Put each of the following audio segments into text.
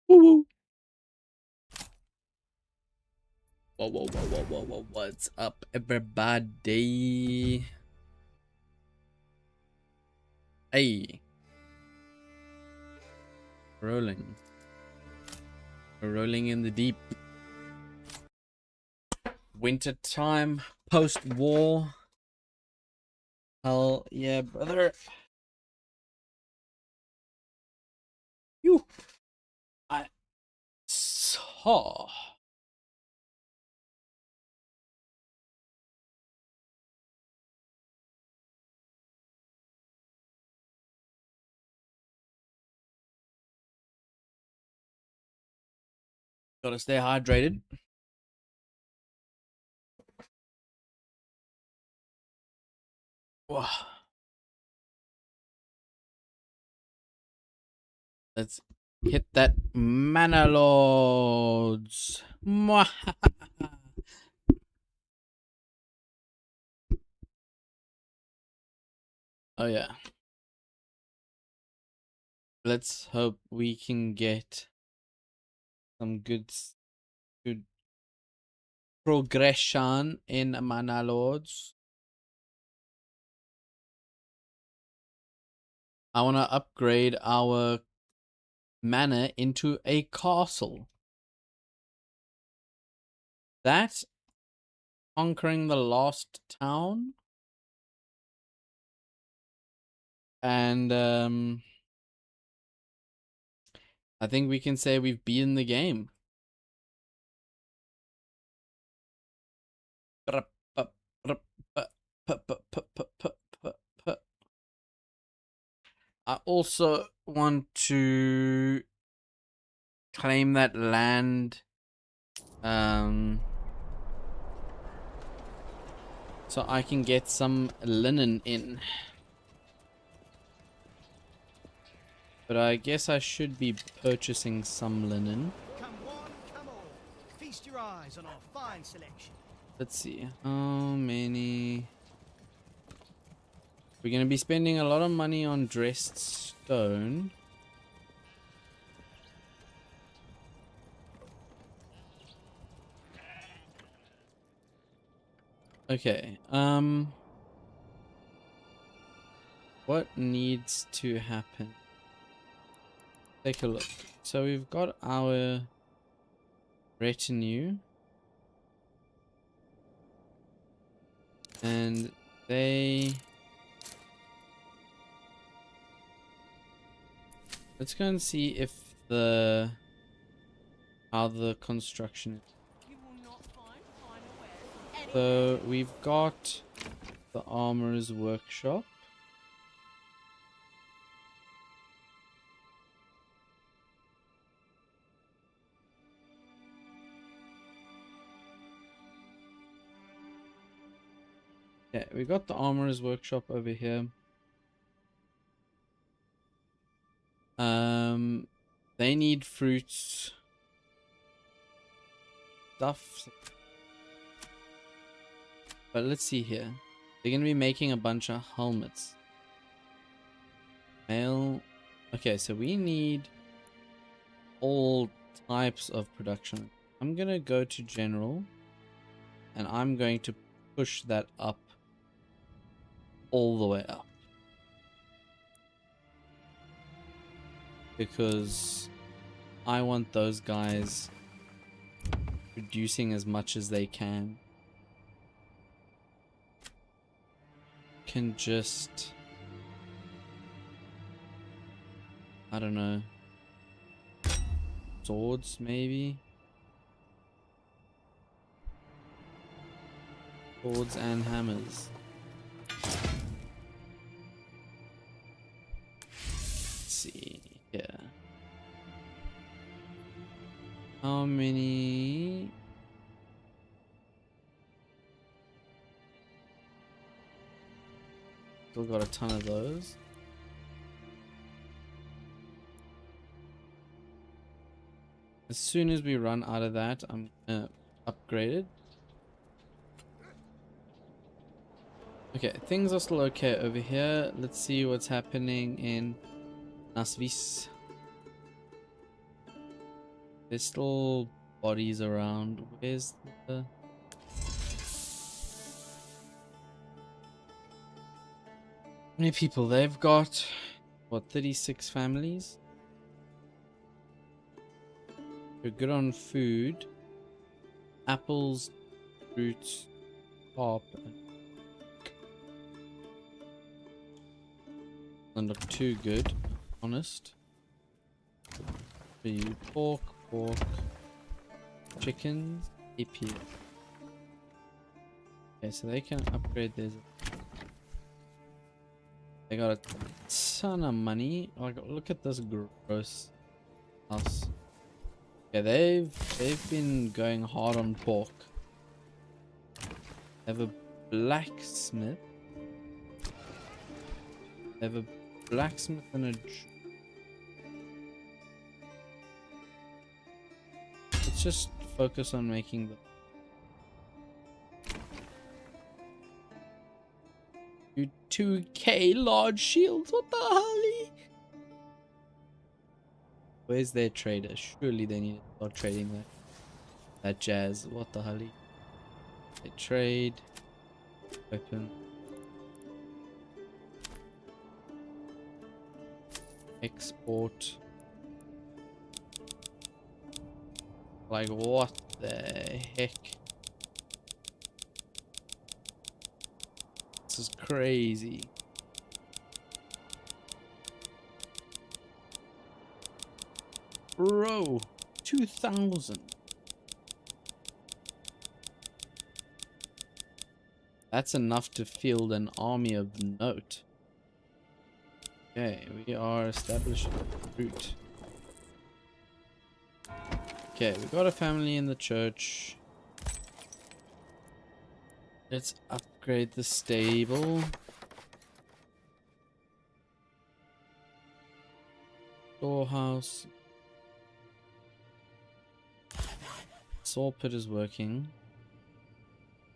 Woo woo. Whoa, whoa, whoa, whoa, whoa, whoa. What's up, everybody? Hey. Rolling. We're rolling in the deep. Winter time, post-war. Hell yeah, brother. You. I saw. Gotta stay hydrated. Whoa. Let's hit that mana lords. Oh yeah. Let's hope we can get some good progression in mana lords. I want to upgrade our mana into a castle. That conquering the lost town, and I think we can say we've beaten the game. I also want to claim that land, so I can get some linen in. But I guess I should be purchasing some linen. Come one, come all. Feast your eyes on our fine selection. Let's see, how many... We're going to be spending a lot of money on dressed stone. Okay, what needs to happen? Take a look. So we've got our retinue. And they... Let's go and see if the... how the construction is. So we've got the armorer's workshop. Yeah, we got the armorer's workshop over here. They need fruits. Stuff. But let's see here. They're gonna be making a bunch of helmets. Mail. Okay, so we need all types of production. I'm gonna go to general, and I'm going to push that up all the way up, because I want those guys producing as much as they can. Can just, I don't know, swords maybe? Swords and hammers. Let's see here. How many? Still got a ton of those. As soon as we run out of that, I'm gonna upgrade it. Okay, things are still okay over here. Let's see what's happening in Nasvis. There's still bodies around. Where's the... Many people they've got? What, 36 families? They're good on food. Apples, fruits, pop, and look too good, honest. The pork, chickens, AP. Okay, so they can upgrade theirs. They got a ton of money. Like, look at this gross house. Yeah, they've been going hard on pork. They have a blacksmith. They have a blacksmith and a... Let's just focus on making the... 2k large shields. What the hell? Where's their trader? Surely they need to start trading that jazz. What the hell? They trade. Weapon. Export. Like what the heck? This is crazy. Bro, 2,000. That's enough to field an army of note. Okay, we are establishing a route. Okay, we got a family in the church. Let's upgrade the stable. Storehouse. Saw pit is working.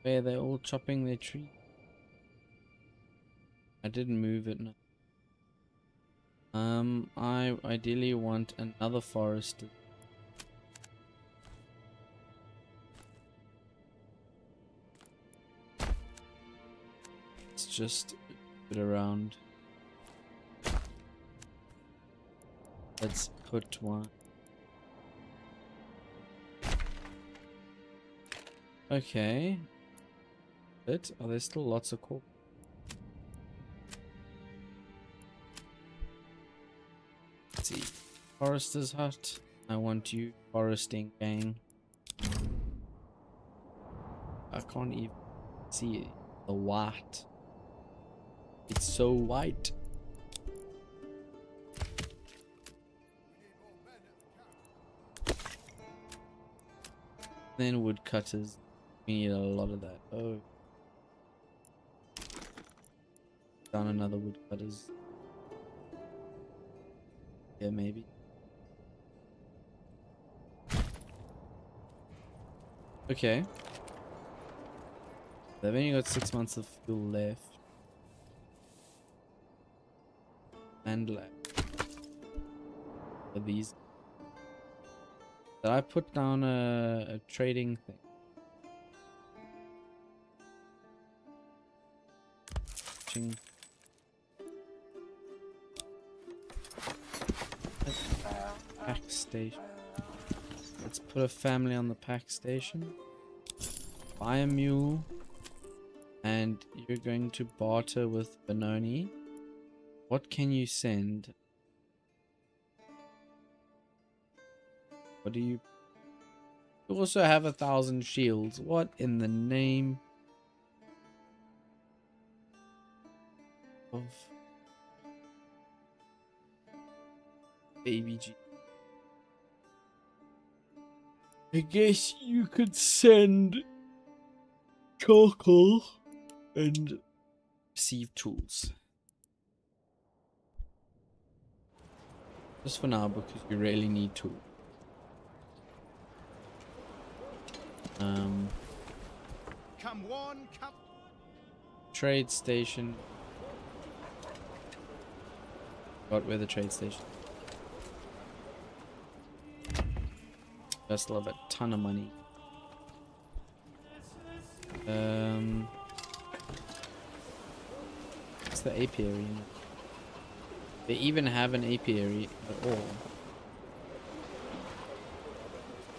Where they're all chopping their tree. I didn't move it. No. I ideally want another forest. Let's just put it around. Let's put one. Okay. But are there still lots of coal? Let's see. Forester's hut. I want you foresting gang. I can't even see the white. It's so white. Then woodcutters. We need a lot of that. Oh. Down another woodcutters. Yeah, maybe. Okay. They've only got 6 months of fuel left. And left. For these. Did I put down a trading thing? Pack station. Let's put a family on the pack station. Buy a mule. And you're going to barter with Benoni. What can you send? What do you... You also have 1,000 shields. What in the name of baby G? I guess you could send charcoal and receive tools. Just for now, because you really need tools. Come one, come. Trade station. Got where the trade station. I still have a ton of money. What's the apiary? They even have an apiary at all.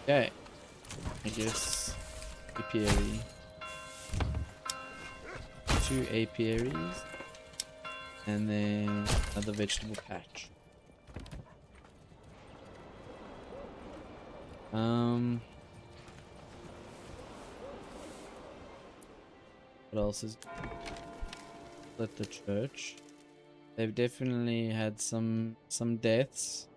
Okay. I guess apiary. 2 apiaries. And then another vegetable patch. What else is at the church? They've definitely had some deaths.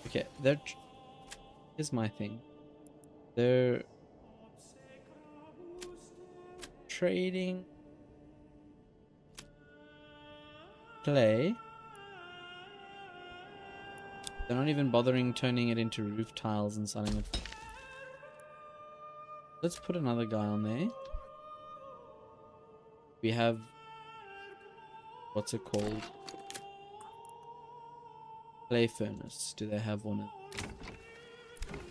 Okay, here's my thing. They're trading clay. They're not even bothering turning it into roof tiles and selling it. Let's put another guy on there. We have, what's it called? Clay furnace. Do they have one?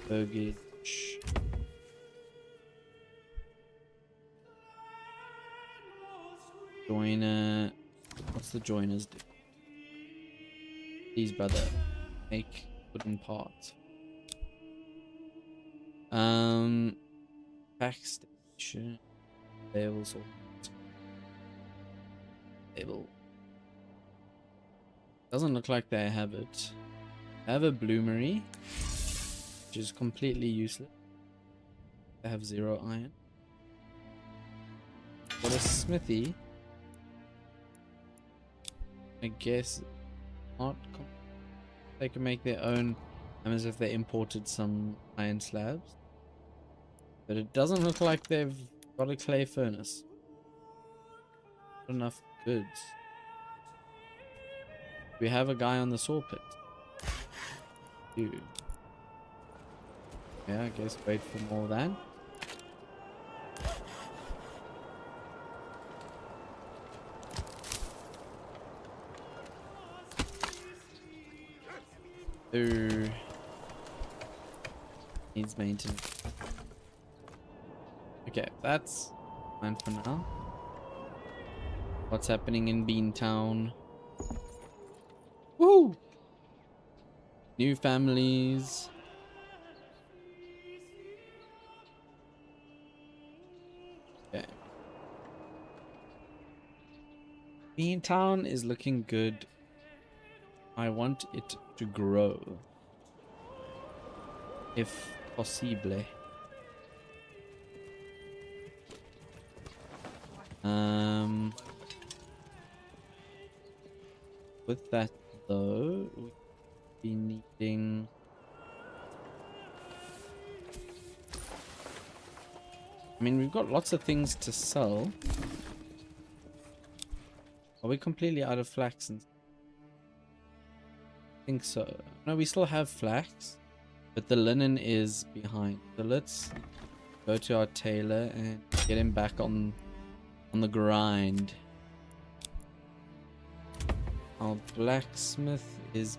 Burgage. Joiner. What's the joiners do? These brother. Make wooden parts. Pack station. They also. They will. Doesn't look like they have it. They have a bloomery, which is completely useless. They have 0 iron. What a smithy. I guess not. They can make their own as if they imported some iron slabs. But it doesn't look like they've got a clay furnace. Not enough goods. We have a guy on the saw pit. Dude. Yeah, I guess wait for more of that. Ooh. Needs maintenance. Okay, that's fine for now. What's happening in Beantown? Woo! New families. Okay. Beantown is looking good. I want it to grow. If possible. With that though, we'll be needing I mean, we've got lots of things to sell. Are we completely out of flax? I think so. No, we still have flax, but the linen is behind. So let's go to our tailor and get him back on the grind. Our blacksmith is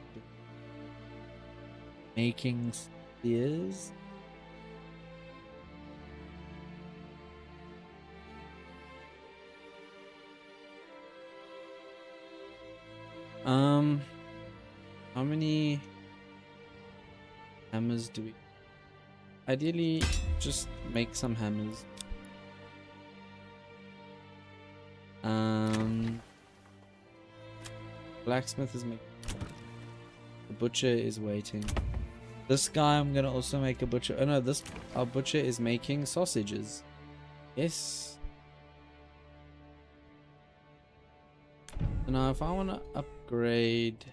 making spears. How many hammers do we? Ideally, just make some hammers. Blacksmith is making. The butcher is waiting. This guy, I'm gonna also make a butcher. Oh no, our butcher is making sausages. Yes. So now, if I want to upgrade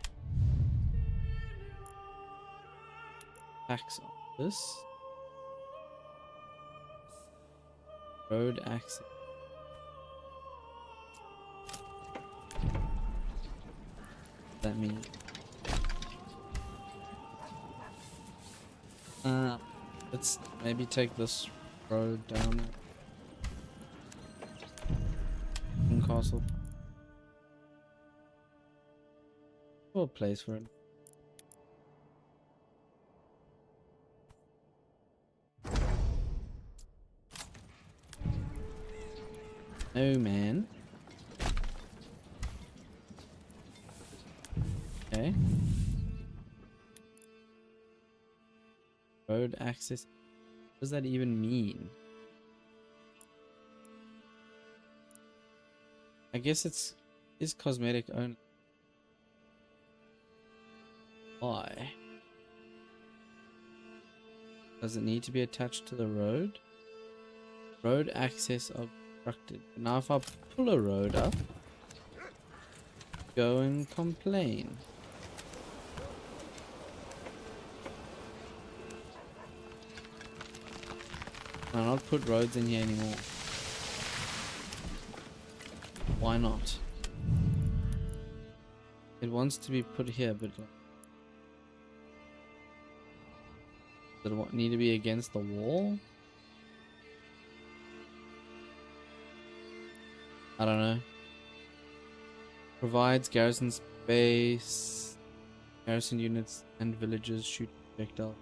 axe on this road access. That means let's maybe take this road down in Castle. for a place for it. No, man. Okay. Road access. What does that even mean? I guess it's cosmetic only. Why? Does it need to be attached to the road? Road access obstructed. Now if I pull a road up, go and complain. I'll not put roads in here anymore. Why not? It wants to be put here, but does it need to be against the wall? I don't know. Provides garrison space. Garrison units and villagers shoot projectile.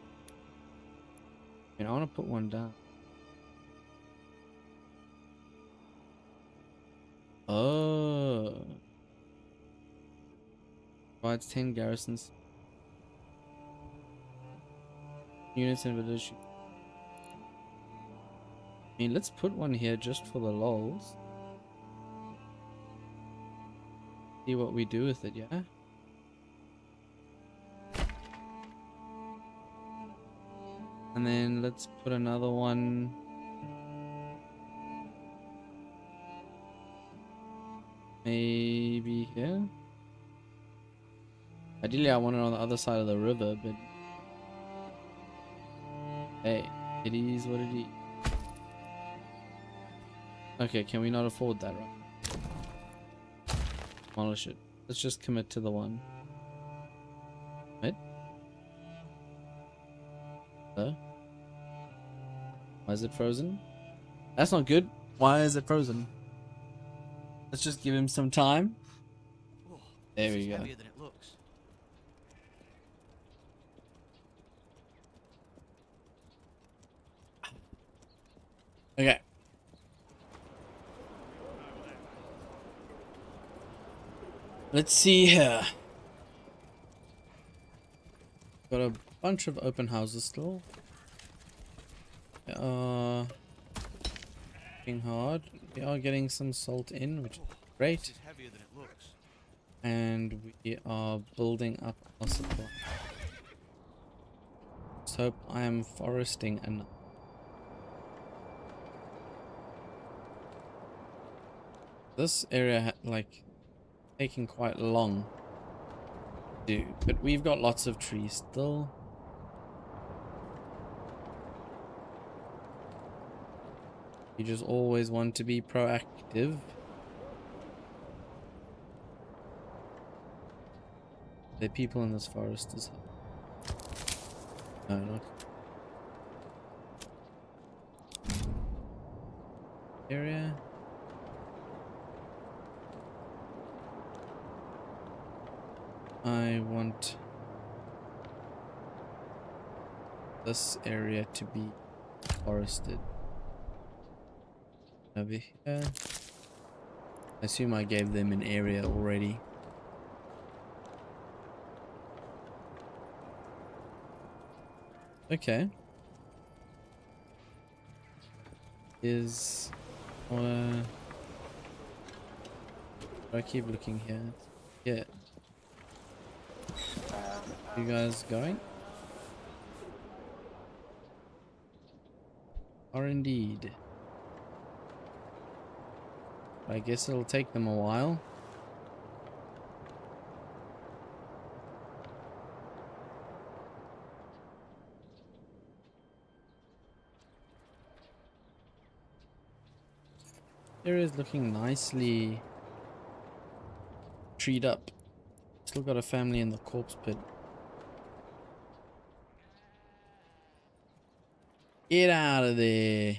I mean, I want to put one down. Oh. Provides 10 garrisons. Units and village. I mean, let's put one here just for the lols. See what we do with it, yeah? And then let's put another one. Maybe here. Ideally, I want it on the other side of the river, but hey, it is what it is. Okay, can we not afford that, right? Demolish it. Let's just commit to the one. What? Hello? Why is it frozen? That's not good. Why is it frozen? Let's just give him some time. Oh, There this we is go. heavier than it looks. Okay. Let's see here. Got a bunch of open houses still. Working hard. We are getting some salt in, which is This great. is heavier than it looks. And we are building up our supply. Let's hope I am foresting enough. This area like taking quite long to do, but we've got lots of trees still. You just always want to be proactive. There are people in this forest as well. No, not area. I want this area to be forested. Over here. I assume I gave them an area already. Okay. I keep looking here. Yeah. You guys going? Are indeed. I guess it'll take them a while. Area is looking nicely treed up. Still got a family in the corpse pit. Get out of there.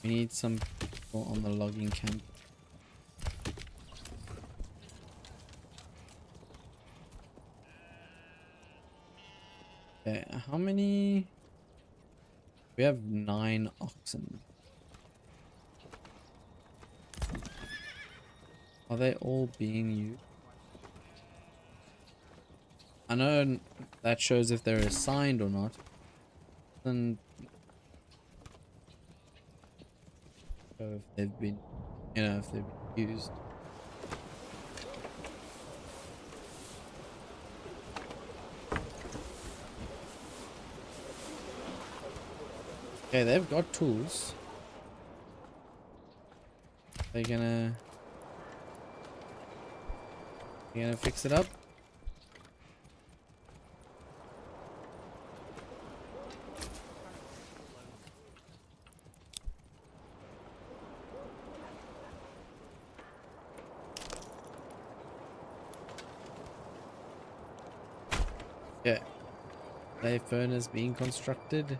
We need some Or on the logging camp. Okay, how many? We have 9 oxen. Are they all being used? I know that shows if they're assigned or not. And show if they've been, if they've been used. Okay, they've got tools. They're gonna fix it up. Yeah. Clay furnace being constructed.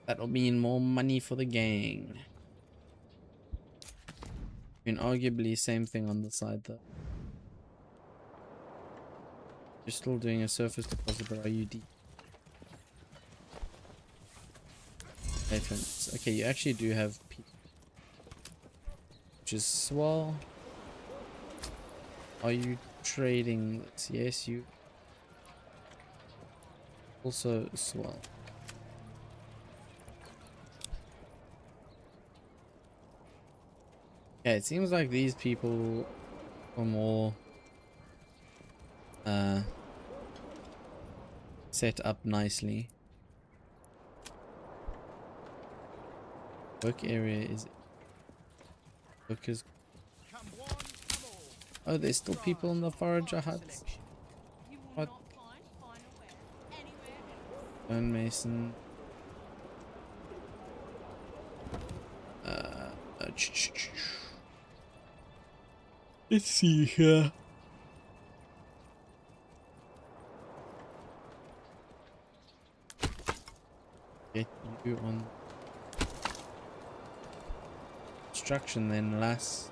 That'll mean more money for the gang. I mean, arguably same thing on the side though. You're still doing a surface deposit, but are you deep? Clay furnace. Okay, you actually do have people. Which is swell. Are you trading this? Yes, you. Also swell. Yeah, it seems like these people are more set up nicely. Work area is workers. Come one, come all. Oh, there's still people in the forager huts. You will What? not find finalware anywhere else. Stone mason. Let's see here. Get you on construction then, lass.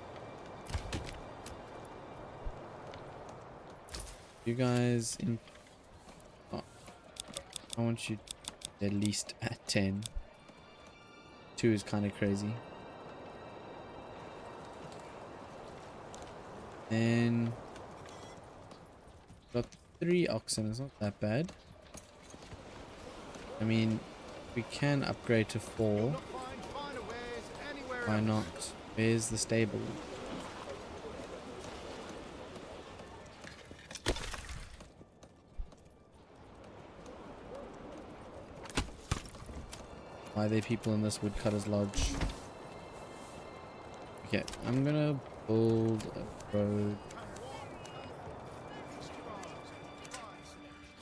You guys in. Oh, I want you at least at 10. 2 is kind of crazy. And got 3 oxen, it's not that bad. I mean, we can upgrade to 4. Not find finer wares anywhere Why else. not? Where's the stable? Why are there people in this woodcutter's lodge? Okay, I'm gonna build a road.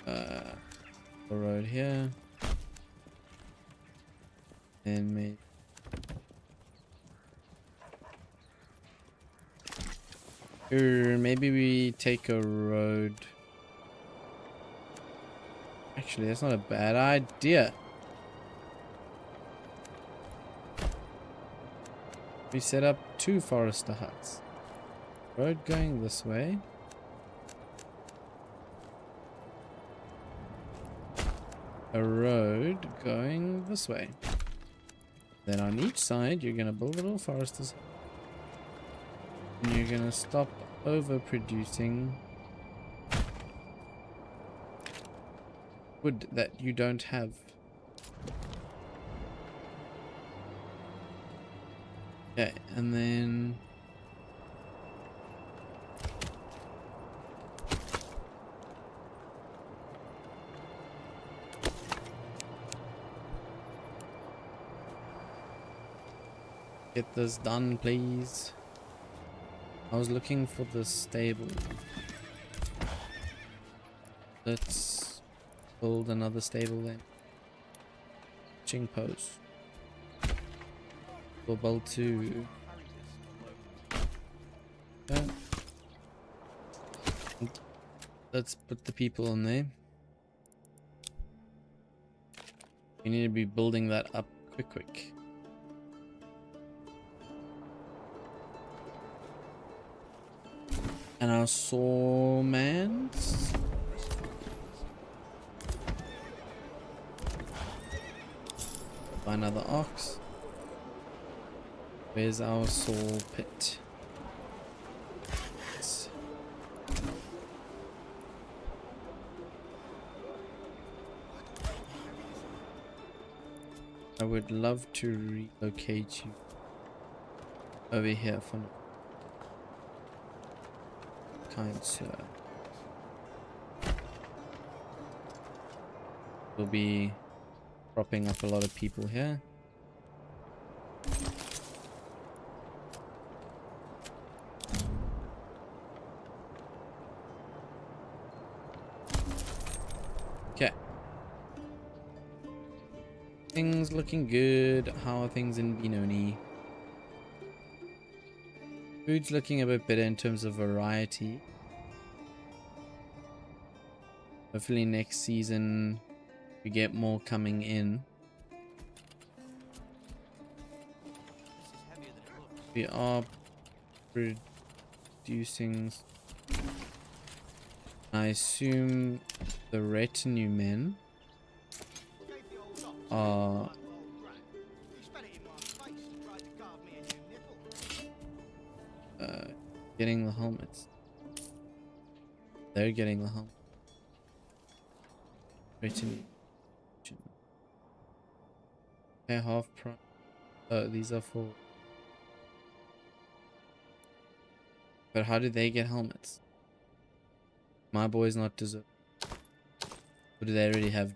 A road here. And maybe. Maybe we take a road. Actually, that's not a bad idea. We set up 2 forester huts. Road going this way. A road going this way. Then on each side, you're going to build a little forester's hut. And you're going to stop overproducing wood that you don't have. Okay, and then get this done, please. I was looking for the stable. Let's build another stable then. Ching post. We'll build 2. Yeah. Let's put the people in there. We need to be building that up quick. And our sawmans. Buy another ox. Where's our saw pit? I would love to relocate you over here for now, kind sir. We'll be propping up a lot of people here. Okay. Things looking good. How are things in Benoni? Food's looking a bit better in terms of variety. Hopefully next season we get more coming in. This is heavier than it looks. We are producing. I assume the retinue men Gave the old ox a are like old brat. He spat it in my face and tried to carve me a new nipple. getting the helmets. They're getting the helmet. Retinue. Pay half price. Oh, these are for. But how do they get helmets? My boys not deserve. Or do they already have?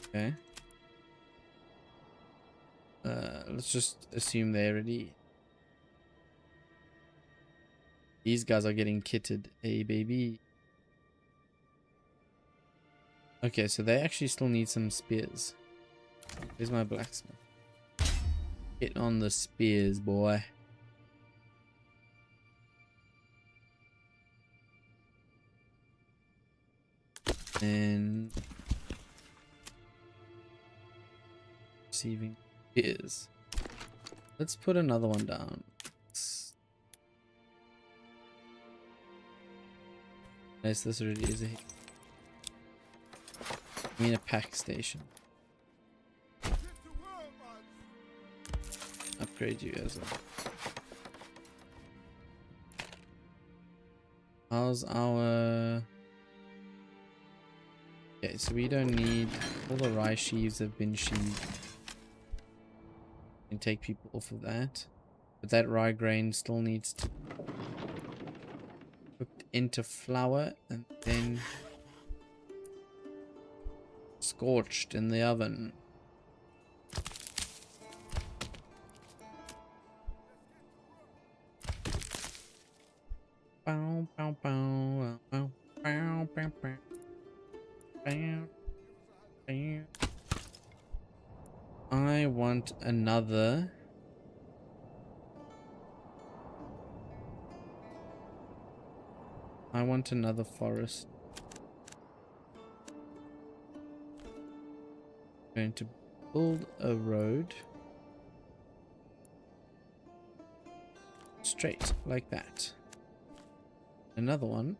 Okay. Let's just assume they already. These guys are getting kitted. Hey, baby. Okay, so they actually still need some spears. Where's my blacksmith? Get on the spears, boy. And receiving spears. Let's put another one down. Nice, this already is a hit. I mean a pack station. Upgrade you as well. How's our... Okay, so we don't need... All the rye sheaves have been sheaved. Can take people off of that. But that rye grain still needs to... cooked into flour and then... scorched in the oven. Bow, bow, bow, bow, bow, bow, bow, bow, bow. I want another. I want another forest. Going to build a road straight like that. Another one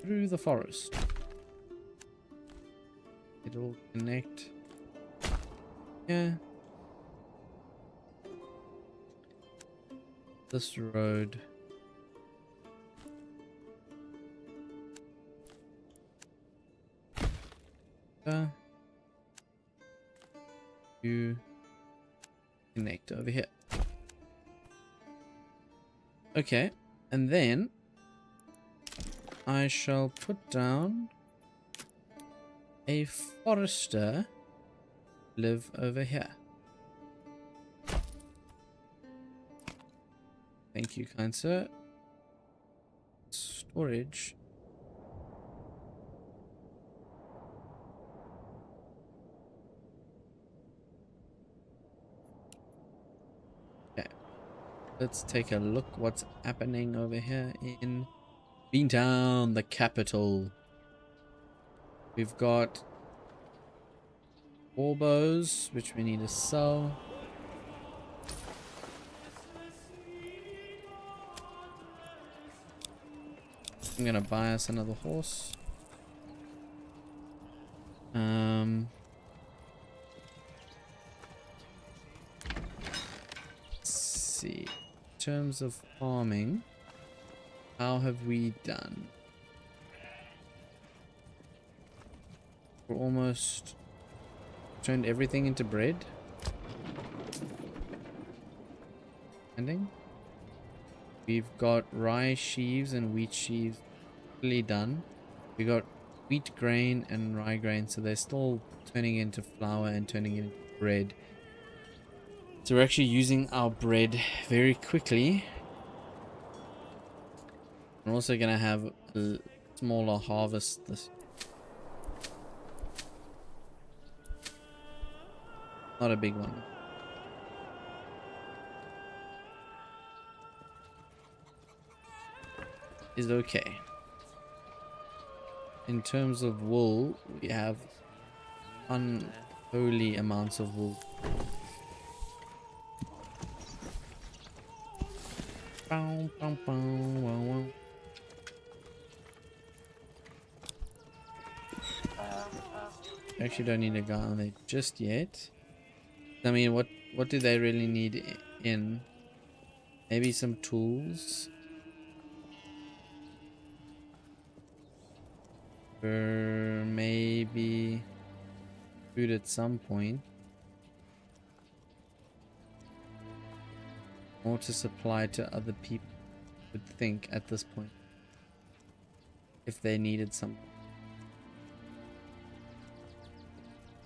through the forest. It'll connect. Yeah. This road. You connect over here. Okay, and then I shall put down a forester live over here. Thank you, kind sir. Storage. Okay. Let's take a look what's happening over here in Beantown, the capital. We've got 4 bows, which we need to sell. I'm gonna buy us another horse. Let's see. In terms of farming, how have we done? We're almost turned everything into bread. Ending. We've got rye sheaves and wheat sheaves fully done. We got wheat grain and rye grain, so they're still turning into flour and turning into bread. So we're actually using our bread very quickly. We're also gonna have a smaller harvest this. Not a big one. Is okay. In terms of wool, we have unholy amounts of wool. Bow, bow, bow, wow, wow. Actually don't need a guy on there just yet. I mean, what do they really need in? Maybe some tools. Or maybe food at some point. More to supply to other people, would think, at this point. If they needed something.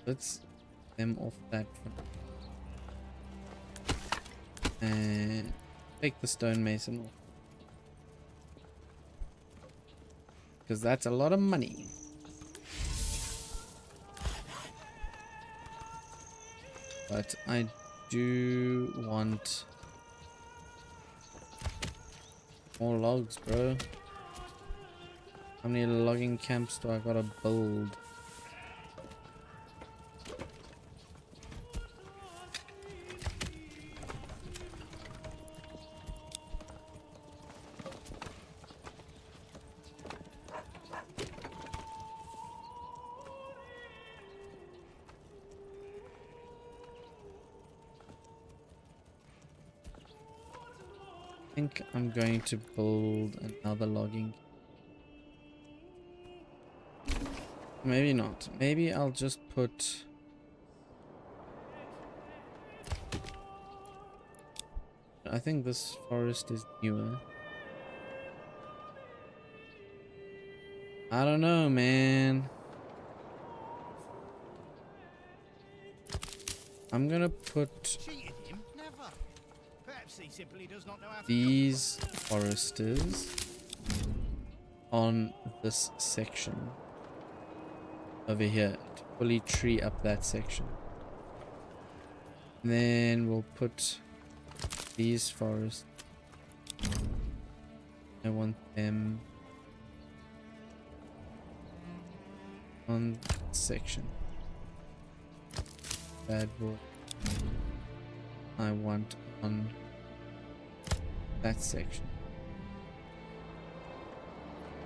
Let's them off that for now. And take the stonemason off. Because that's a lot of money. But I do want more logs, bro. How many logging camps do I gotta build? I think I'm going to build another logging. Maybe not. Maybe I'll just put I think this forest is newer. I don't know, man. I'm gonna put Cheated him? Never. Perhaps he simply does not know how to these foresters on this section over here to fully tree up that section. And then we'll put these forests. I want them on this section. Bad wood. I want on that section.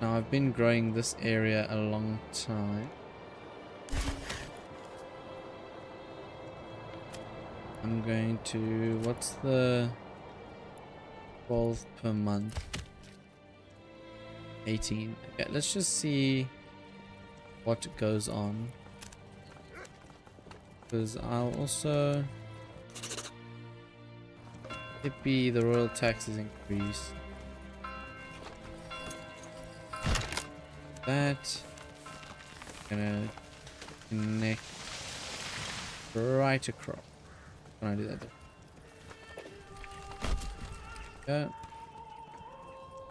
Now I've been growing this area a long time. I'm going to, what's the 12 per month? 18. Okay, let's just see what goes on. Because I'll also, it be the royal taxes increase. That gonna connect right across. Can I do that? Yeah.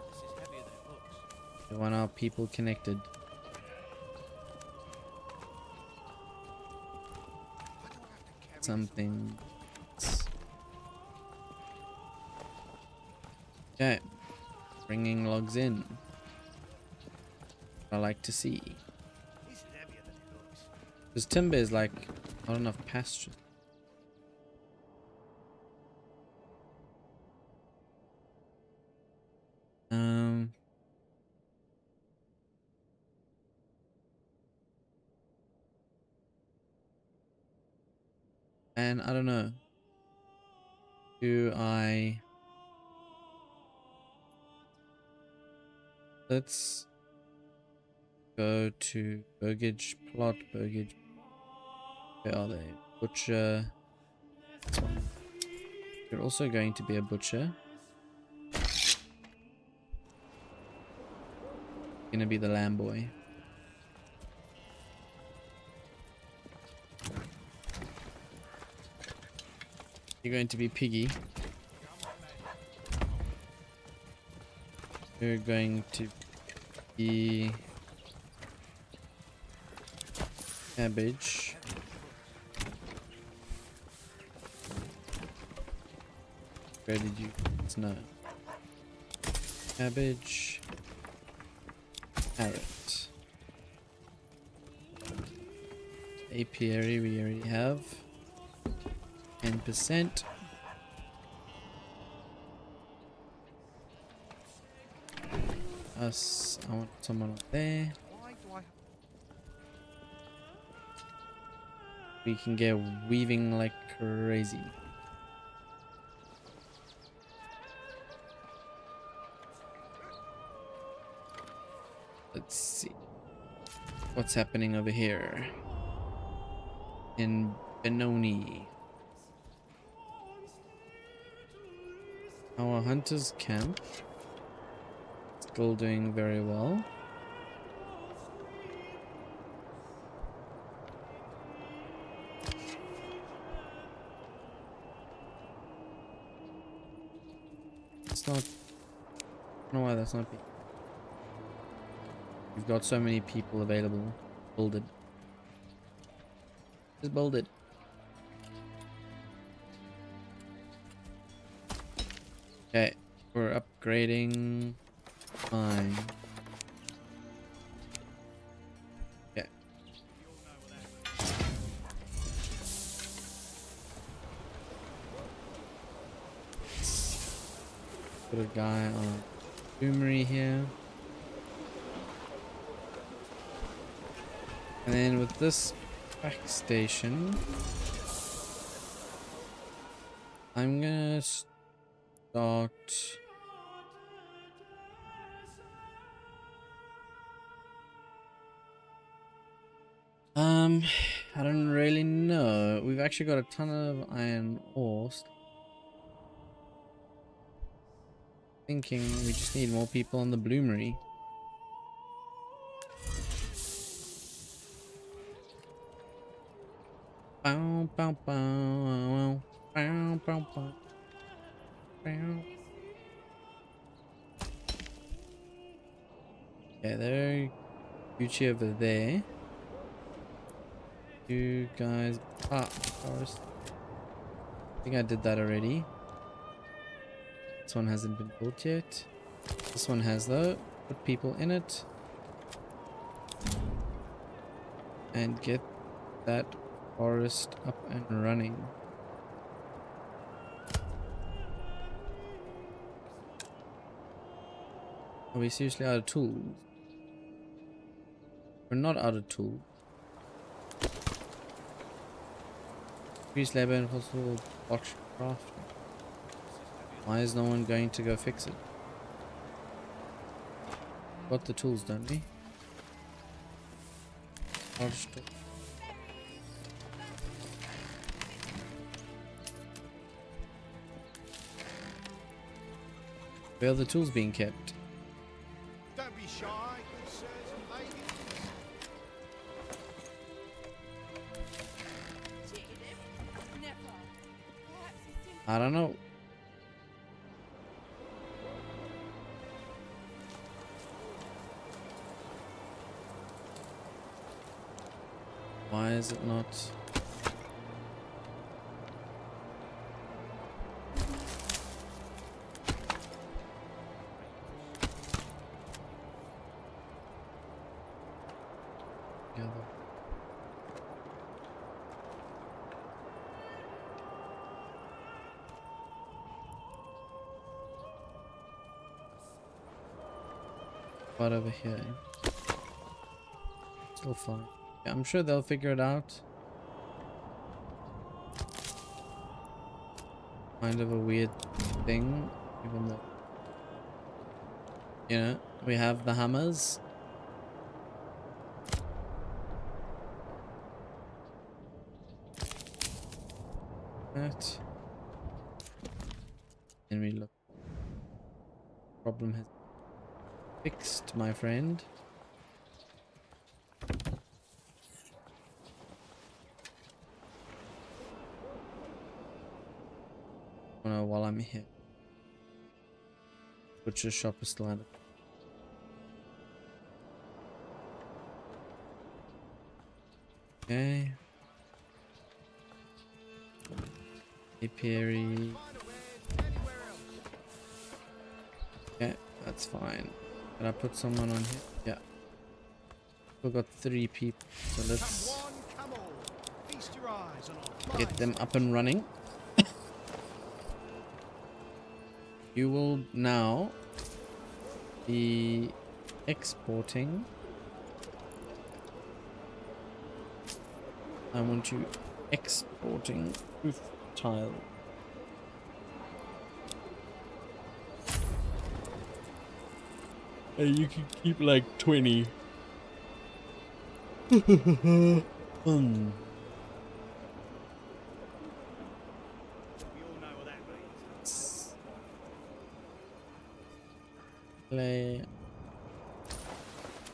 This is heavier than it looks. We want our people connected. Why do I have to carry Something. Okay. Bringing logs in. I like to see. This is heavier than it looks. Because timber is like Not enough pasture. Um. And I don't know. Do I... Let's go to Burgage plot, Burgage. Where are they? Butcher. This one. You're also going to be a butcher. Gonna be the lamb boy. You're going to be piggy. You're going to be cabbage. Where did you? No. Cabbage. Carrot. Apiary we already have. 10%. Us, I want someone up there. Why do I... We can get weaving like crazy. Let's see what's happening over here in Benoni. Our hunters camp still doing very well. It's not... I don't know why that's not... We've got so many people available. Build it. Just build it. Okay, we're upgrading. Fine. Okay. Put a guy on Boomery here. And then with this back station, I'm gonna start I don't really know. We've actually got a ton of iron ore. Thinking we just need more people on the bloomery. Bow, bow, bow, bow, bow, bow, bow. Yeah, there. Gucci over there. You guys. Forest. I think I did that already. This one hasn't been built yet. This one has though. Put people in it. And get that forest up and running. Are we seriously out of tools? We're not out of tools. Increase labor and possible box craft. Why is no one going to go fix it? Got the tools, don't we? Where are the tools being kept? Don't be shy, good sirs and ladies. Cheated him? Never. Perhaps he simply I don't know. Why is it not? Together. Right over here. Still fine. Yeah, I'm sure they'll figure it out. Kind of a weird thing, even though, you know, we have the hammers. That. And we look. Problem has fixed, my friend. Oh no, while I'm here. Butcher shop is still out. Okay. Apiary. Okay, that's fine. Can I put someone on here? Yeah. We've got 3 people, so let's get them up and running. You will now be exporting. I want you exporting roof tile. And you can keep like 20. We all know what that means. Clay.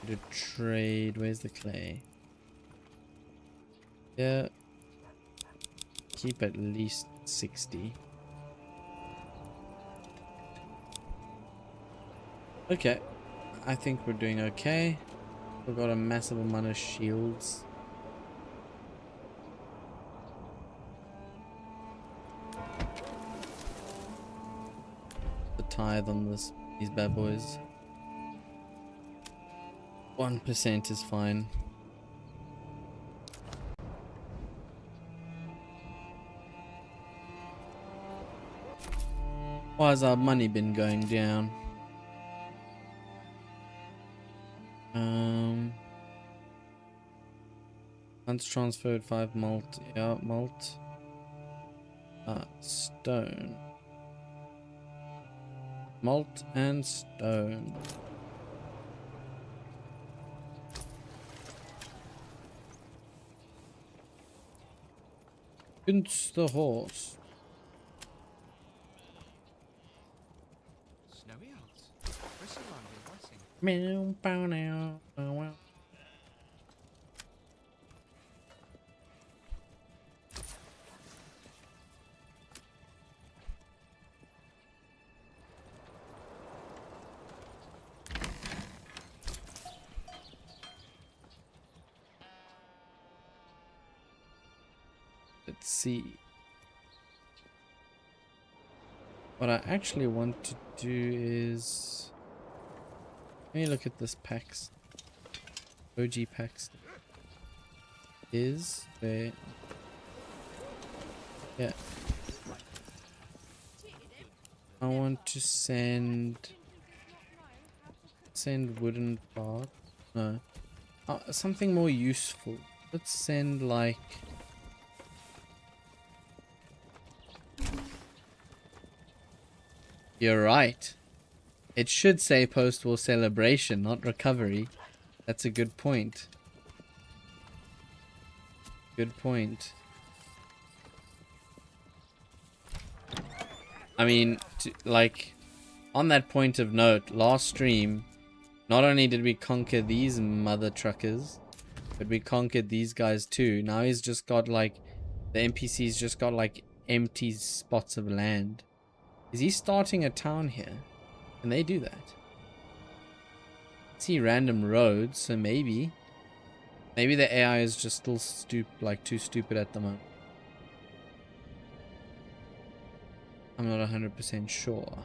To trade. Where's the clay? Yeah. Keep at least 60. Okay. I think we're doing okay. We've got a massive amount of shields. The tithe on these bad boys. 1% is fine. Why has our money been going down? Funds transferred 5 malt. Yeah, malt. Stone. Malt and stone. It's the horse. Snowy out. Whistle on your blessing. Meow, bow, now, bow, wow. Let's see. What I actually want to do is, let me look at this packs. OG packs is there. Yeah. I want to send wooden parts. No. Something more useful. Let's send like You're right. It should say post-war celebration, not recovery. That's a good point. Good point. I mean, like, on that point of note, last stream, not only did we conquer these mother truckers, but we conquered these guys too. Now he's just got like, the NPC's just got like empty spots of land. Is he starting a town here? Can they do that? I see random roads, so maybe the AI is just still too stupid at the moment. I'm not 100% sure.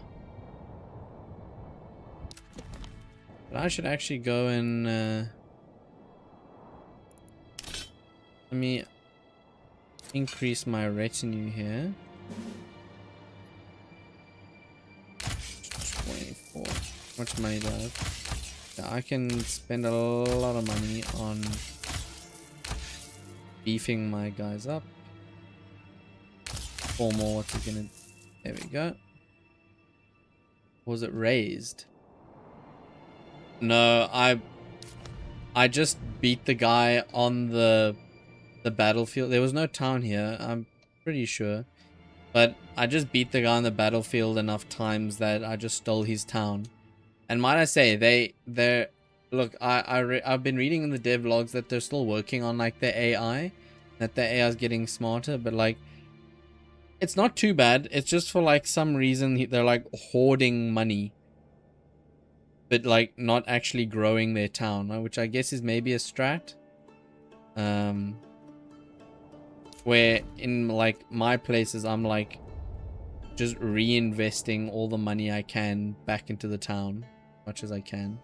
But I should actually go and let me increase my retinue here. 24. How much money do I have? I can spend a lot of money on beefing my guys up. 4 more, what's it gonna... There we go. Was it raised? No, I just beat the guy on the battlefield. There was no town here, I'm pretty sure. But I just beat the guy on the battlefield enough times that I just stole his town. And might I say, they're look, I've been reading in the dev logs that they're still working on like their AI, that their AI is getting smarter, but like it's not too bad. It's just for like some reason they're like hoarding money, but like not actually growing their town, right? Which I guess is maybe a strat. Where in like my places, I'm like just reinvesting all the money I can back into the town, as much as I can.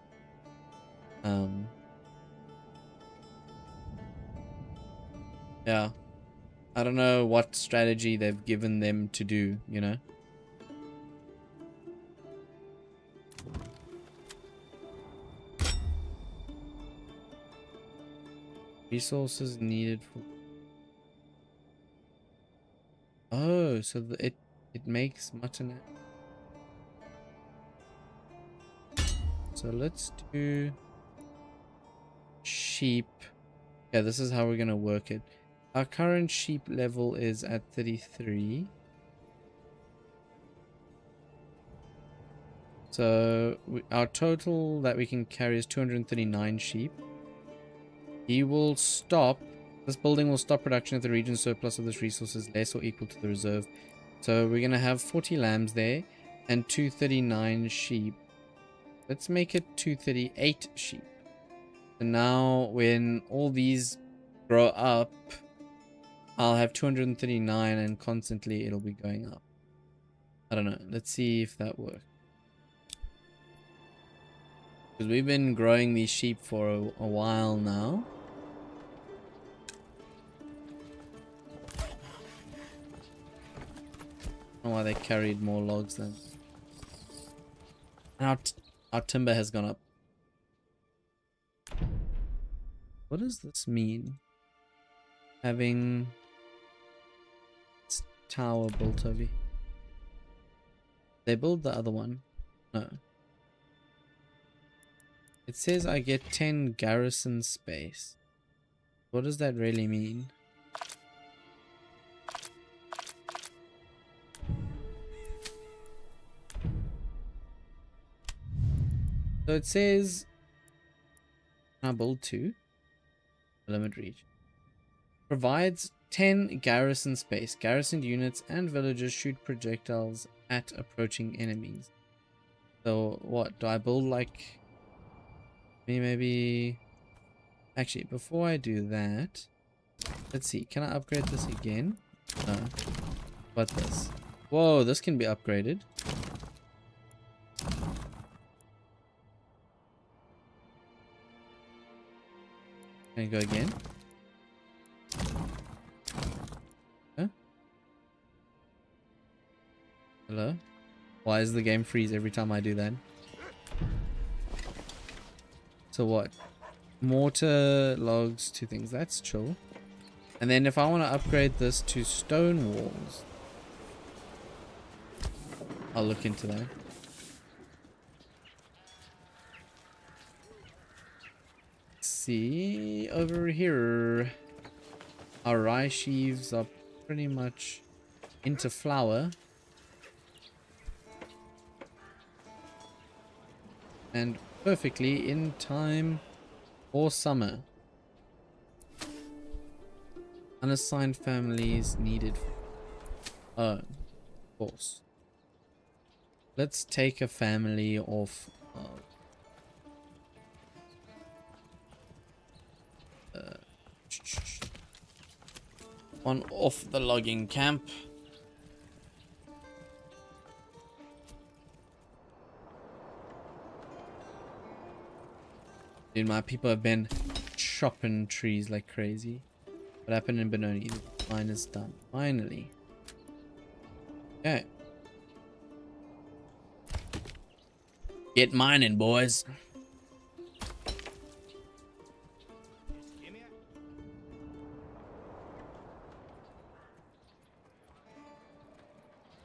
Yeah, I don't know what strategy they've given them to do, you know. Resources needed for... Oh, so it makes mutton. So let's do sheep. Yeah, this is how we're gonna work it. Our current sheep level is at 33. So our total that we can carry is 239 sheep. He will stop. This building will stop production if the region's surplus of this resource is less or equal to the reserve. So we're gonna have 40 lambs there and 239 sheep. Let's make it 238 sheep. So now when all these grow up, I'll have 239 and constantly it'll be going up. I don't know. Let's see if that works. Because we've been growing these sheep for a while now. I don't know why they carried more logs then. And our timber has gone up. What does this mean? Having this tower built over here. They build the other one. No. It says I get 10 garrison space. What does that really mean? So it says, can I build 2? Limit reach. Provides 10 garrison space. Garrisoned units and villagers shoot projectiles at approaching enemies. So what? Do I build like... Maybe... Actually, before I do that... Let's see. Can I upgrade this again? No. What this? Whoa, this can be upgraded. Can I go again? Huh? Hello? Why does the game freeze every time I do that? So what? Mortar, logs, 2 things. That's chill. And then if I want to upgrade this to stone walls, I'll look into that. See over here, our rye sheaves are pretty much into flour and perfectly in time for summer. Unassigned families needed. Oh, of course. Let's take a family off of one off the logging camp. Dude, my people have been chopping trees like crazy. What happened in Benoni? The mine is done. Finally. Okay. Get mining, boys.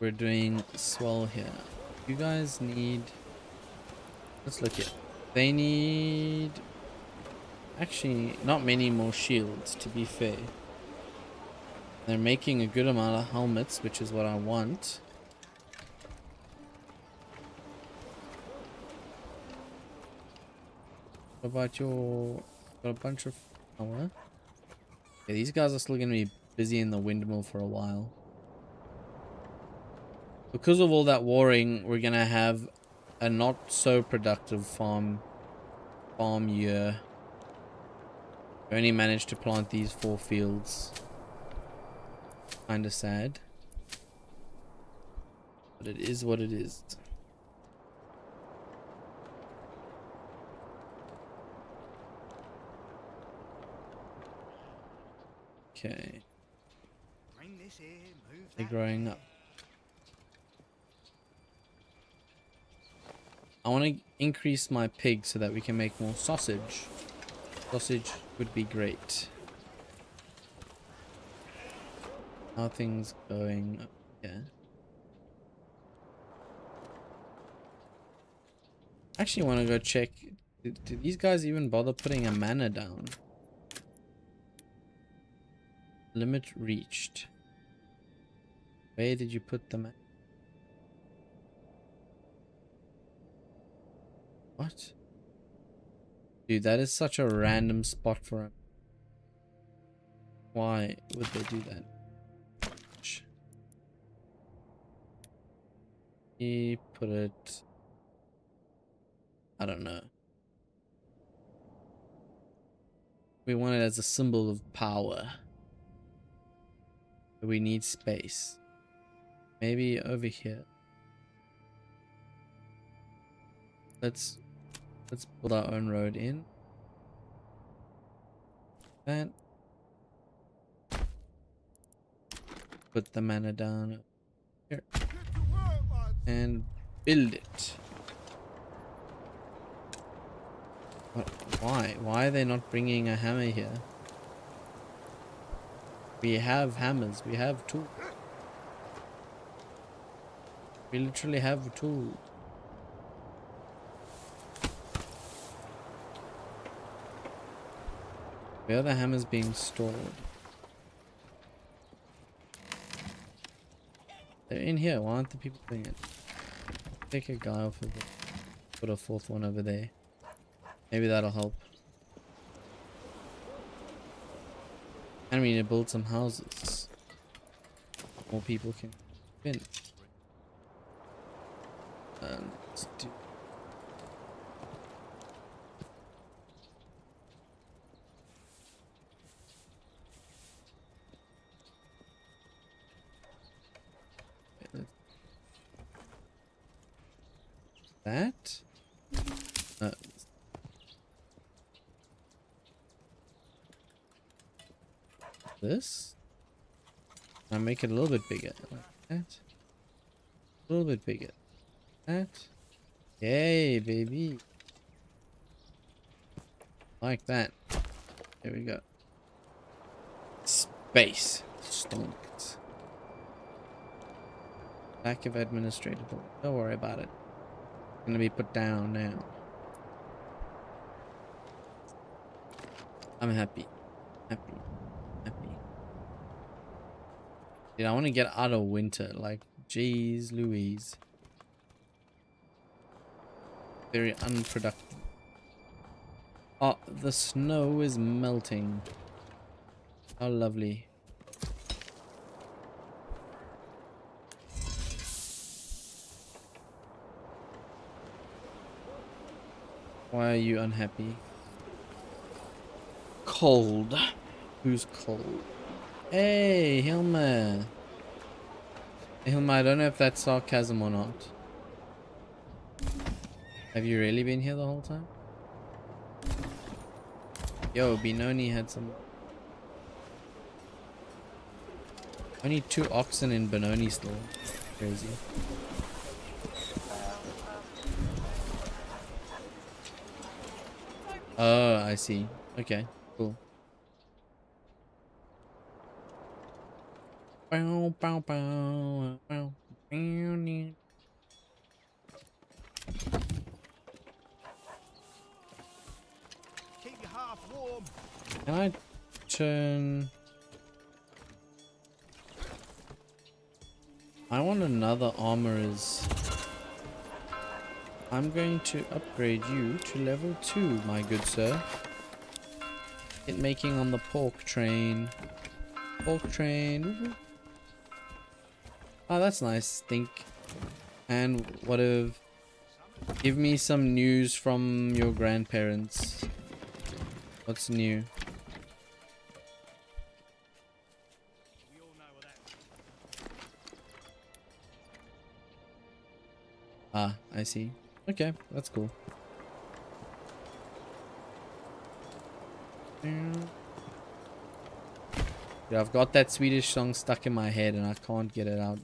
we're doing swell here. You guys need... Let's look at... They need... Actually, not many more shields, to be fair. They're making a good amount of helmets, which is what I want. What about your... Got a bunch of power. Okay, these guys are still going to be busy in the windmill for a while. Because of all that warring, we're going to have a not so productive farm year. We only managed to plant these 4 fields. Kinda sad. But it is what it is. Okay. Bring this here, move They're that growing there. up. I want to increase my pig so that we can make more sausage. Sausage would be great. How are things going? Yeah. I actually want to go check. Did these guys even bother putting a mana down? Limit reached. Where did you put the mana? What? Dude, that is such a random spot for him. Why would they do that? He put it... I don't know. We want it as a symbol of power. But we need space. Maybe over here. Let's build our own road in. That. Put the mana down here. And build it. What? Why? Why are they not bringing a hammer here? We have hammers. We have tools. We literally have tools. Where are the hammers being stored? They're in here. Why aren't the people doing it? Take a guy off of it. Put a 4th one over there. Maybe that'll help. And we need to build some houses. More people can fit in. Let's do... that? This? I'll make it a little bit bigger. Like that. A little bit bigger. That. Yay, baby. Like that. There we go. Space. Stonks. Lack of administrative. Don't worry about it. It's gonna be put down now. I'm happy. Happy. Happy. Dude, I want to get out of winter. Like, jeez Louise. Very unproductive. Oh, the snow is melting. How lovely. Why are you unhappy? Cold. Who's cold? Hey, Hilma. Hilma, I don't know if that's sarcasm or not. Have you really been here the whole time? Yo, Benoni had some... Only 2 oxen in Benoni still. Crazy. Oh, I see. Okay, cool. Bow, bow, bow, bow, Keep your half warm. Can I turn... I want another armorer's. I'm going to upgrade you to level 2, my good sir. Get making on the pork train. Pork train. Oh, that's nice. Think. And what if... Give me some news from your grandparents. What's new? We all know what that. Ah, I see. Okay, that's cool. Yeah, I've got that Swedish song stuck in my head and I can't get it out.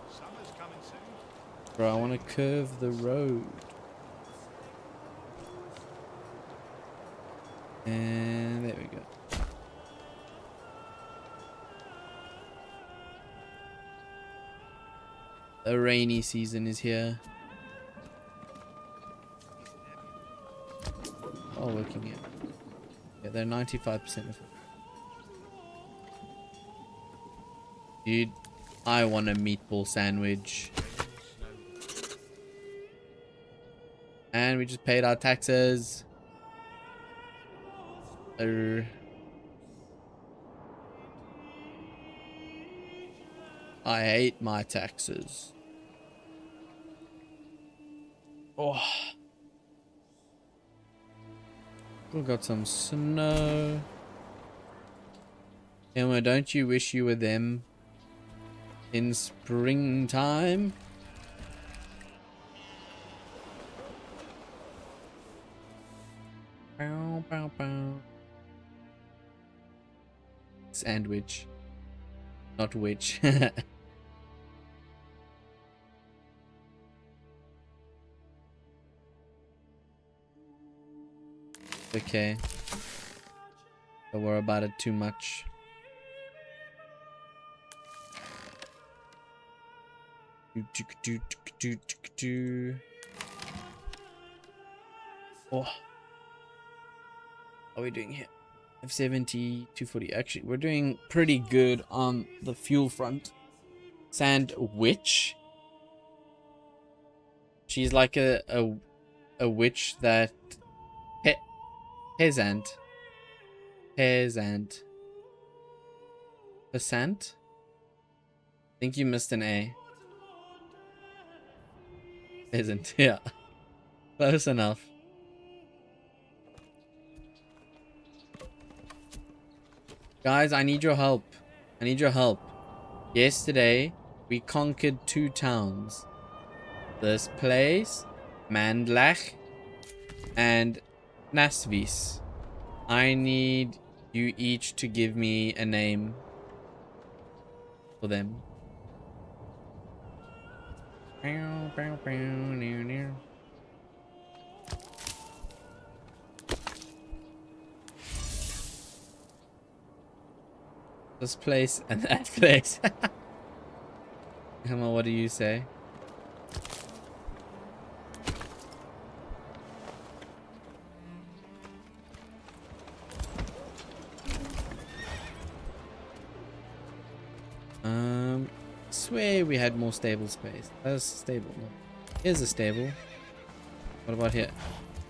Summer's coming soon. Bro, I want to curve the road. And there we go. The rainy season is here. Oh, working here. Yeah, they're 95% of it. Dude, I want a meatball sandwich. And we just paid our taxes. I hate my taxes. Oh. We got some snow. Emma, don't you wish you were them in springtime? Bow, bow, bow. Sandwich. Not witch. Okay. Don't worry about it too much. Oh. What are we doing here? F70, 240. Actually, we're doing pretty good on the fuel front. Sandwich. She's like a witch that... Peasant. Peasant. Peasant? I think you missed an A. Peasant, yeah. Close enough. Guys, I need your help. I need your help. Yesterday, we conquered 2 towns. This place, Mandlach, and Nasvis. I need you each to give me a name for them. This place and that place. Emma, what do you say? Swear we had more stable space. That's stable. No. Here's a stable. What about here?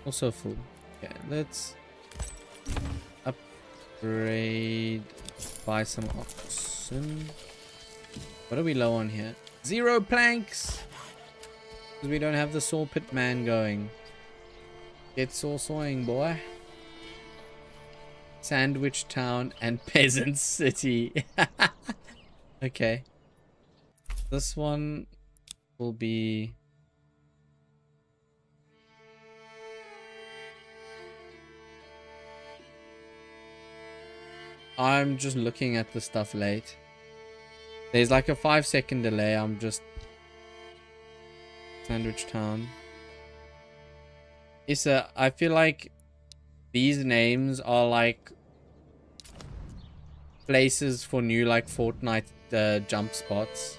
Also full. Okay, let's upgrade. Buy some oxen. What are we low on here? 0 planks! Because we don't have the saw pit man going. Get sawing, boy. Sandwich town and peasant city. Okay. This one will be... I'm just looking at the stuff late. There's like a 5-second delay. I'm just... Sandwich Town. Issa, I feel like these names are like places for new like Fortnite jump spots.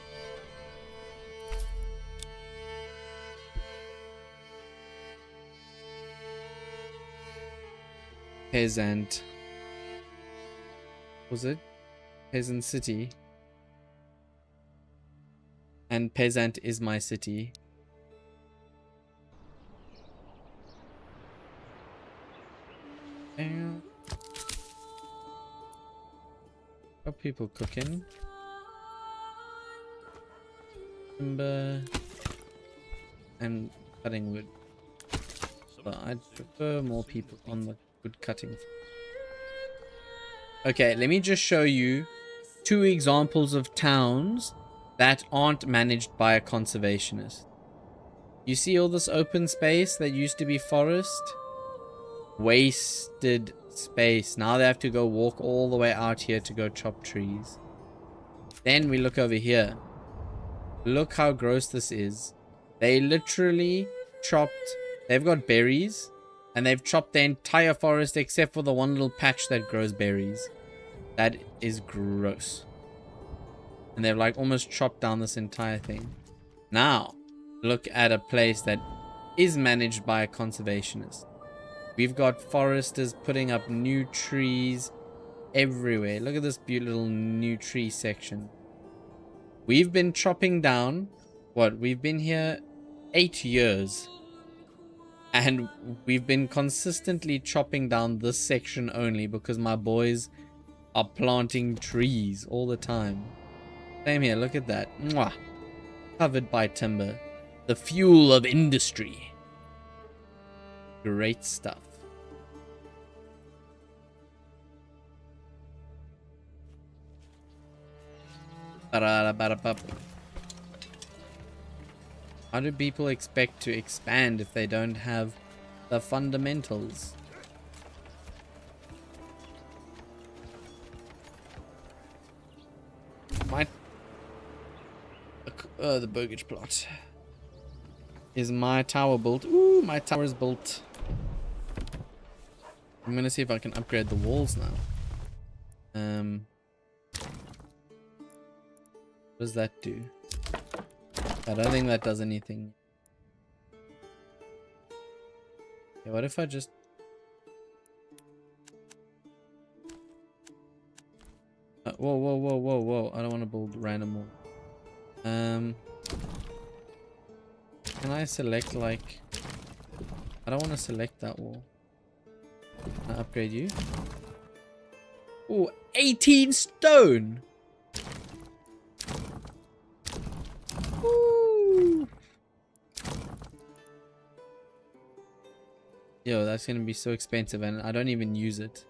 Peasant. Was it? Peasant City. And Peasant is my city. And got people cooking. Timber and cutting wood. But I'd prefer more people on the wood cutting. Okay, let me just show you 2 examples of towns that aren't managed by a conservationist. You see all this open space that used to be forest? Wasted space. Now they have to go walk all the way out here to go chop trees. Then we look over here. Look how gross this is. They literally chopped... They've got berries. And they've chopped the entire forest except for the one little patch that grows berries. That is gross. And they've like almost chopped down this entire thing. Now, look at a place that is managed by a conservationist. We've got foresters putting up new trees everywhere. Look at this beautiful new tree section. We've been chopping down, what? We've been here 8 years. And we've been consistently chopping down this section only because my boys are planting trees all the time. Same here, look at that. Mwah. Covered by timber. The fuel of industry. Great stuff. How do people expect to expand if they don't have the fundamentals? The Burgage plot. Is my tower built? Ooh, my tower is built. I'm gonna see if I can upgrade the walls now. What does that do? I don't think that does anything. Okay, what if I just... whoa. I don't want to build random wall. Can I select like... I don't want to select that wall. Can I upgrade you? Oh, 18 stone! Woo. Yo, that's gonna be so expensive and I don't even use it.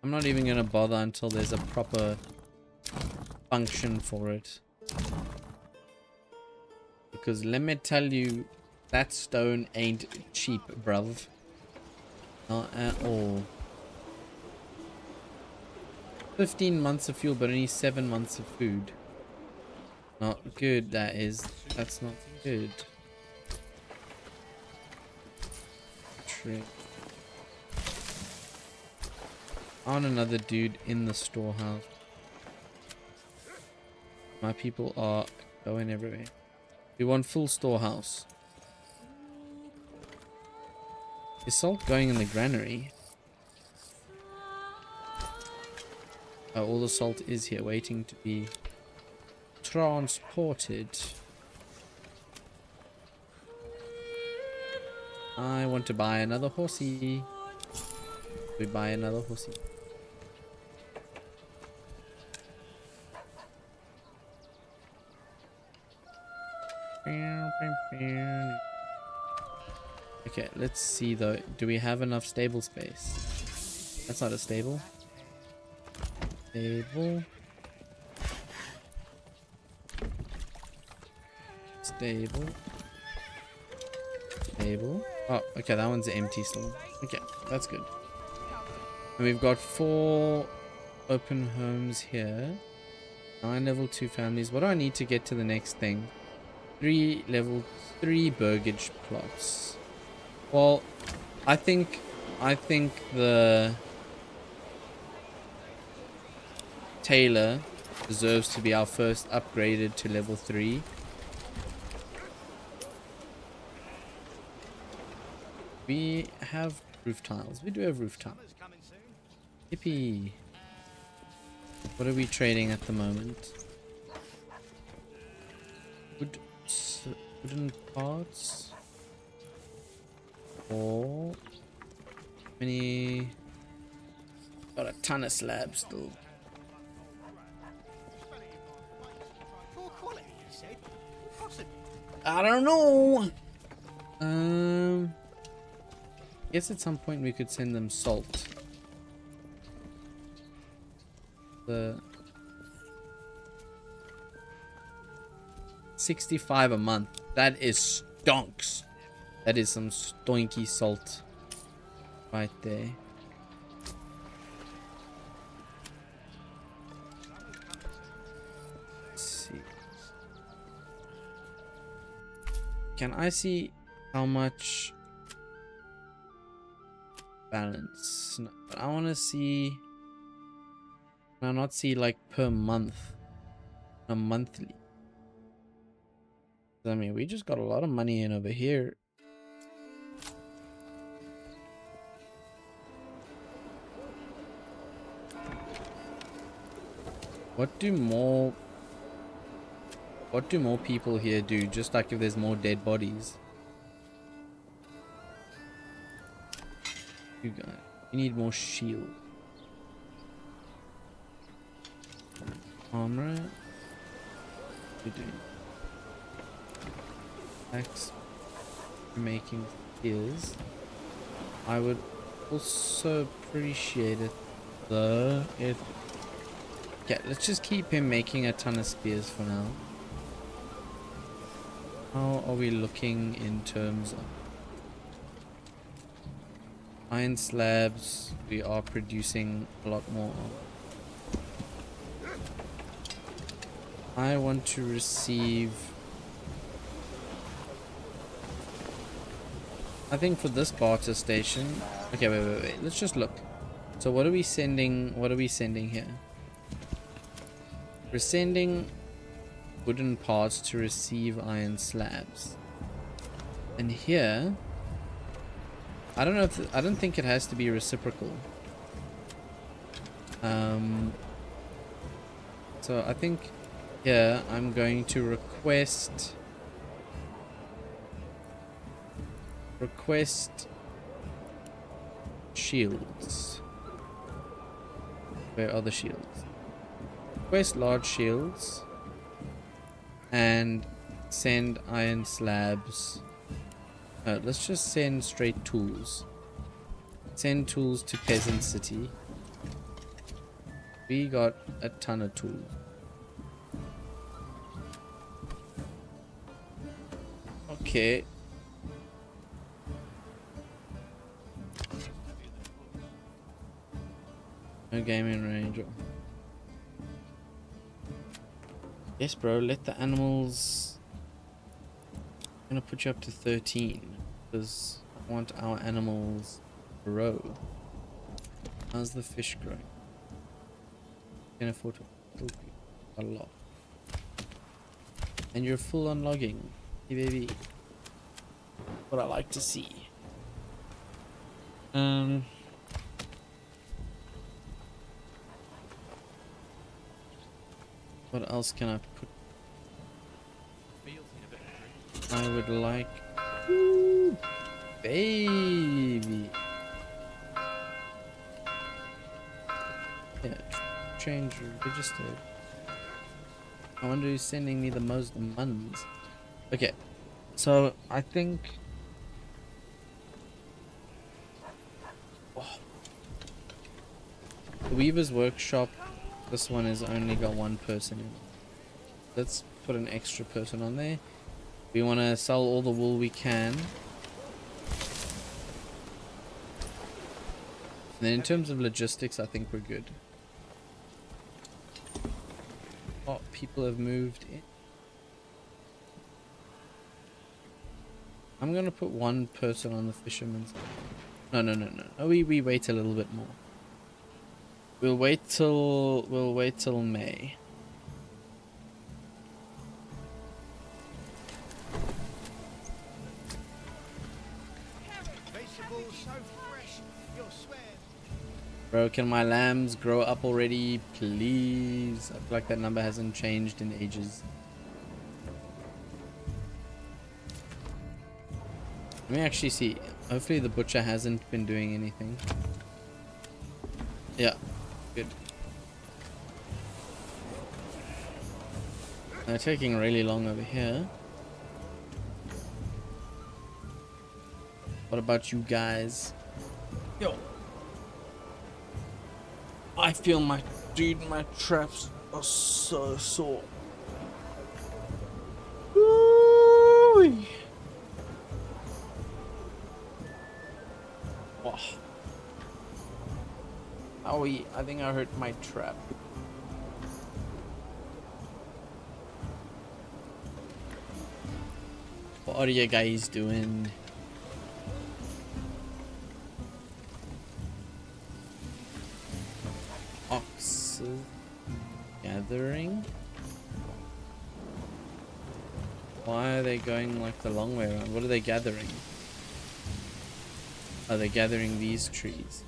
I'm not even gonna bother until there's a proper function for it. Because let me tell you, that stone ain't cheap, bruv. Not at all. 15 months of fuel, but only 7 months of food. Not good, that is. That's not good. True. I want another dude in the storehouse. My people are going everywhere. We want full storehouse. Is salt going in the granary? Oh, all the salt is here waiting to be transported. I want to buy another horsey. We buy another horsey. Okay, let's see though. Do we have enough stable space? That's not a stable. Stable. Stable. Stable. Oh, okay, that one's empty still. Okay, that's good. And we've got 4 open homes here. 9 level 2 families. What do I need to get to the next thing? 3 level 3 burgage plots. Well, I think the Taylor deserves to be our first upgraded to level 3. We have roof tiles. We do have roof tiles. Summer's coming soon. Yippee. What are we trading at the moment? Wood, wooden parts. Or many. Got a ton of slabs still. Poor quality, you said? Possibly. I don't know. Guess at some point we could send them salt. The 65 a month. That is stonks. That is some stonky salt right there. Let's see. Can I see how much balance? No, but I want to see. Can I not see like per month? A monthly. I mean, we just got a lot of money in over here. What do more people here do? Just like if there's more dead bodies. You guys, you need more shield. Armor. What are you doing? Axe making is. I would also appreciate it though if. Yeah, let's just keep him making a ton of spears for now. How are we looking in terms of iron slabs? We are producing a lot more. I want to receive. I think for this barter station. Okay, wait. Let's just look. So what are we sending? What are we sending here? We're sending wooden parts to receive iron slabs. And here, I don't know if I don't think it has to be reciprocal. So I think here I'm going to request shields. Where are the shields? Request large shields and send iron slabs. Let's just send straight tools. Send tools to Peasant City. We got a ton of tools. Okay. No gaming range. Yes, bro, let the animals. I'm gonna put you up to 13 because I want our animals to grow. How's the fish growing? Can afford to a lot. And you're full on logging. Hey, baby. What I like to see. What else can I put? I would like. Woo, baby. Yeah, change registered. I wonder who's sending me the most muns. Okay, so I think. Oh. The Weaver's Workshop. This one has only got one person in. Let's put an extra person on there. We want to sell all the wool we can. And then in terms of logistics, I think we're good. Oh, people have moved in. I'm gonna put one person on the fisherman's. No, no, no, no. No, we wait a little bit more. We'll wait till May. Vegetables so fresh, you'll swear. Bro, can my lambs grow up already, please? I feel like that number hasn't changed in ages. Let me actually see. Hopefully the butcher hasn't been doing anything. Yeah, good. They're taking really long over here. What about you guys? Yo. I feel my traps are so sore. Woo-wee. Wow. Owie, I think I hurt my trap. What are you guys doing? Oxes gathering? Why are they going like the long way around? What are they gathering? Are they gathering these trees?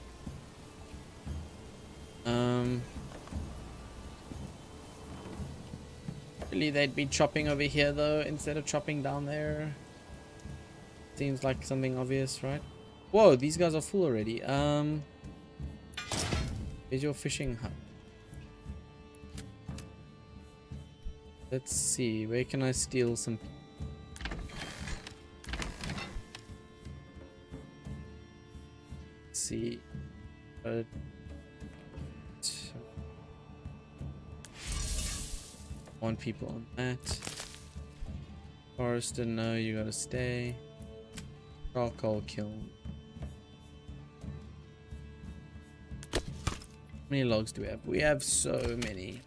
Really, they'd be chopping over here though instead of chopping down there. Seems like something obvious, right? Whoa, these guys are full already. Here's your fishing hut. Let's see, where can I steal some? Let's see. Want people on that. Forester, no, you gotta stay. Charcoal kiln. How many logs do we have? We have so many.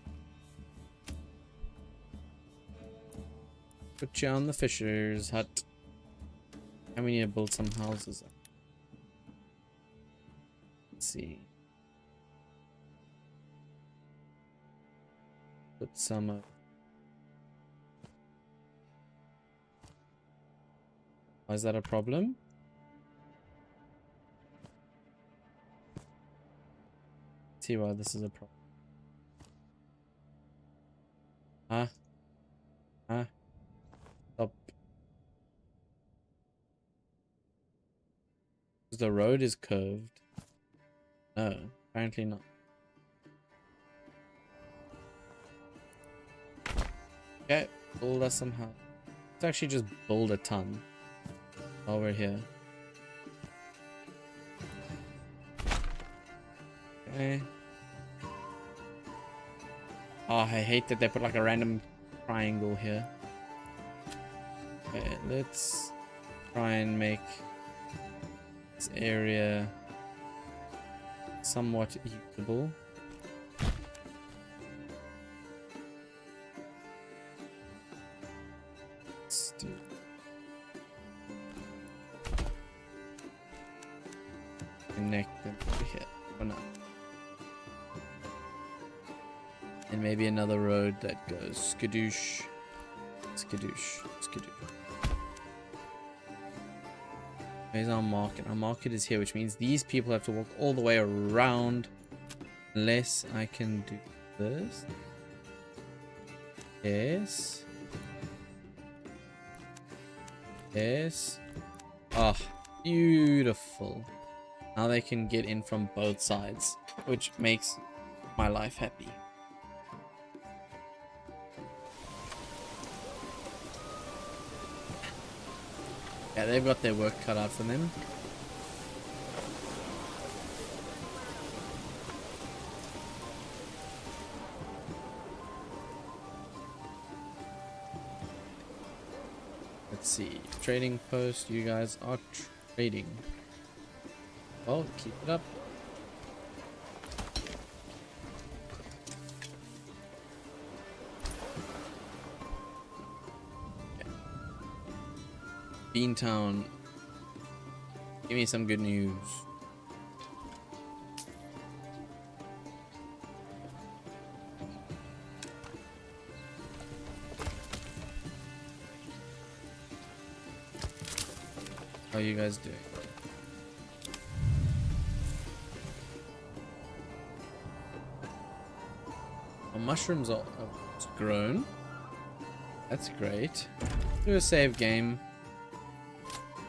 Put you on the fisher's hut. And we need to build some houses. Let's see. Put some up. Why is that a problem? Let's see why this is a problem. Huh? Huh? Stop. The road is curved. No, apparently not. Okay, build us somehow. Let's actually just build a ton while we're here. Okay. Oh, I hate that they put like a random triangle here. Okay, let's try and make this area somewhat usable. Let's do connect them over here for now. And maybe another road that goes skadoosh, skadoosh, skadoosh. Where's our market? Our market is here, which means these people have to walk all the way around. Unless I can do this. Yes. Yes. Ah, beautiful. Now they can get in from both sides, which makes my life happy. Yeah, they've got their work cut out for them. Let's see. Trading post, you guys are trading. Well, keep it up. Beantown. Give me some good news. How are you guys doing? Oh, mushrooms are grown. That's great. Do a save game.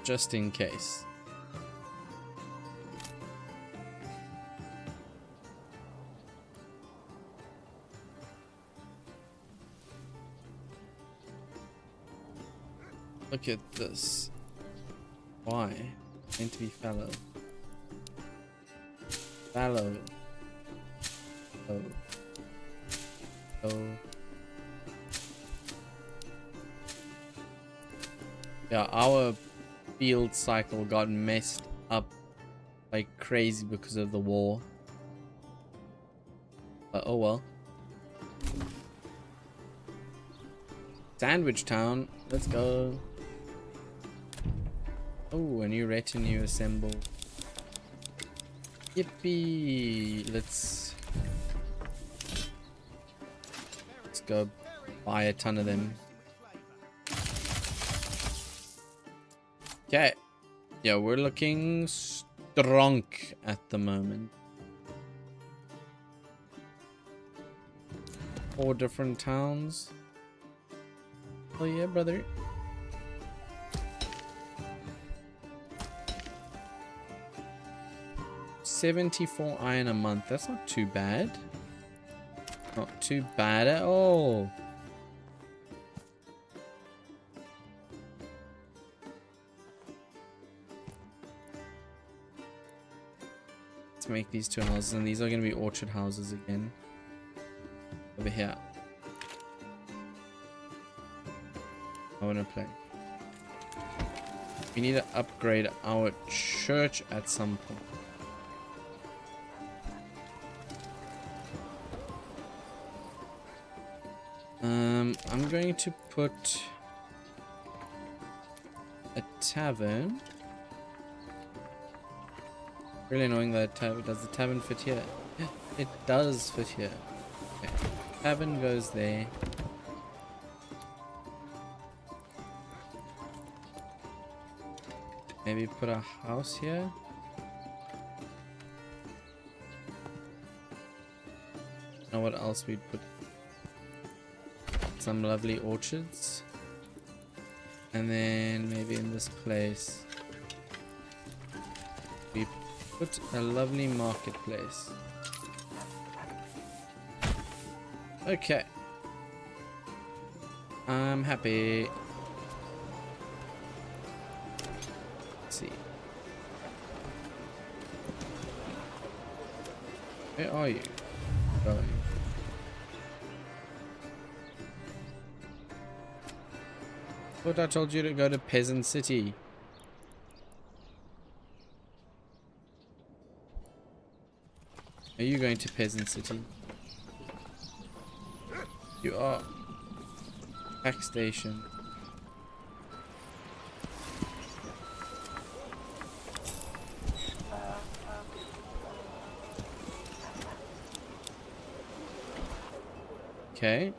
Just in case. Look at this. Why? Meant to be fallow. Fallow. Oh. Oh. Yeah, our field cycle got messed up like crazy because of the war. But oh well. Sandwich Town, let's go. Oh, a new retinue assemble. Yippee! Let's go buy a ton of them. Okay. Yeah, we're looking strong at the moment. 4 different towns. Oh yeah, brother. $74 iron a month. That's not too bad. Not too bad at all. Let's make these 2 houses, and these are going to be orchard houses again. Over here. I want to play. We need to upgrade our church at some point. I'm going to put a tavern. Really annoying that tavern. Does the tavern fit here? It does fit here. Okay. Tavern goes there. Maybe put a house here. Know what else we'd put? Some lovely orchards. And then maybe in this place we put a lovely marketplace. Okay. I'm happy. Let's see. Where are you going? Thought I told you to go to Peasant City. Are you going to Peasant City? You are. Pack station. Okay.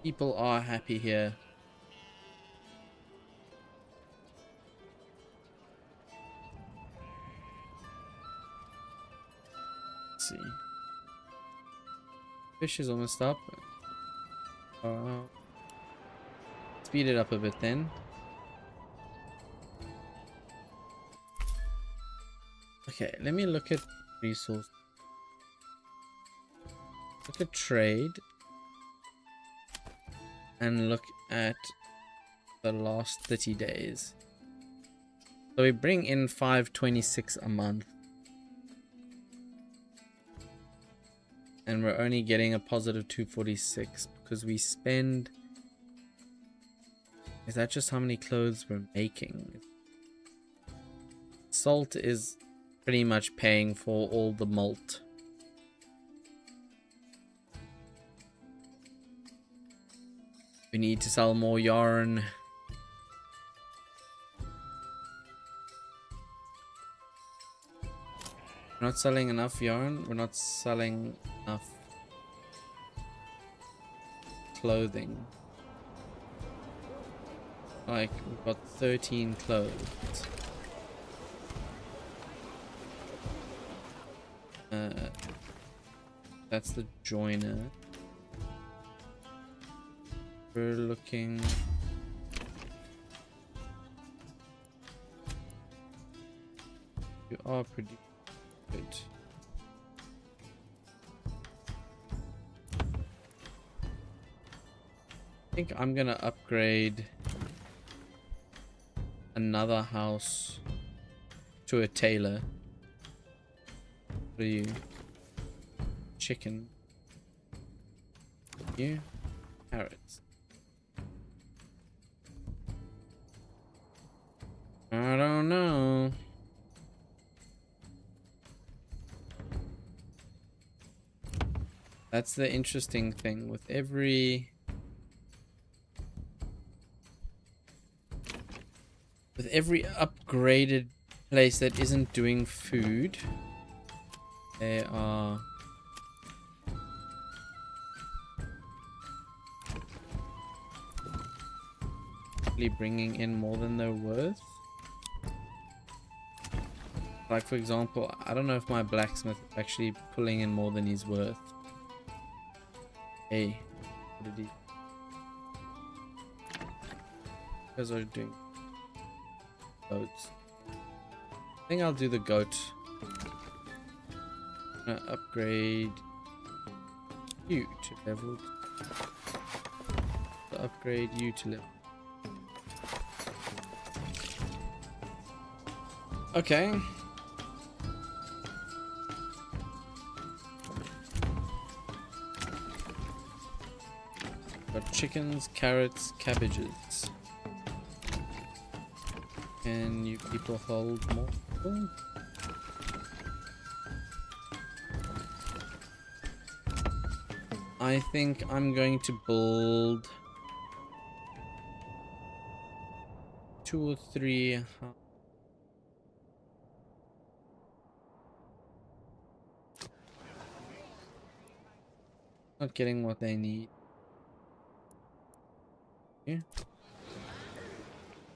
People are happy here. Let's see. Fish is almost up. Speed it up a bit then. Okay, let me look at resource. Look at trade. And look at the last 30 days. So we bring in 526 a month. And we're only getting a positive 246 because we spend... Is that just how many clothes we're making? Salt is pretty much paying for all the malt. We We need to sell more yarn. We're not selling enough yarn. We're not selling enough clothing. Like, we've got 13 clothes. That's the joiner. We're looking... You are pretty good. I think I'm gonna upgrade another house to a tailor. What are you? Chicken. You? Carrots. I don't know. That's the interesting thing with every upgraded place that isn't doing food, they are actually bringing in more than they're worth. Like, for example, I don't know if my blacksmith is actually pulling in more than he's worth. Hey, what did he? You guys are doing goats. I think I'll do the goat. I'm gonna upgrade you to level. Upgrade you to level. Okay. Got chickens, carrots, cabbages. Can you people hold more? Ooh. I think I'm going to build 2 or 3 not getting what they need. Yeah.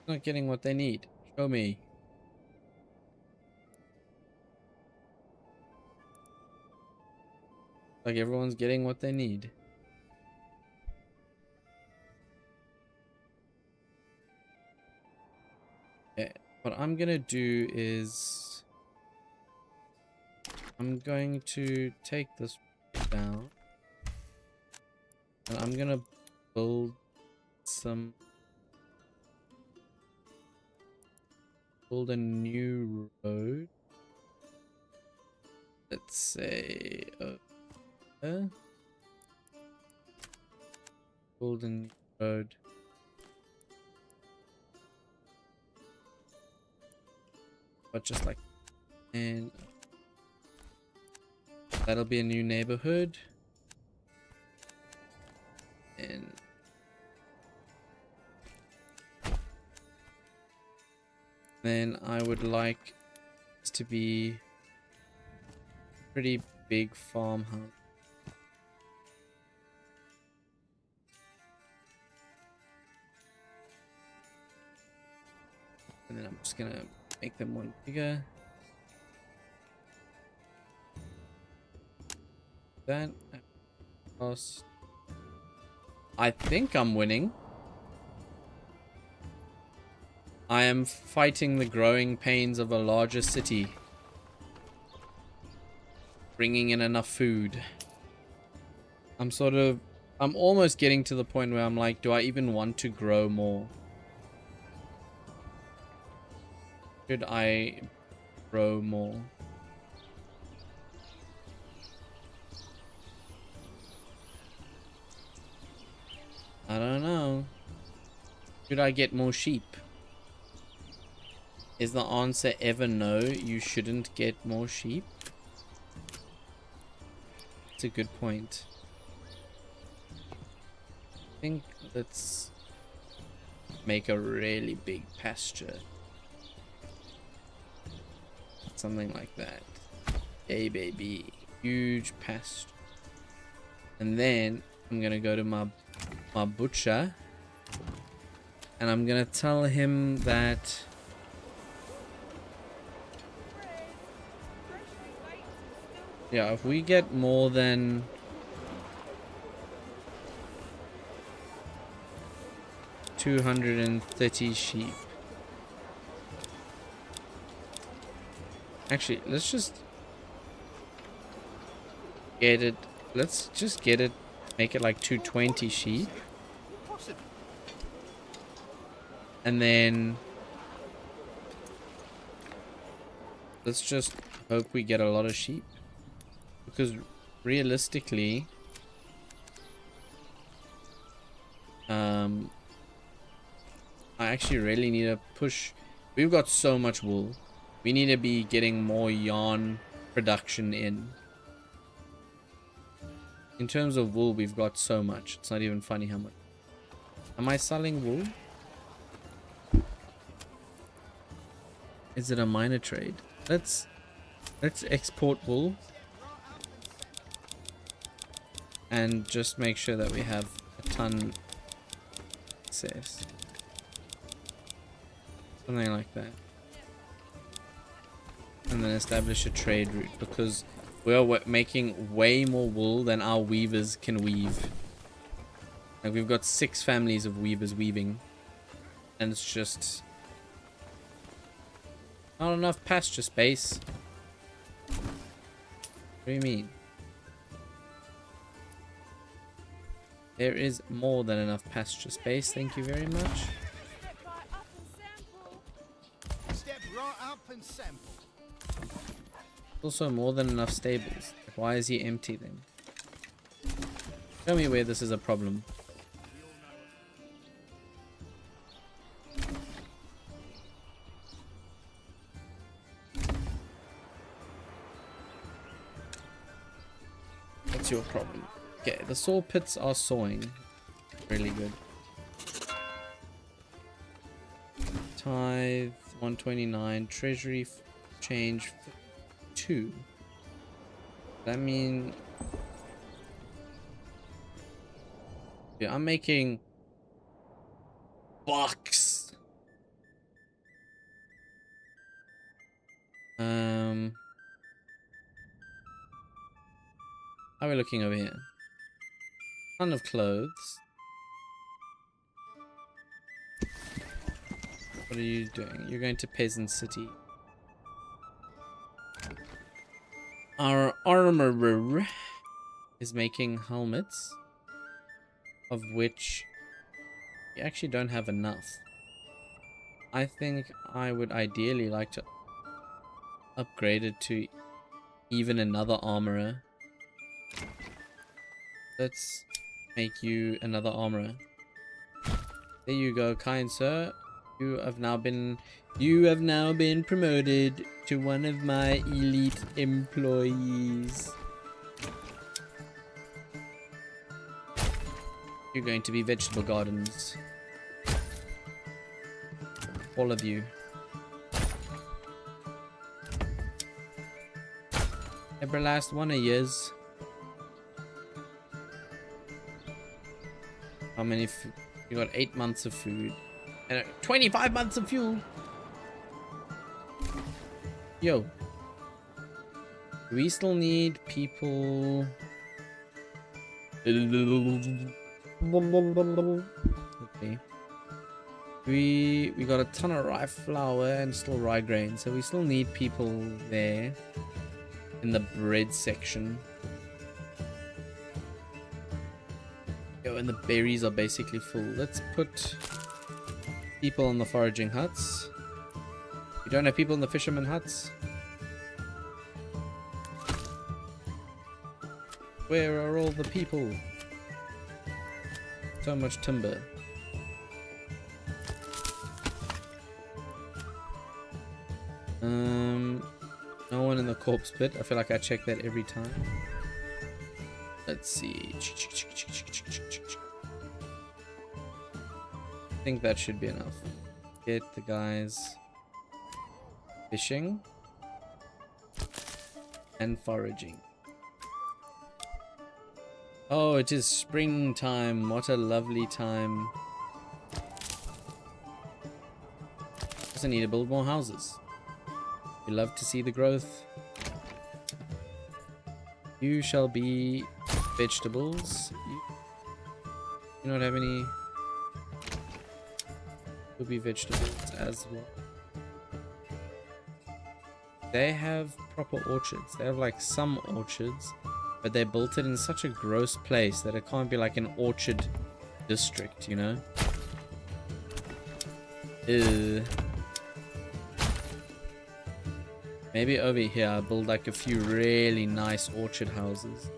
Not getting what they need. Show me. Like everyone's getting what they need. Okay, what I'm gonna do is I'm going to take this down and I'm gonna build a new road. Let's say Golden Road. But just like, and that'll be a new neighborhood. And then I would like this to be a pretty big farmhouse. And then I'm just gonna make them one bigger. That cost. I think I'm winning. I am fighting the growing pains of a larger city. Bringing in enough food. I'm almost getting to the point where I'm like, do I even want to grow more? Should I grow more? I don't know. Should I get more sheep? Is the answer ever no? You shouldn't get more sheep? It's a good point. think let's make a really big pasture. Something like that. Hey baby. Huge pasture. And then I'm gonna go to my butcher. And I'm gonna tell him that yeah, if we get more than 230 sheep. Actually, let's just get it. Let's just get it. Make it like 220 sheep. And then let's just hope we get a lot of sheep. Because realistically, I actually really need to push. We've got so much wool. We need to be getting more yarn production in. In terms of wool, we've got so much. It's not even funny how much. Am I selling wool? Is it a minor trade? Let's export wool. And just make sure that we have a ton excess. Something like that. And then establish a trade route, because we are making way more wool than our weavers can weave. Like, we've got 6 families of weavers weaving, and it's just not enough pasture space. What do you mean? There is more than enough pasture space, thank you very much. Step right up and sample. Also more than enough stables. Why is he empty then? Show me where this is a problem. What's your problem? Okay, the saw pits are sawing. Really good. Tithe 129, treasury change 2. That mean yeah, I'm making bucks. How are we looking over here? Ton of clothes. What are you doing? You're going to Peasant City. Our armorer is making helmets, of which we actually don't have enough. I think I would ideally like to upgrade it to even another armorer. Let's make you another armorer. There you go, kind sir. You have now been promoted to one of my elite employees. You're going to be vegetable gardens. All of you. Every last one of yous. How many? You got 8 months of food. And 25 months of fuel. Yo. Do we still need people? Okay. We got a ton of rye flour and still rye grain, so we still need people there in the bread section. Yo, and the berries are basically full. Let's put people in the foraging huts. You don't have people in the fisherman huts? Where are all the people? So much timber. No one in the corpse pit. I feel like I check that every time. Let's see. think that should be enough. Get the guys fishing and foraging. Oh, it is springtime. What a lovely time. Also need to build more houses. We love to see the growth. You shall be vegetables. You don't have any. Will be vegetables as well. They have proper orchards. They have like some orchards, but they built it in such a gross place that it can't be like an orchard district, you know? Ew. Maybe over here I'll build like a few really nice orchard houses.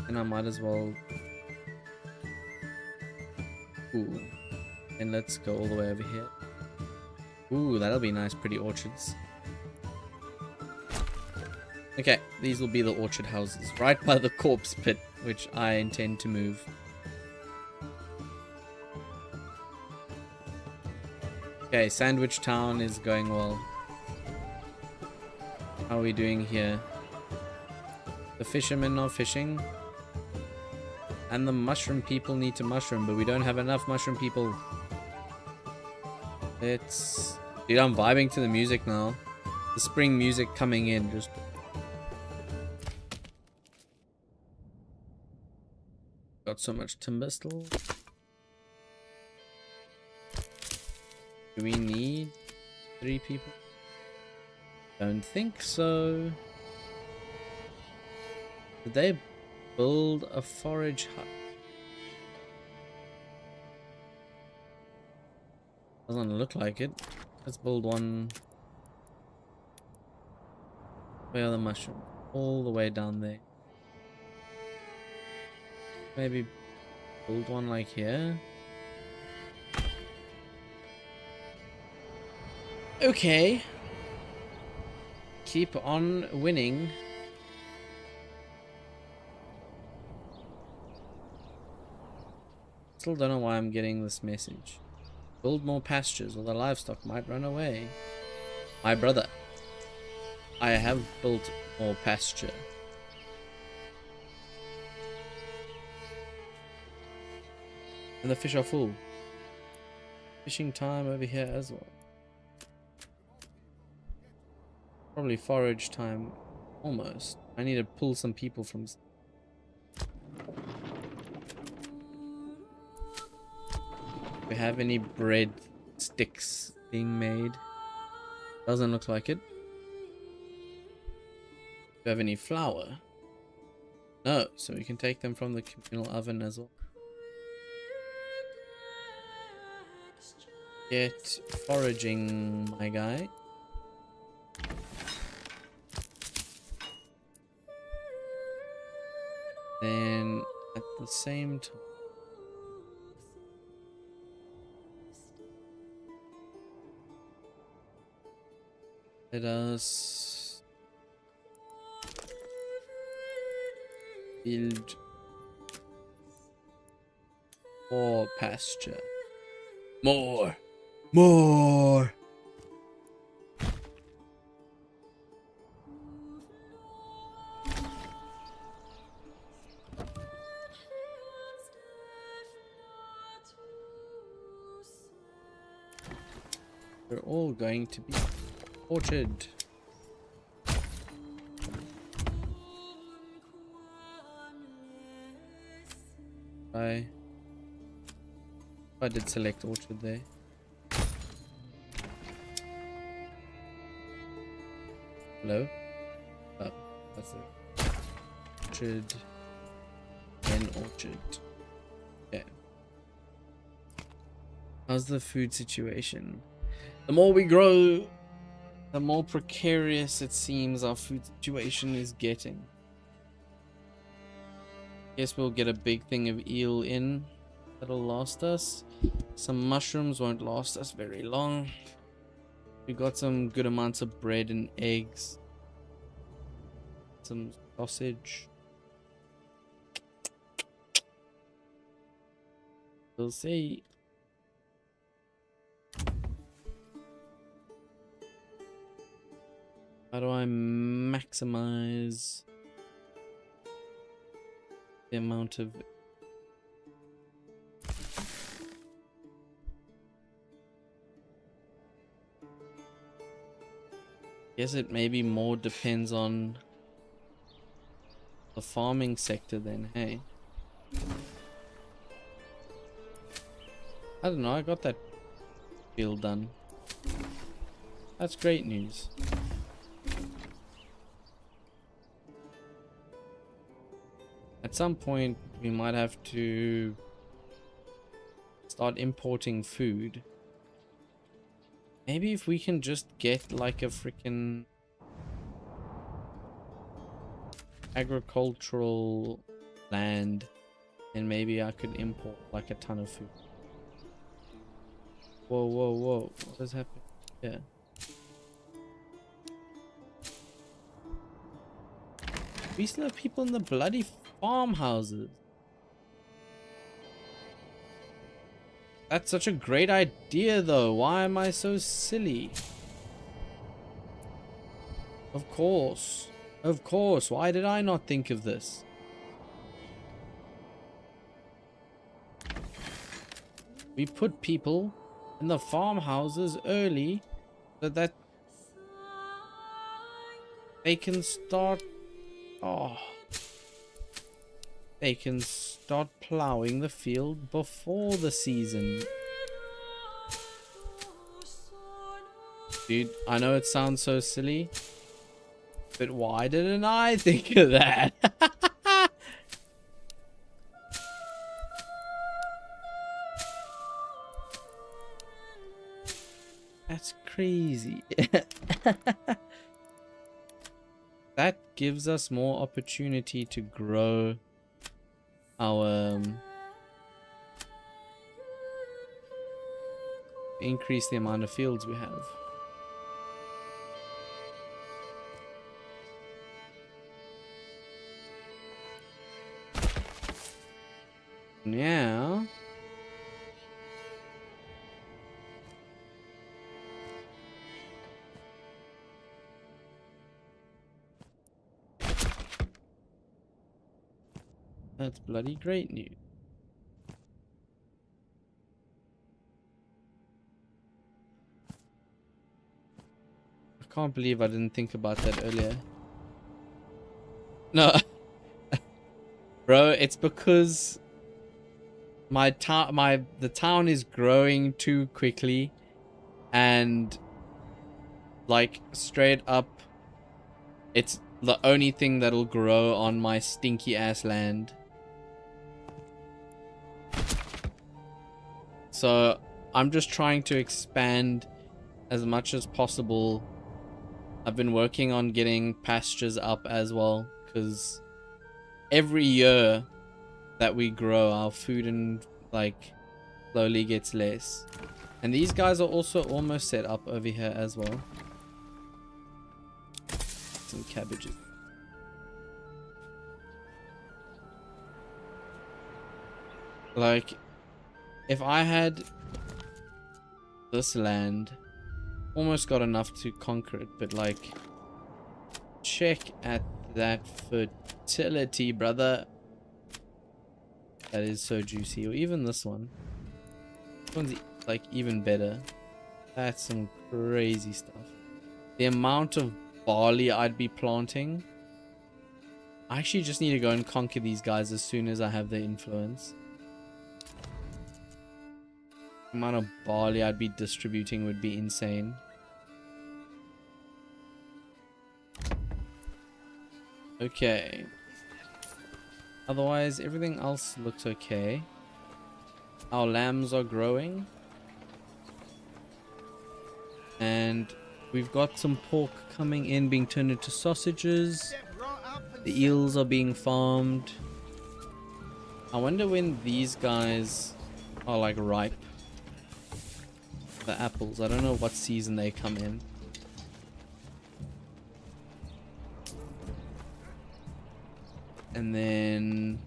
And I might as well. Ooh. And let's go all the way over here. Ooh, that'll be nice, pretty orchards. Okay, these will be the orchard houses, right by the corpse pit, which I intend to move. Okay, Sandwich Town is going well. How are we doing here? The fishermen are fishing. And the mushroom people need to mushroom, but we don't have enough mushroom people. It's... Dude, I'm vibing to the music now. The spring music coming in, just... Got so much timber still. Do we need 3 people? Don't think so. Did they build a forage hut? Doesn't look like it. Let's build one. Where are the mushrooms? All the way down there. Maybe build one like here. Okay. Keep on winning. Still don't know why I'm getting this message. Build more pastures or the livestock might run away. My brother, I have built more pasture. And the fish are full. Fishing time over here as well. Probably forage time. Almost. I need to pull some people from... Do we have any bread sticks being made? Doesn't look like it. Do we have any flour? No, so we can take them from the communal oven as well. Get foraging, my guy. Then at the same time, let us build more pasture. More. More. They're all going to be orchard. I did select orchard there. Hello? Oh, that's it. Orchard. Then orchard. Okay. How's the food situation? The more we grow, the more precarious it seems our food situation is getting. Guess we'll get a big thing of eel in. That'll last us. Some mushrooms won't last us very long. We got some good amounts of bread and eggs. Some sausage. We'll see. How do I maximize the amount of... Guess it maybe more depends on the farming sector then, hey? I don't know, I got that field done. That's great news. At some point, we might have to start importing food. Maybe if we can just get like a freaking agricultural land, and maybe I could import like a ton of food. Whoa, whoa, whoa. What has happened? Yeah. We still have people in the bloody farmhouses. That's such a great idea though. Why am I so silly? Of course. Of course. Why did I not think of this? We put people in the farmhouses early so that they can start... Oh... They can start plowing the field before the season. Dude, I know it sounds so silly, but why didn't I think of that? That's crazy. That gives us more opportunity to grow our increase the amount of fields we have. Now that's bloody great news. I can't believe I didn't think about that earlier. No. Bro, it's because the town is growing too quickly, and like straight up it's the only thing that'll grow on my stinky ass land. So I'm just trying to expand as much as possible. I've been working on getting pastures up as well, because every year that we grow, our food and like slowly gets less. And these guys are also almost set up over here as well. Some cabbages. Like, if I had this land, almost got enough to conquer it, but like, check at that fertility, brother. That is so juicy. Or even this one. This one's like even better. That's some crazy stuff. The amount of barley I'd be planting. I actually just need to go and conquer these guys as soon as I have the influence. The amount of barley I'd be distributing would be insane. Okay. Otherwise, everything else looks okay. Our lambs are growing. And we've got some pork coming in, being turned into sausages. The eels are being farmed. I wonder when these guys are like ripe. the apples. I don't know what season they come in. And then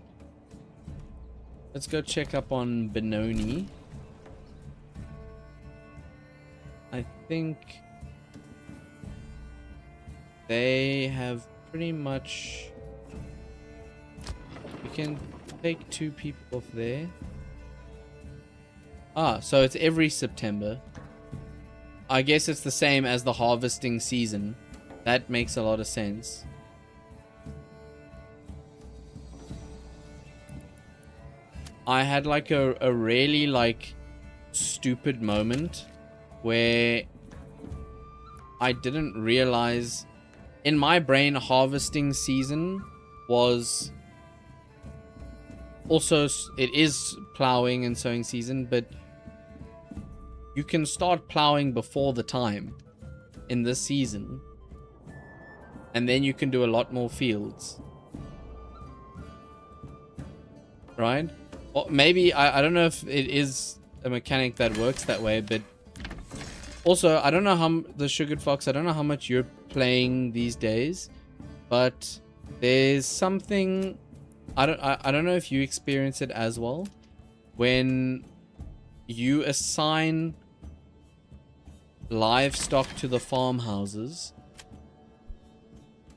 let's go check up on Benoni. I think they have pretty much... We can take 2 people off there. Ah, so it's every September. I guess it's the same as the harvesting season. That makes a lot of sense. I had like a really like stupid moment where I didn't realize, in my brain, harvesting season was also, it is plowing and sowing season, but you can start plowing before the time in this season, and then you can do a lot more fields, right? Or maybe, I don't know if it is a mechanic that works that way, but also, I don't know how, the Sugared Fox, I don't know how much you're playing these days, but there's something, I don't know if you experience it as well, when you assign livestock to the farmhouses,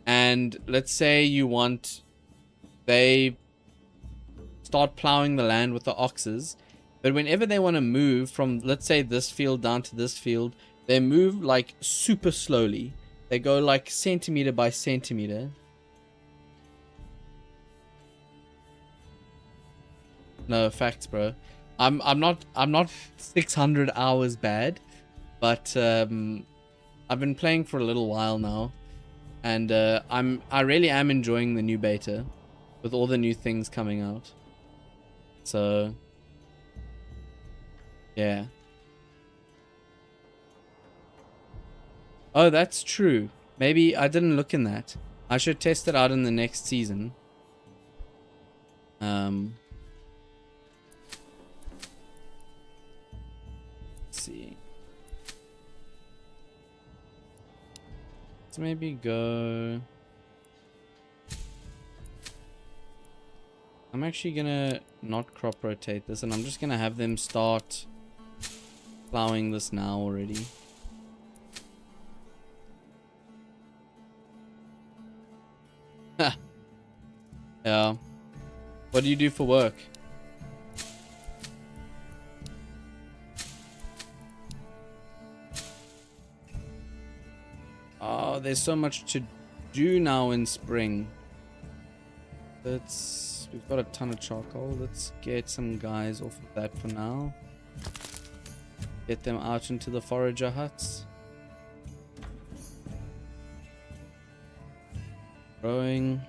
and let's say you want, they start plowing the land with the oxes, but whenever they want to move from, let's say, this field down to this field, they move like super slowly. They go like centimeter by centimeter. No, facts, bro. I'm not 600 hours bad, but I've been playing for a little while now, and I really am enjoying the new beta with all the new things coming out. So yeah. Oh, that's true. Maybe I didn't look in that. I should test it out in the next season. Let's see. Let's maybe go... I'm actually gonna not crop rotate this, and I'm just gonna have them start plowing this now already. Yeah. What do you do for work? Oh, there's so much to do now in spring. We've got a ton of charcoal. Let's get some guys off of that for now. Get them out into the forager huts. Growing.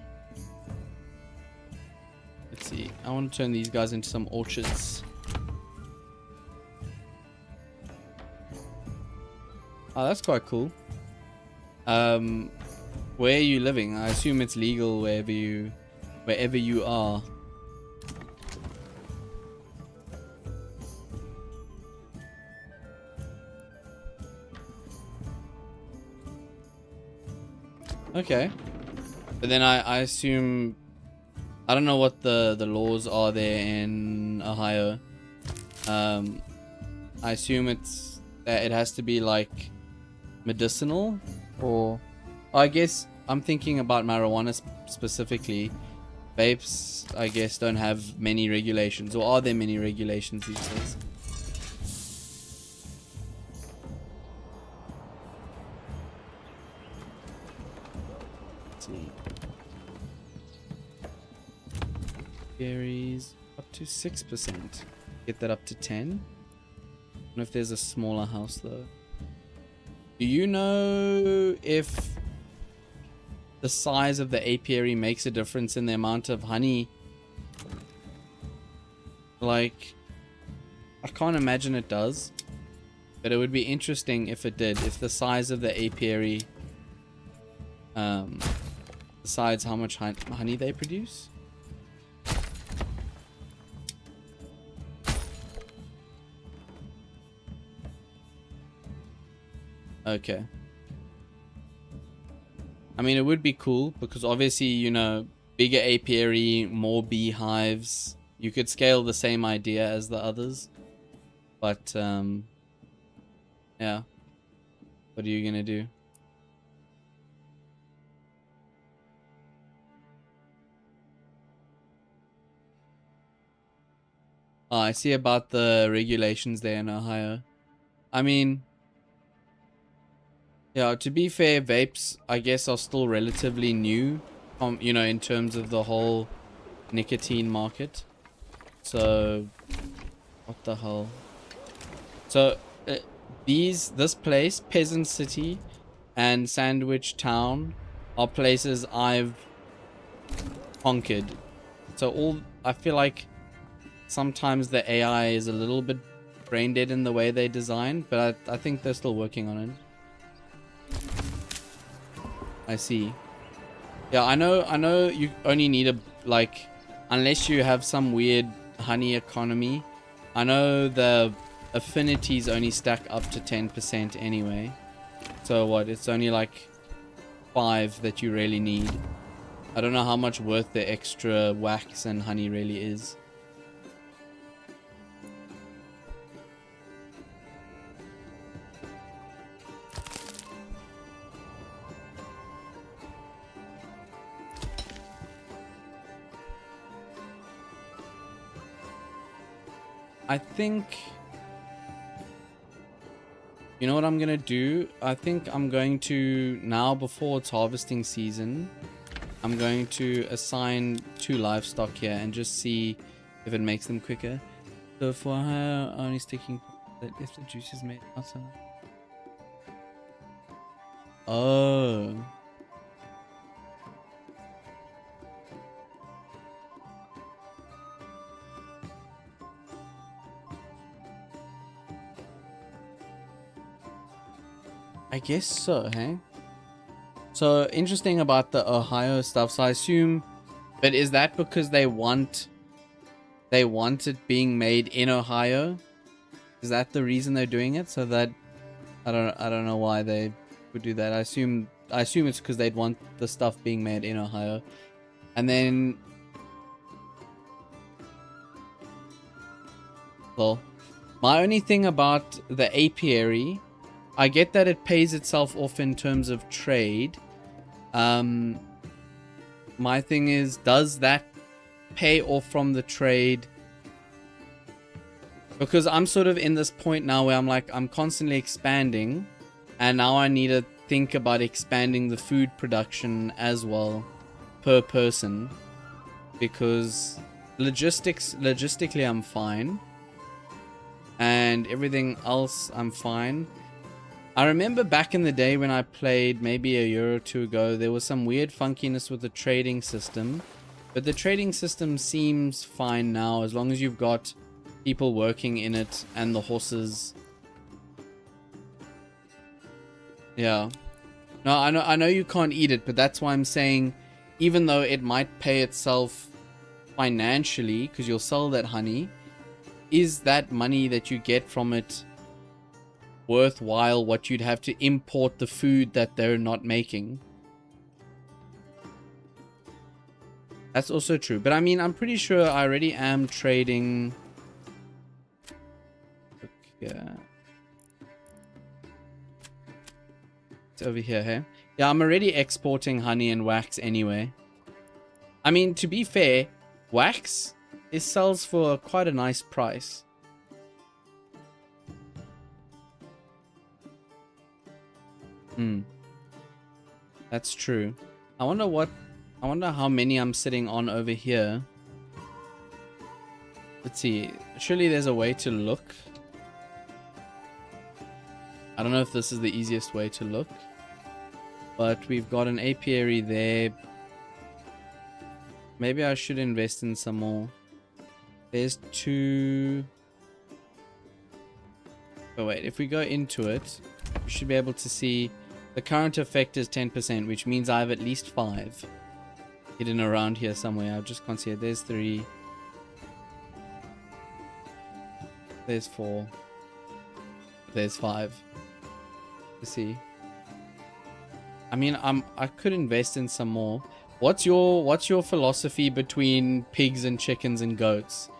Let's see. I want to turn these guys into some orchards. Oh, that's quite cool. Where are you living? I assume it's legal wherever you are. Okay. But then I assume, I don't know what the laws are there in Ohio. I assume it has to be like medicinal, or I guess I'm thinking about marijuana specifically. Vapes, I guess, don't have many regulations, or are there many regulations these days? Let's see. Berries up to 6%. Get that up to 10. I don't know if there's a smaller house though. Do you know if the size of the apiary makes a difference in the amount of honey? Like, I can't imagine it does, but it would be interesting if it did, if the size of the apiary decides how much honey they produce. Okay. I mean, it would be cool because obviously, you know, bigger apiary, more beehives. You could scale the same idea as the others. But, yeah. What are you gonna do? Oh, I see about the regulations there in Ohio. I mean, yeah, to be fair, vapes, I guess, are still relatively new, you know, in terms of the whole nicotine market. So, what the hell? So, this place, Peasant City and Sandwich Town, are places I've conquered. So I feel like sometimes the AI is a little bit brain dead in the way they design, but I think they're still working on it. I see. Yeah, I know you only need like, unless you have some weird honey economy. I know the affinities only stack up to 10% anyway. So what, it's only like 5 that you really need. I don't know how much worth the extra wax and honey really is. I think, you know what I'm gonna do? I think I'm going to, now before it's harvesting season, I'm going to assign 2 livestock here and just see if it makes them quicker. So for her, only sticking that if the juice is made outside. Oh. I guess so, hey? So interesting about the Ohio stuff. So I assume, but is that because they want it being made in Ohio? Is that the reason they're doing it? So that I don't know why they would do that. I assume it's because they'd want the stuff being made in Ohio. And then, well, my only thing about the apiary, I get that it pays itself off in terms of trade. My thing is, does that pay off from the trade? Because I'm sort of in this point now where I'm like, I'm constantly expanding, and now I need to think about expanding the food production as well per person, because logistically I'm fine, and everything else I'm fine. I remember back in the day when I played maybe a year or 2 ago, there was some weird funkiness with the trading system. But the trading system seems fine now as long as you've got people working in it and the horses. Yeah. No, I know you can't eat it, but that's why I'm saying, even though it might pay itself financially because you'll sell that honey, is that money that you get from it worthwhile what you'd have to import the food that they're not making? That's also true. But I mean, I'm pretty sure I already am trading. Okay. It's over here, hey? Yeah, I'm already exporting honey and wax anyway. I mean, to be fair, wax, it sells for quite a nice price. That's true. I wonder how many I'm sitting on over here. Let's see. Surely there's a way to look. I don't know if this is the easiest way to look. But we've got an apiary there. Maybe I should invest in some more. There's 2. Oh wait, if we go into it, we should be able to see the current effect is 10%, which means I have at least 5 hidden around here somewhere. I just can't see it. There's 3. There's 4. There's 5. to see. I mean, I could invest in some more. What's your philosophy between pigs and chickens and goats?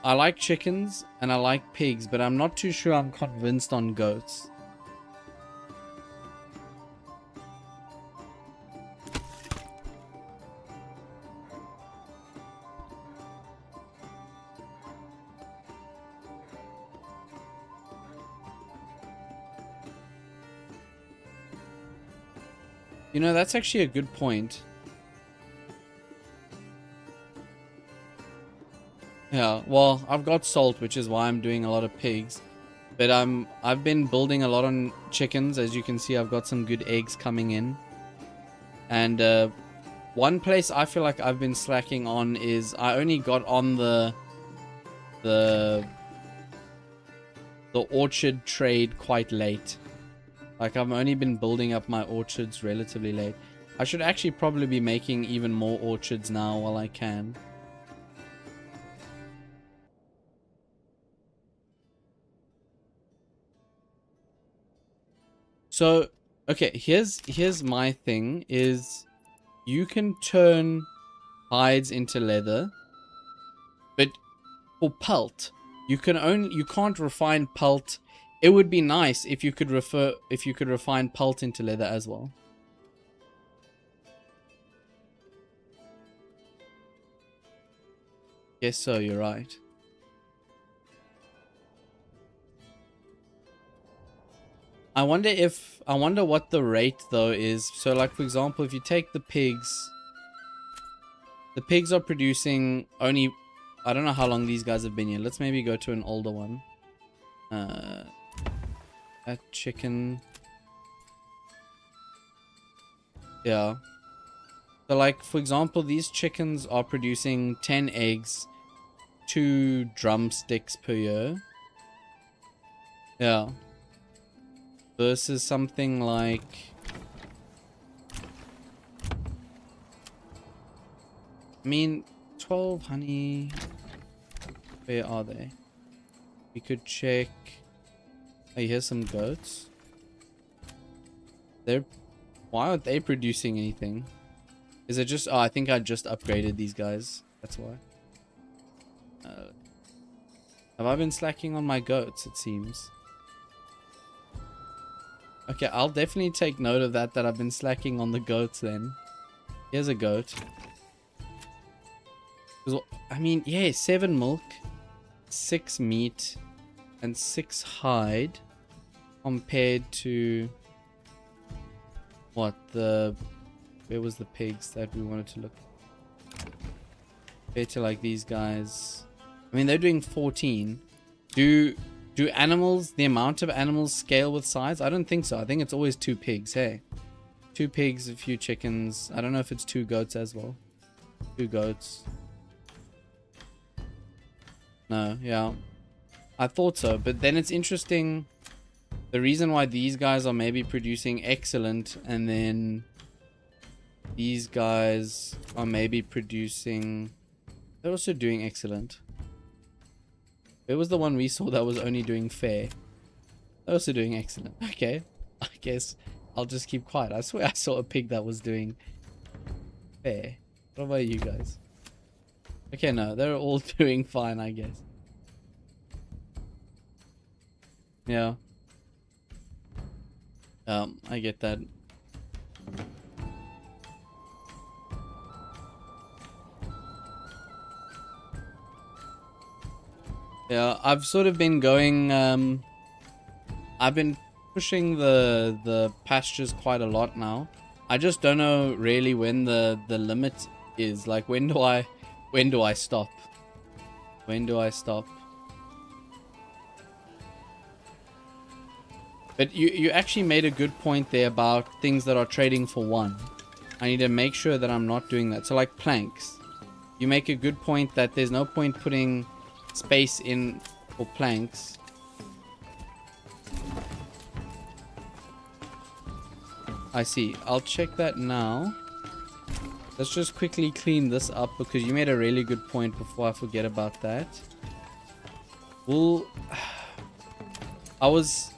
I like chickens and I like pigs, but I'm not too sure I'm convinced on goats. You know, that's actually a good point. Yeah, well, I've got salt, which is why I'm doing a lot of pigs. But I've been building a lot on chickens. As you can see, I've got some good eggs coming in. And one place I feel like I've been slacking on is I only got on the orchard trade quite late. Like, I've only been building up my orchards relatively late. I should actually probably be making even more orchards now while I can. So, okay, here's my thing is you can turn hides into leather, but for pelt, you can't refine pelt. It would be nice if you could refine pelt into leather as well. Guess so, you're right. I wonder what the rate though is. So like, for example, if you take the pigs are producing only, I don't know how long these guys have been here. Let's maybe go to an older one. That chicken. Yeah. So like, for example, these chickens are producing 10 eggs, 2 drumsticks per year. Yeah. Versus something like, I mean, 12 honey. Where are they? We could check. Oh, here's some goats. Why aren't they producing anything? Is it just, oh, I think I just upgraded these guys. That's why. Have I been slacking on my goats, it seems? Okay, I'll definitely take note of that I've been slacking on the goats then. Here's a goat. I mean, yeah, 7 milk, 6 meat, and 6 hide compared to what where was the pigs that we wanted to look compared to like these guys. I mean, they're doing 14. Do animals, the amount of animals scale with size? I don't think so. I think it's always 2 pigs. Hey, 2 pigs, a few chickens. I don't know if it's 2 goats as well. 2 goats. No, yeah, I thought so. But then it's interesting, the reason why these guys are maybe producing excellent and then these guys are maybe producing, they're also doing excellent. It was the one we saw that was only doing fair. They're also doing excellent. Okay, I guess I'll just keep quiet. I swear I saw a pig that was doing fair. What about you guys? Okay, no, they're all doing fine, I guess. Yeah. I get that. Yeah, I've sort of been going, I've been pushing the pastures quite a lot now. I just don't know really when the limit is. Like, when do I stop? When do I stop? But you actually made a good point there about things that are trading for 1. I need to make sure that I'm not doing that. So like planks. You make a good point that there's no point putting space in for planks. I see. I'll check that now. Let's just quickly clean this up because you made a really good point before I forget about that. I was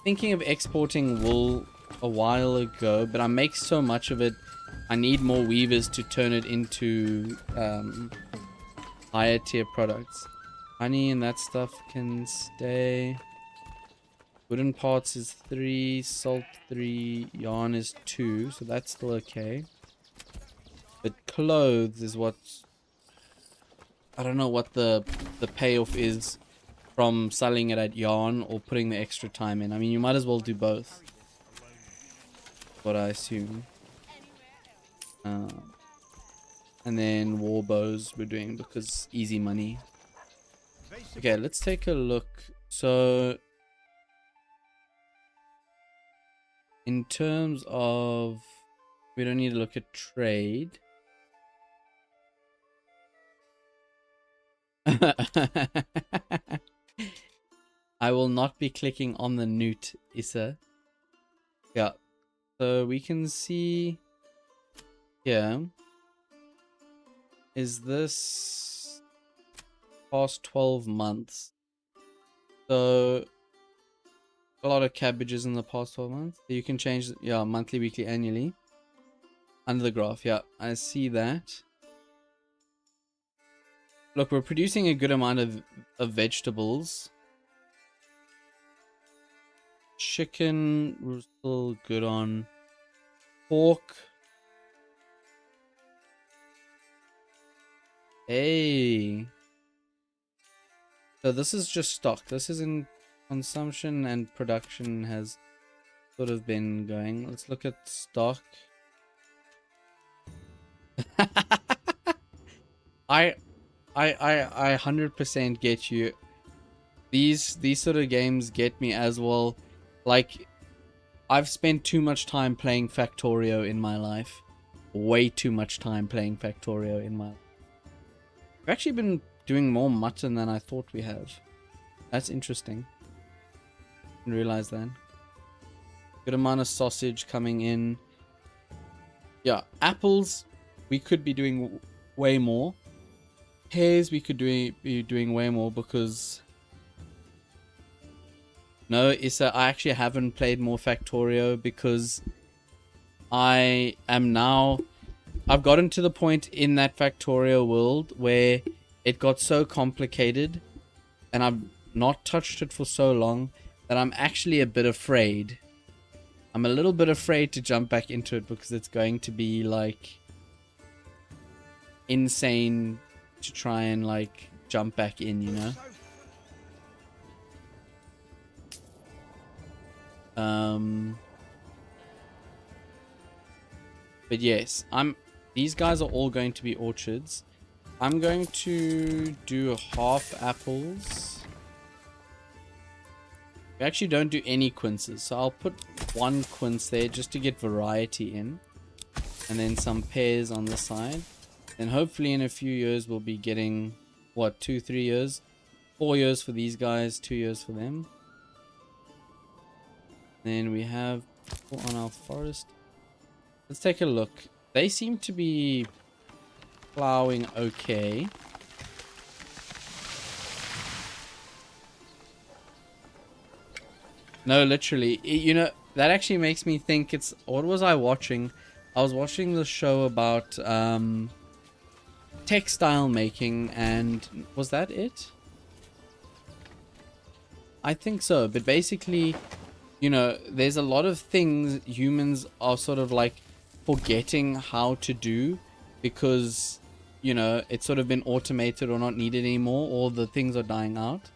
thinking of exporting wool a while ago, but I make so much of it. I need more weavers to turn it into higher tier products. Honey and that stuff can stay. Wooden parts is 3, salt 3, yarn is 2, so that's still okay. But clothes is what I don't know what the payoff is from selling it at yarn or putting the extra time in. I mean, you might as well do both. What I assume. And then war bows we're doing because easy money. Okay, let's take a look. So in terms of, we don't need to look at trade. I will not be clicking on the newt, Issa. Yeah. So we can see here. Is this past 12 months? So a lot of cabbages in the past 12 months. You can change, yeah, monthly, weekly, annually. Under the graph, yeah, I see that. Look, we're producing a good amount of vegetables. Chicken, we're still good on. Pork. Hey. So this is just stock. This is in consumption and production has sort of been going. Let's look at stock. I 100% get you. These sort of games get me as well. Like, I've spent too much time playing Factorio in my life. Way too much time playing Factorio in my life. We've actually been doing more mutton than I thought we have. That's interesting. Didn't realize that. Good amount of sausage coming in. Yeah, apples, we could be doing way more. Pears, we could be doing way more because... No, Issa, I actually haven't played more Factorio because I am now... I've gotten to the point in that Factorio world where it got so complicated and I've not touched it for so long that I'm actually a bit afraid. I'm a little bit afraid to jump back into it because it's going to be like insane to try and like jump back in, you know? But yes, these guys are all going to be orchards. I'm going to do half apples. We actually don't do any quinces, so I'll put one quince there just to get variety in. And then some pears on the side. And hopefully in a few years we'll be getting, what, 2-3 years? 4 years for these guys, 2 years for them. Then we have on our forest. Let's take a look. They seem to be plowing okay. No, literally. You know, that actually makes me think it's... What was I watching? I was watching the show about textile making, and was that it? I think so, but basically, you know, there's a lot of things humans are sort of like forgetting how to do because, you know, it's sort of been automated or not needed anymore, or the things are dying out.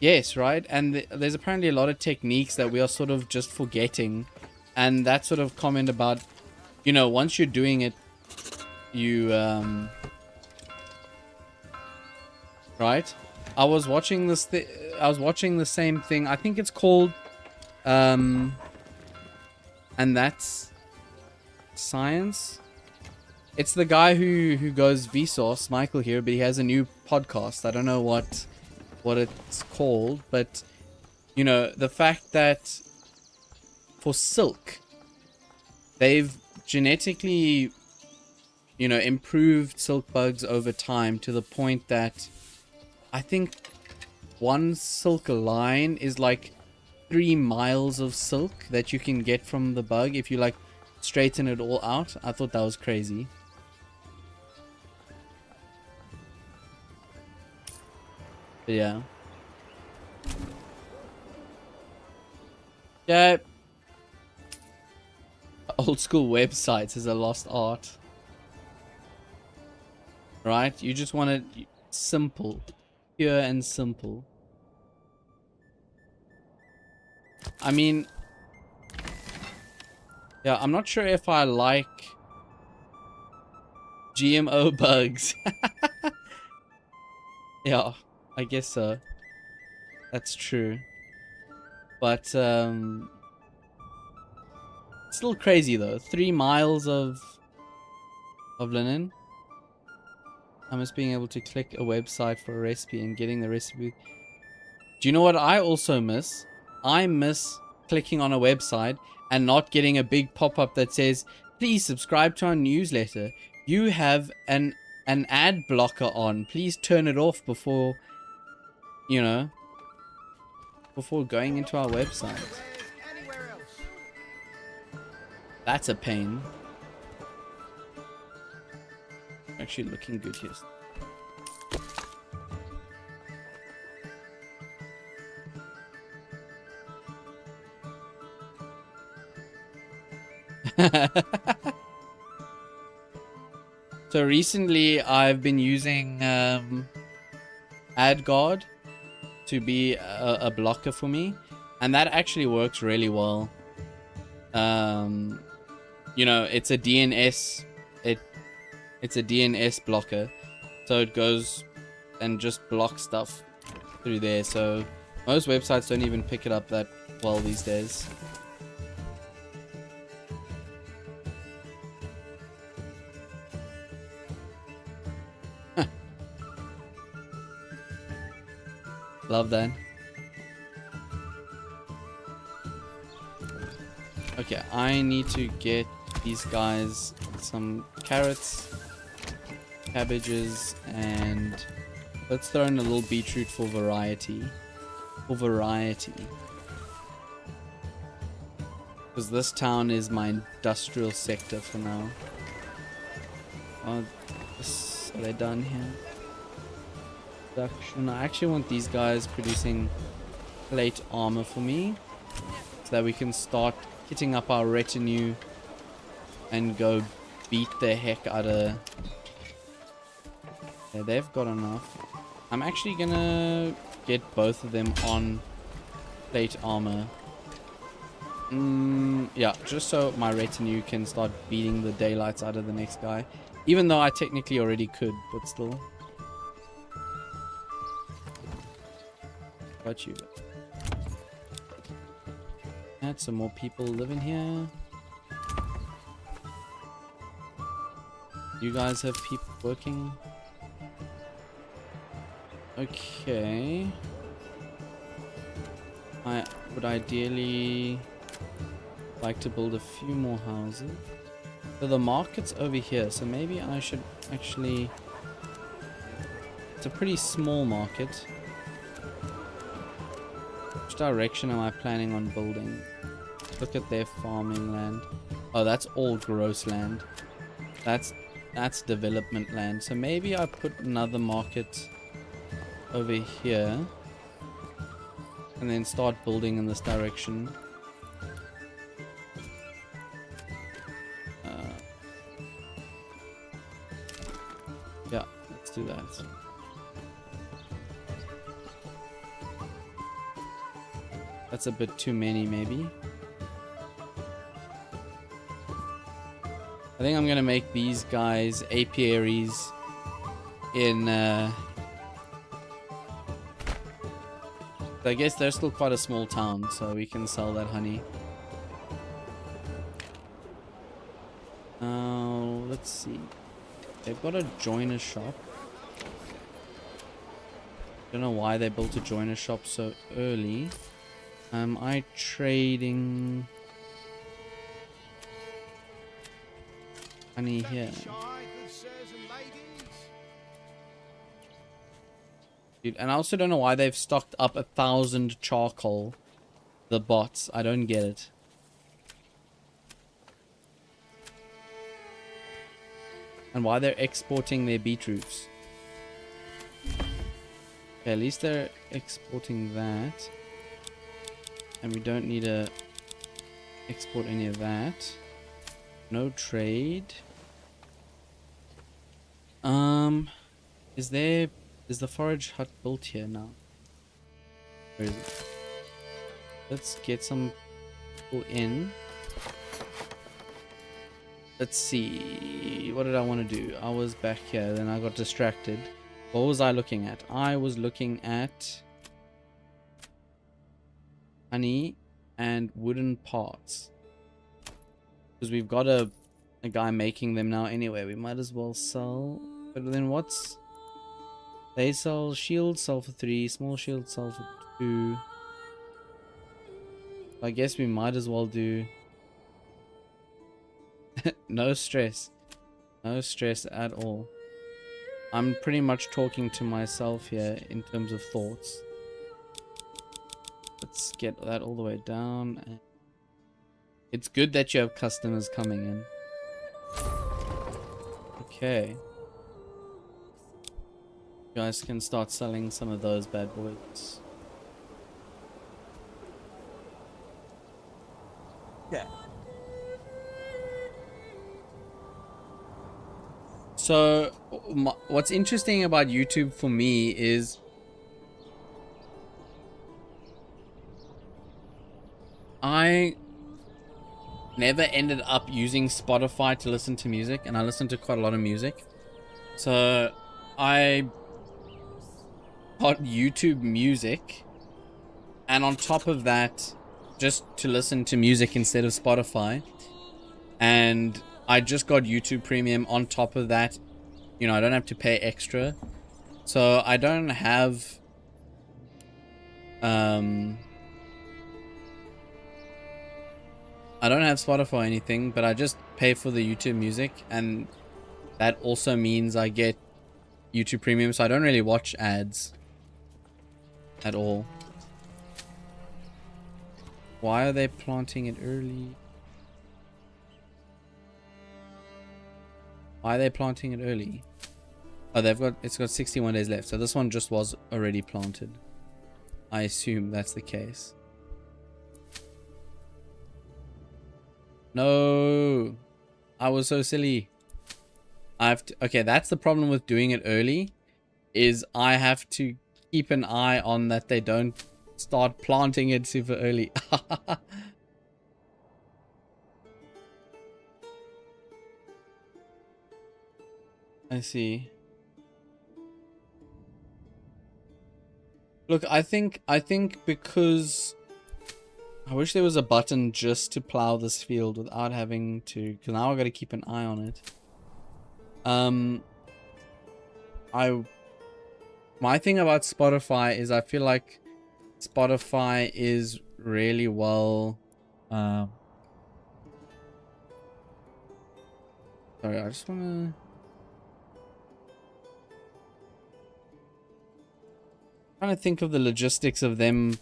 Yes, right? And there's apparently a lot of techniques that we are sort of just forgetting. And that sort of comment about, you know, once you're doing it, you, right? I was watching this, I was watching the same thing. I think it's called, and that's science. It's the guy who goes Vsauce, Michael here, but he has a new podcast. I don't know what it's called, but you know, the fact that for silk they've genetically, you know, improved silk bugs over time to the point that I think one silk line is like 3 miles of silk that you can get from the bug if you like straighten it all out. I thought that was crazy. But yeah. Yeah. Old school websites is a lost art. Right? You just want it simple. Pure and simple. I mean, yeah, I'm not sure if I like GMO bugs. Yeah, I guess so. That's true. But, still crazy though. 3 miles of linen. I miss being able to click a website for a recipe and getting the recipe. Do you know what I also miss? I miss clicking on a website and not getting a big pop-up that says, please subscribe to our newsletter. You have an ad blocker on. Please turn it off before, you know, before going into our website. Anywhere else. That's a pain. Actually looking good here. So recently I've been using AdGuard to be a blocker for me, and that actually works really well. You know, it's a DNS it's a DNS blocker, so it goes and just blocks stuff through there. So most websites don't even pick it up that well these days. Love that. Okay, I need to get these guys some carrots, cabbages, and let's throw in a little beetroot for variety. Because this town is my industrial sector for now. Oh, are they done here? Production. I actually want these guys producing plate armor for me, so that we can start hitting up our retinue and go beat the heck out of... Yeah, they've got enough. I'm actually gonna get both of them on plate armor. Yeah, just so my retinue can start beating the daylights out of the next guy. Even though I technically already could, but still. Got you. Add some more people living here. You guys have people working. Okay. I would ideally like to build a few more houses. So the market's over here, so maybe I should actually... It's a pretty small market. Which direction am I planning on building? Look at their farming land. Oh, that's all gross land. That's development land. So maybe I put another market over here and then start building in this direction. Yeah, let's do that. That's a bit too many, maybe. I think I'm gonna make these guys apiaries in I guess they're still quite a small town, so we can sell that honey. Let's see. They've got a joiner shop. Don't know why they built a joiner shop so early. Am I trading honey here? Dude, and I also don't know why they've stocked up 1,000 charcoal the bots. I don't get it. And why they're exporting their beetroots. Okay, at least they're exporting that. And we don't need to export any of that. No trade. Is the forage hut built here now? Where is it? Let's get some people in. Let's see. What did I want to do? I was back here, then I got distracted. What was I looking at? I was looking at honey and wooden parts. Because we've got a guy making them now anyway. We might as well sell. But then what's... They sell shield, sell for 3. Small shield, sell for 2. I guess we might as well do... No stress. No stress at all. I'm pretty much talking to myself here in terms of thoughts. Let's get that all the way down. It's good that you have customers coming in. Okay. You guys can start selling some of those bad boys. Yeah. So, what's interesting about YouTube for me is I never ended up using Spotify to listen to music, and I listen to quite a lot of music. So, I got YouTube Music, and on top of that, just to listen to music instead of Spotify. And I just got YouTube Premium on top of that. You know, I don't have to pay extra. So I don't have Spotify or anything, but I just pay for the YouTube Music, and that also means I get YouTube Premium, so I don't really watch ads at all. Why are they planting it early? Why are they planting it early? Oh, it's got 61 days left. So this one just was already planted. I assume that's the case. No, I was so silly. Okay, that's the problem with doing it early, is I have to keep an eye on that they don't start planting it super early. I see. Look, I think because I wish there was a button just to plow this field without having to, because now I got to keep an eye on it. My thing about Spotify is I feel like Spotify is really well sorry, I just want to trying to think of the logistics of them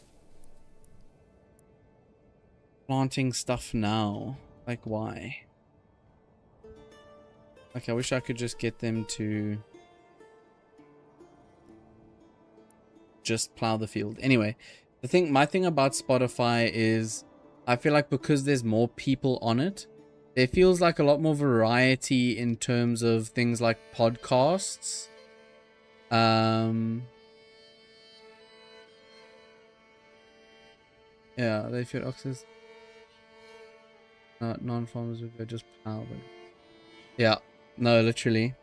planting stuff now. Like, why? Like, I wish I could just get them to just plow the field. Anyway, my thing about Spotify is I feel like because there's more people on it, there feels like a lot more variety in terms of things like podcasts. Yeah, they feel oxes. Non-farmers would go just plow them. Yeah, no, literally.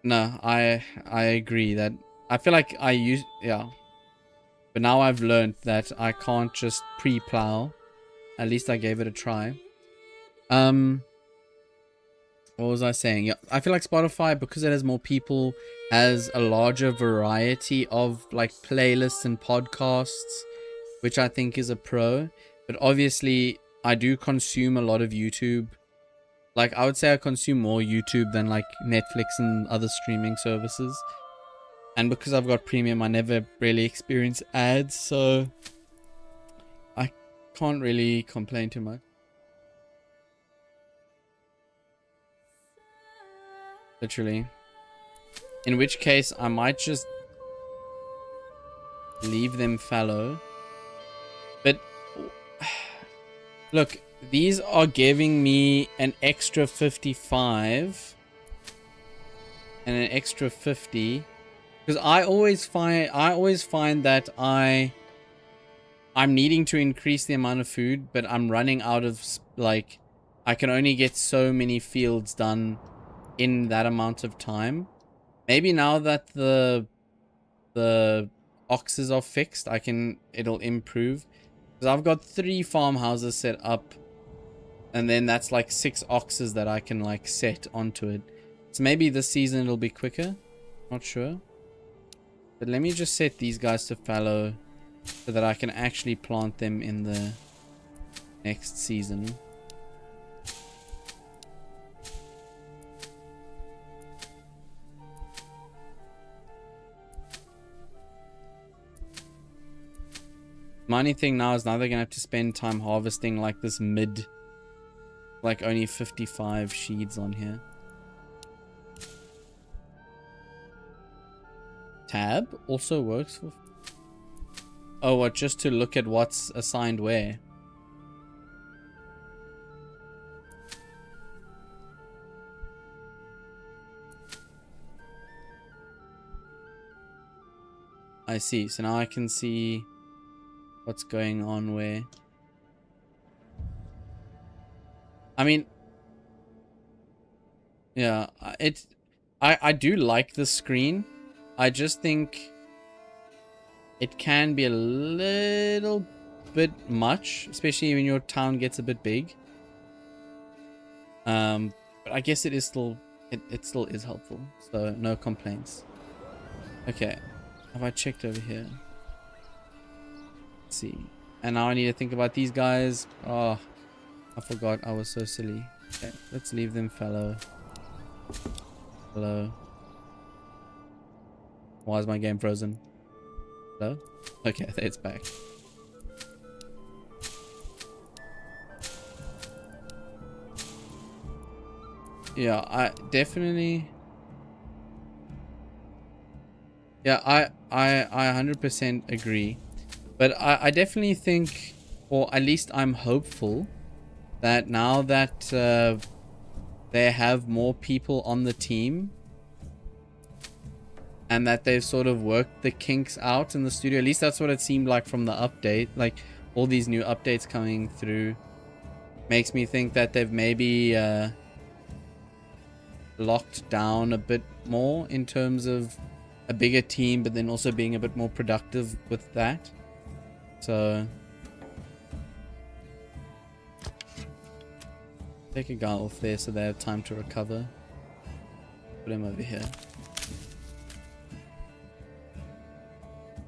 No, I agree that I feel like yeah. But now I've learned that I can't just pre-plow. At least I gave it a try. What was I saying? Yeah, I feel like Spotify, because it has more people, has a larger variety of like playlists and podcasts, which I think is a pro. But obviously I do consume a lot of YouTube. Like, I would say I consume more YouTube than like Netflix and other streaming services. And because I've got premium, I never really experience ads. So can't really complain too much. Literally. In which case, I might just leave them fallow. But look, these are giving me an extra 55 and an extra 50, because I always find that I'm needing to increase the amount of food, but I'm running out of, like, I can only get so many fields done in that amount of time. Maybe now that the oxes are fixed, it'll improve. Because I've got 3 farmhouses set up, and then that's like 6 oxes that I can like set onto it. So maybe this season it'll be quicker. Not sure. But let me just set these guys to fallow so that I can actually plant them in the next season. My only thing now is now they're gonna have to spend time harvesting like this like only 55 sheaves on here. Tab also works for... Oh, what, just to look at what's assigned where? I see. So now I can see what's going on where. I mean, yeah, I do like the screen. I just think it can be a little bit much, especially when your town gets a bit big. But I guess it is still, it still is helpful, so no complaints. Okay, have I checked over here? Let's see. And now I need to think about these guys. Oh, I forgot. I was so silly. Okay, let's leave them fallow. Hello. Why is my game frozen? Hello? Okay, it's back. Yeah, I definitely... Yeah, I 100% agree. But I definitely think, or at least I'm hopeful, that now that they have more people on the team, and that they've sort of worked the kinks out in the studio, at least that's what it seemed like from the update, like all these new updates coming through, makes me think that they've maybe locked down a bit more in terms of a bigger team, but then also being a bit more productive with that. So take a guy off there so they have time to recover. Put him over here.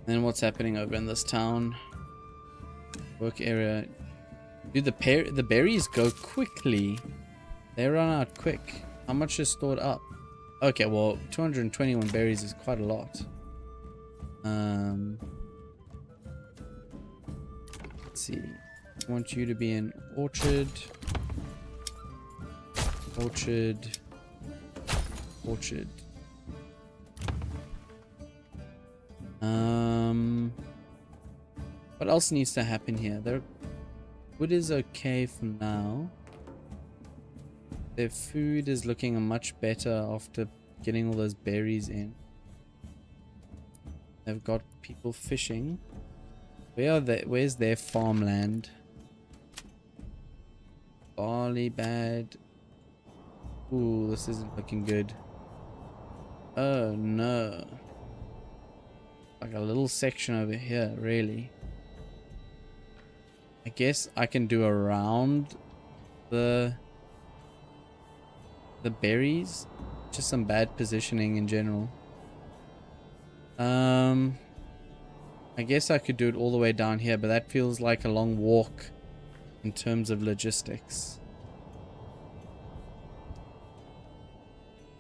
Then what's happening over in this town? Work area. Dude, the berries go quickly. They run out quick. How much is stored up? Okay, well, 221 berries is quite a lot. Let's see. I want you to be in orchard. Orchard. Orchard. What else needs to happen here? Wood is okay for now. Their food is looking much better after getting all those berries in. They've got people fishing. Where are they? Where's their farmland? Barley bad. Ooh, this isn't looking good. Oh no. Like a little section over here, really. I guess I can do around the berries. Just some bad positioning in general. I guess I could do it all the way down here, but that feels like a long walk in terms of logistics.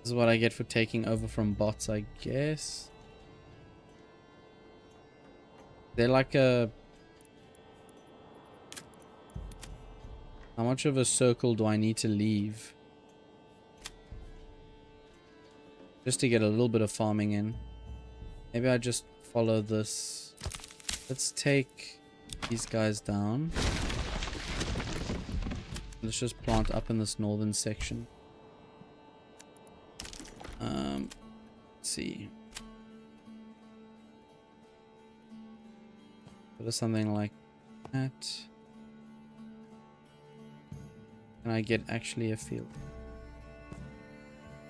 This is what I get for taking over from bots, I guess. They're like a... How much of a circle do I need to leave? Just to get a little bit of farming in. Maybe I just follow this. Let's take these guys down. Let's just plant up in this northern section. Let's see. Put something like that. Can I get actually a field?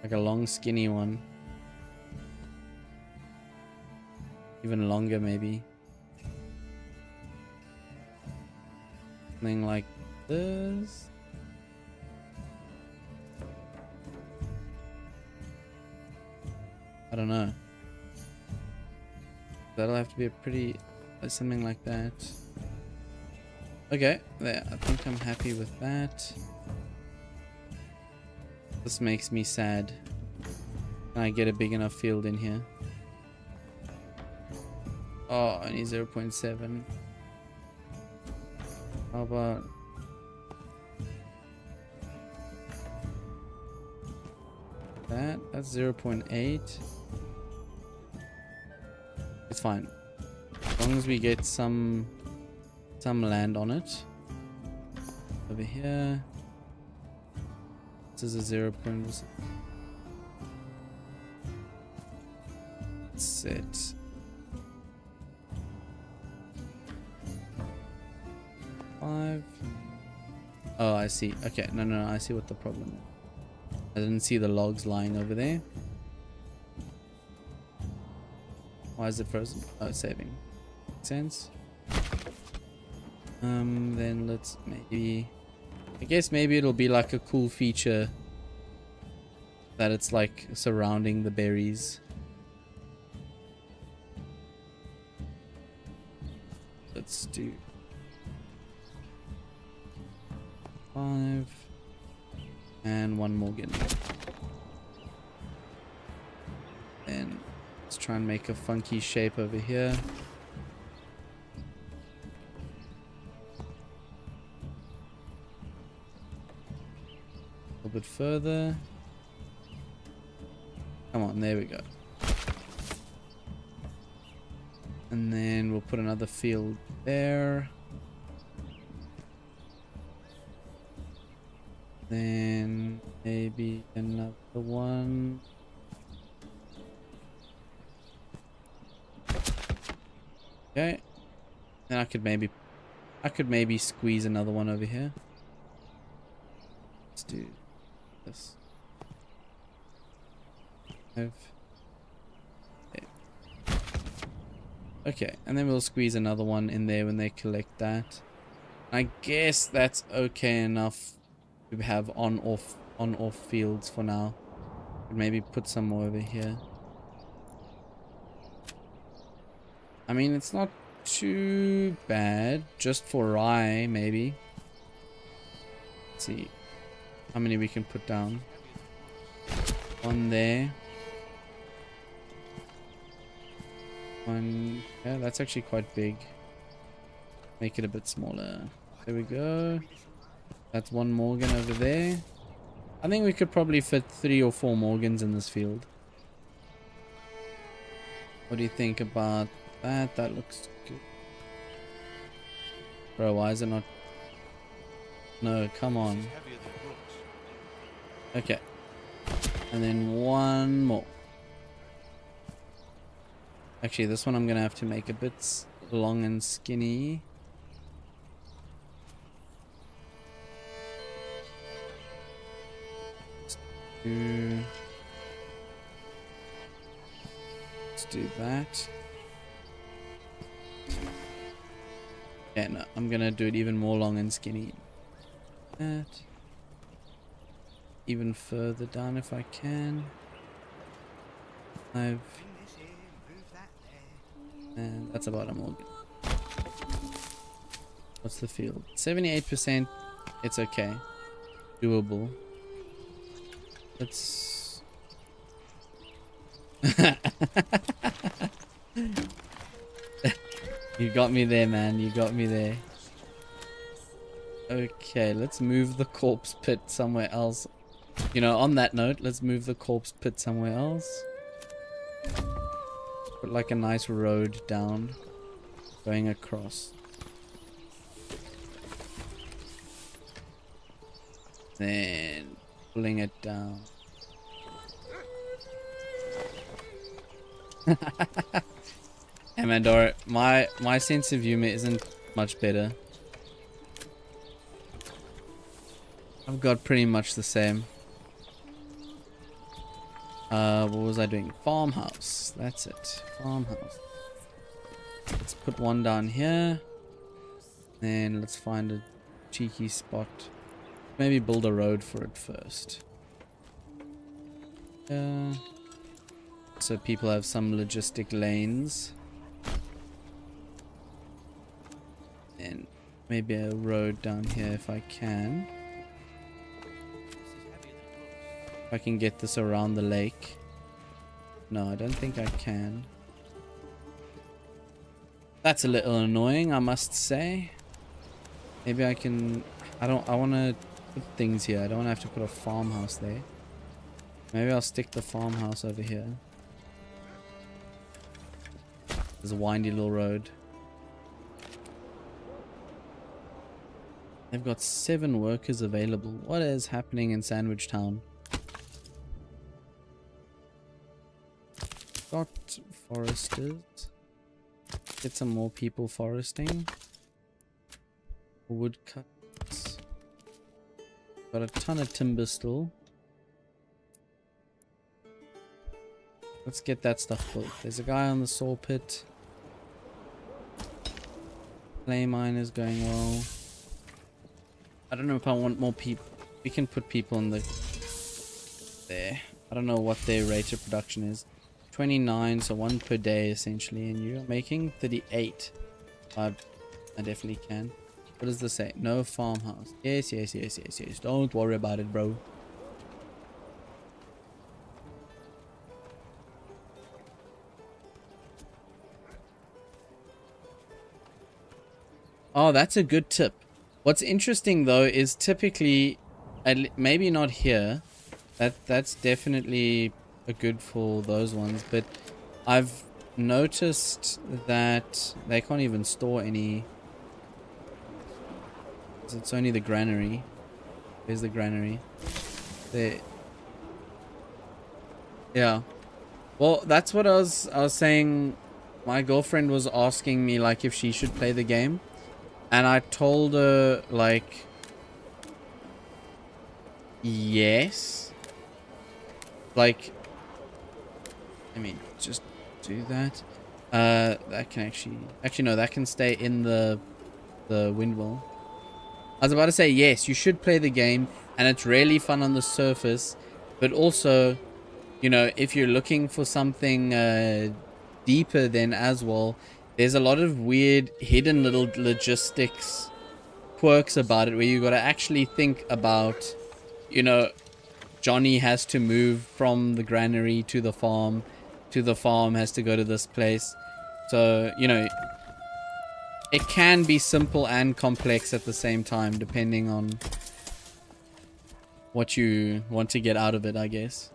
Like a long skinny one. Even longer maybe. Something like this. I don't know. That'll have to be a pretty... something like that. Okay, there. I think I'm happy with that. This makes me sad. Can I get a big enough field in here? Oh, only 0.7. How about... that? That's 0.8. It's fine. As long as we get some land on it. Over here. This is a 0. Set. Five. Oh, I see. Okay, no, I see what the problem is. I didn't see the logs lying over there. Why is it frozen? Oh, it's saving. Makes sense. Then let's maybe... I guess maybe it'll be like a cool feature that it's like surrounding the berries. Let's do 5 and 1 Morgan. Then let's try and make a funky shape over here. A little bit further. Come on, there we go. And then we'll put another field there. Then maybe another one. Okay. Then I could maybe squeeze another one over here. Let's do this. 5. Okay, and then we'll squeeze another one in there when they collect that. I guess that's okay enough to have on-off fields for now. Maybe put some more over here. I mean, it's not too bad. Just for rye, maybe. Let's see how many we can put down. One there. One. Yeah, that's actually quite big. Make it a bit smaller. There we go. That's 1 Morgan over there. I think we could probably fit 3 or 4 Morgans in this field. What do you think about that? That looks good. Bro, why is it not? No, come on. Okay. And then 1 more. Actually, this one I'm gonna have to make a bit long and skinny. Let's do that. Yeah, no, I'm gonna do it even more long and skinny. That. Even further down if I can. And that's about a Morgan. What's the field? 78%. It's okay. Doable. Let's... You got me there, man. You got me there. Okay, let's move the corpse pit somewhere else. You know, on that note, let's move the corpse pit somewhere else. Put like a nice road down, going across. Then pulling it down. Hey man, Dora, my sense of humor isn't much better. I've got pretty much the same. What was I doing? Farmhouse. That's it. Farmhouse. Let's put one down here. And let's find a cheeky spot. Maybe build a road for it first. So people have some logistic lanes. And maybe a road down here if I can. If I can get this around the lake. No, I don't think I can. That's a little annoying, I must say. Maybe I can... I want to put things here. I don't want to have to put a farmhouse there. Maybe I'll stick the farmhouse over here. There's a windy little road. They've got 7 workers available. What is happening in Sandwich Town? Got foresters. Get some more people foresting. Woodcuts. Got a ton of timber still. Let's get that stuff built. There's a guy on the saw pit. Clay mine is going well. I don't know if I want more people. We can put people in the... There. I don't know what their rate of production is. 29, so 1 per day essentially, and you're making 38. I definitely can. What does this say? No farmhouse. Yes. Don't worry about it, bro. Oh, that's a good tip. What's interesting though is typically, maybe not here. That's definitely a good for those ones, but I've noticed that they can't even store any. It's only the granary. There's the granary. There. Yeah. Well, that's what I was saying. My girlfriend was asking me like if she should play the game, and I told her like yes. Like, I mean, just do that. That can actually no, that can stay in the windmill. I was about to say yes, you should play the game, and it's really fun on the surface, but also, you know, if you're looking for something deeper than as well, there's a lot of weird hidden little logistics quirks about it where you got to actually think about, you know, Johnny has to move from the granary to the farm has to go to this place. So, you know, it can be simple and complex at the same time, depending on what you want to get out of it, I guess.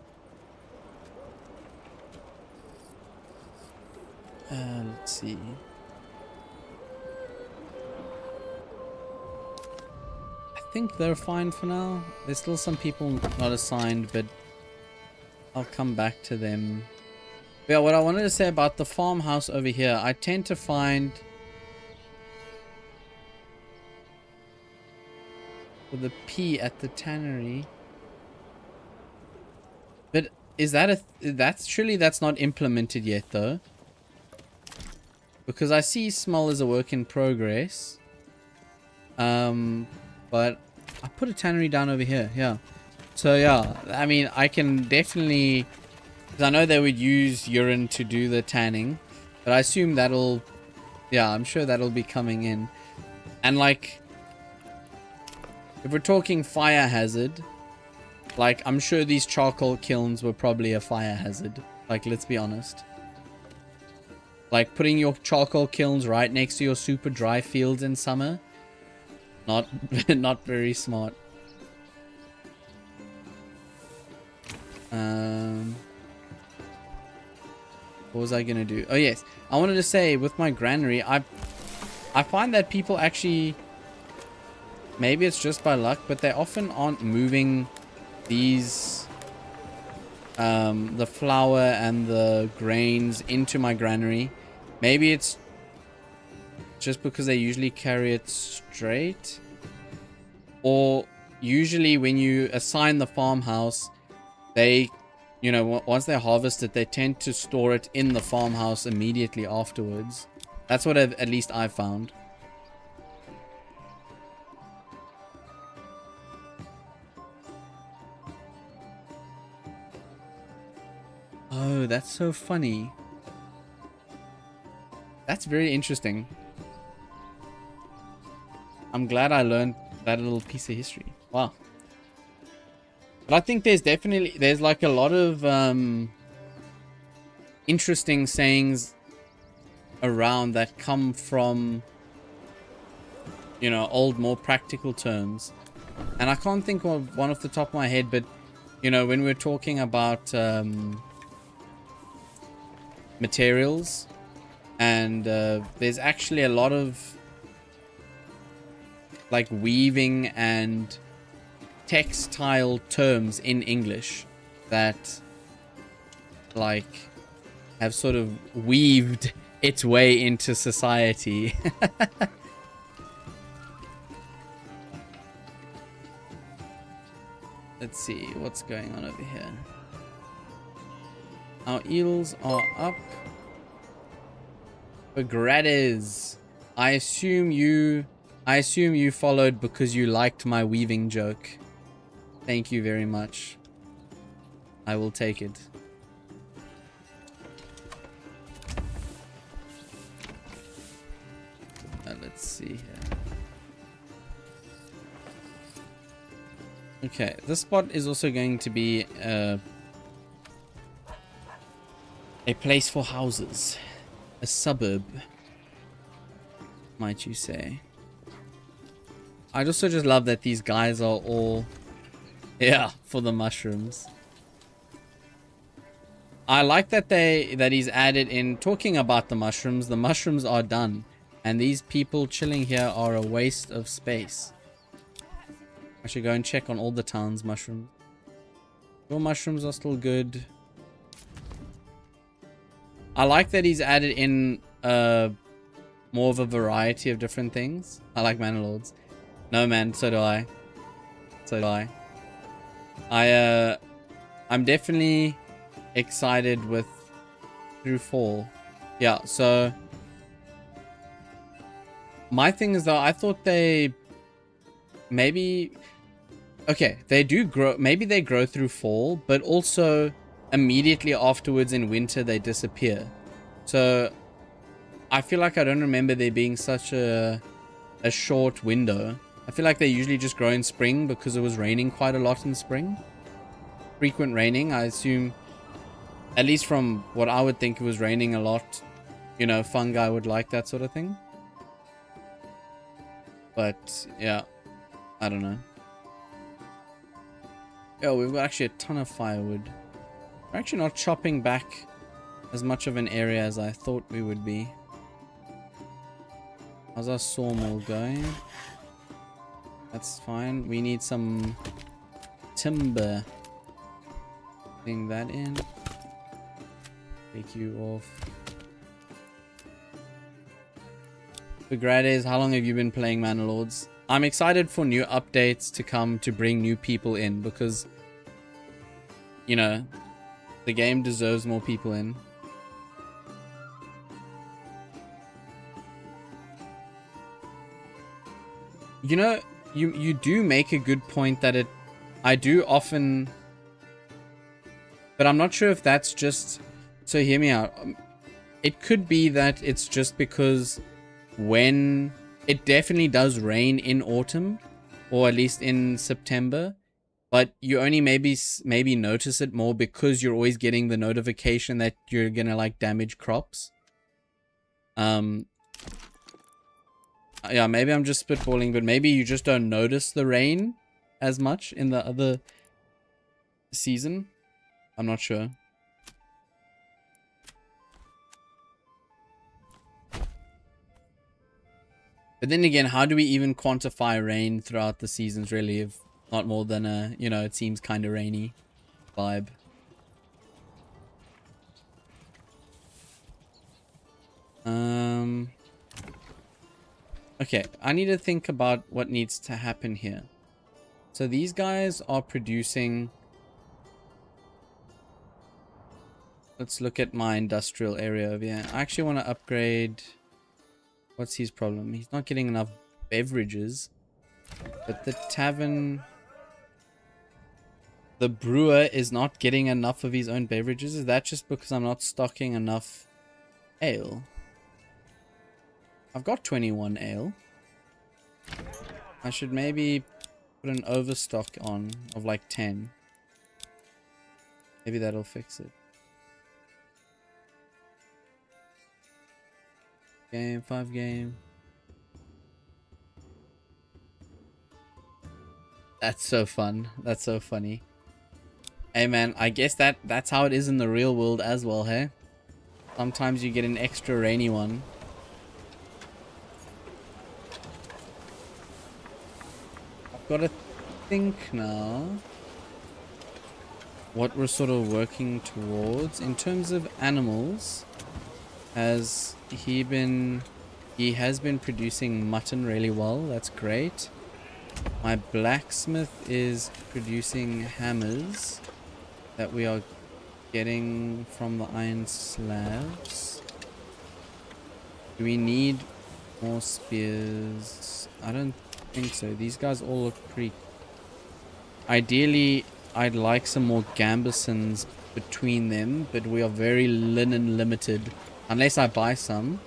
Let's see. I think they're fine for now. There's still some people not assigned, but I'll come back to them. But yeah, what I wanted to say about the farmhouse over here, I tend to find with the P at the tannery. But is that that's not implemented yet though? Because I see small as a work in progress. But I put a tannery down over here, yeah. So yeah, I mean, I can definitely, because I know they would use urine to do the tanning, but I assume that'll, yeah, I'm sure that'll be coming in. And like, if we're talking fire hazard, like, I'm sure these charcoal kilns were probably a fire hazard. Like, let's be honest. Like, putting your charcoal kilns right next to your super dry fields in summer, Not not very smart. What was I gonna do? Oh yes, I wanted to say with my granary, I find that people actually, maybe it's just by luck, but they often aren't moving these the flour and the grains into my granary. Maybe it's just because they usually carry it straight, or usually when you assign the farmhouse, they, you know, once they harvest it, they tend to store it in the farmhouse immediately afterwards. That's what at least I've found. Oh, that's so funny. That's very interesting. I'm glad I learned that little piece of history. Wow. But I think there's like a lot of interesting sayings around that come from, you know, old, more practical terms. And I can't think of one off the top of my head, but, you know, when we're talking about materials, and there's actually a lot of like weaving and textile terms in English that like have sort of weaved its way into society. Let's see what's going on over here. Our eels are up. Begrades, I assume you followed because you liked my weaving joke. Thank you very much. I will take it. Let's see here. Okay, this spot is also going to be a place for houses. A suburb, might you say. I'd also just love that these guys are all, yeah, for the mushrooms. I like that he's added in, talking about the mushrooms are done. And these people chilling here are a waste of space. I should go and check on all the town's mushrooms. Your mushrooms are still good. I like that he's added in more of a variety of different things. I like Manor Lords. No man, so do I. So do I. I'm definitely excited with Through Fall. Yeah, so my thing is though, I thought they maybe, okay, they do grow, maybe they grow through fall, but also immediately afterwards in winter they disappear. So I feel like I don't remember there being such a short window. I feel like they usually just grow in spring because it was raining quite a lot in spring. Frequent raining, I assume, at least from what I would think, it was raining a lot. You know, fungi would like that sort of thing. But yeah, I don't know. Oh, we've got actually a ton of firewood. We're actually not chopping back as much of an area as I thought we would be. How's our sawmill going? That's fine. We need some timber. Bring that in. Take you off. Begrades, how long have you been playing Manor Lords? I'm excited for new updates to come to bring new people in because, you know, the game deserves more people in. You know, you do make a good point that I do often, but I'm not sure if that's just, so hear me out. It could be that it's just because when it definitely does rain in autumn, or at least in September, but you only maybe notice it more because you're always getting the notification that you're gonna like damage crops. Yeah, maybe I'm just spitballing, but maybe you just don't notice the rain as much in the other season. I'm not sure. But then again, how do we even quantify rain throughout the seasons, really, if not more than a, you know, it seems kind of rainy vibe. Okay, I need to think about what needs to happen here. So these guys are producing... Let's look at my industrial area over here. I actually want to upgrade... What's his problem? He's not getting enough beverages. But the tavern... The brewer is not getting enough of his own beverages. Is that just because I'm not stocking enough ale? I've got 21 ale. I should maybe put an overstock on of like 10. Maybe that'll fix it. Game, 5 game. That's so fun. That's so funny. Hey man, I guess that's how it is in the real world as well, hey? Sometimes you get an extra rainy one. I've got to think now what we're sort of working towards. In terms of animals, he has been producing mutton really well. That's great. My blacksmith is producing hammers that we are getting from the iron slabs. Do we need more spears? I don't think so. These guys all look pretty... Ideally, I'd like some more gambesons between them, but we are very linen limited. Unless I buy some.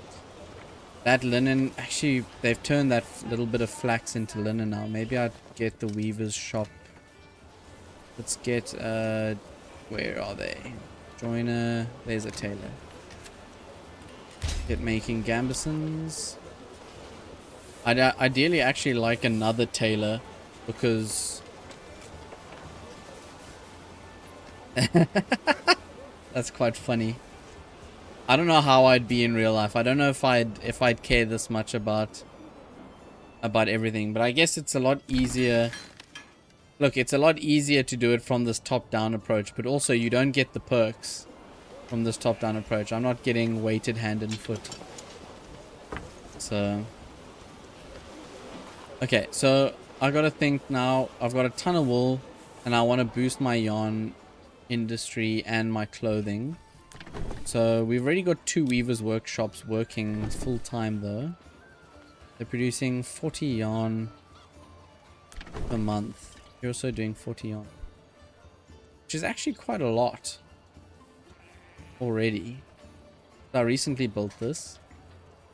That linen... Actually, they've turned that little bit of flax into linen now. Maybe I'd get the weaver's shop. Let's get... where are they? Joiner. There's a tailor. Get making gambesons. I'd ideally actually like another tailor, because... That's quite funny. I don't know how I'd be in real life. I don't know if I'd care this much about everything, but I guess it's a lot easier. Look, it's a lot easier to do it from this top-down approach, but also you don't get the perks from this top-down approach. I'm not getting weighted hand and foot. So okay, so I gotta think now. I've got a ton of wool, and I want to boost my yarn industry and my clothing. So we've already got 2 weavers workshops working full time though. They're producing 40 yarn per month. You're also doing 40 yarn, which is actually quite a lot already. I recently built this,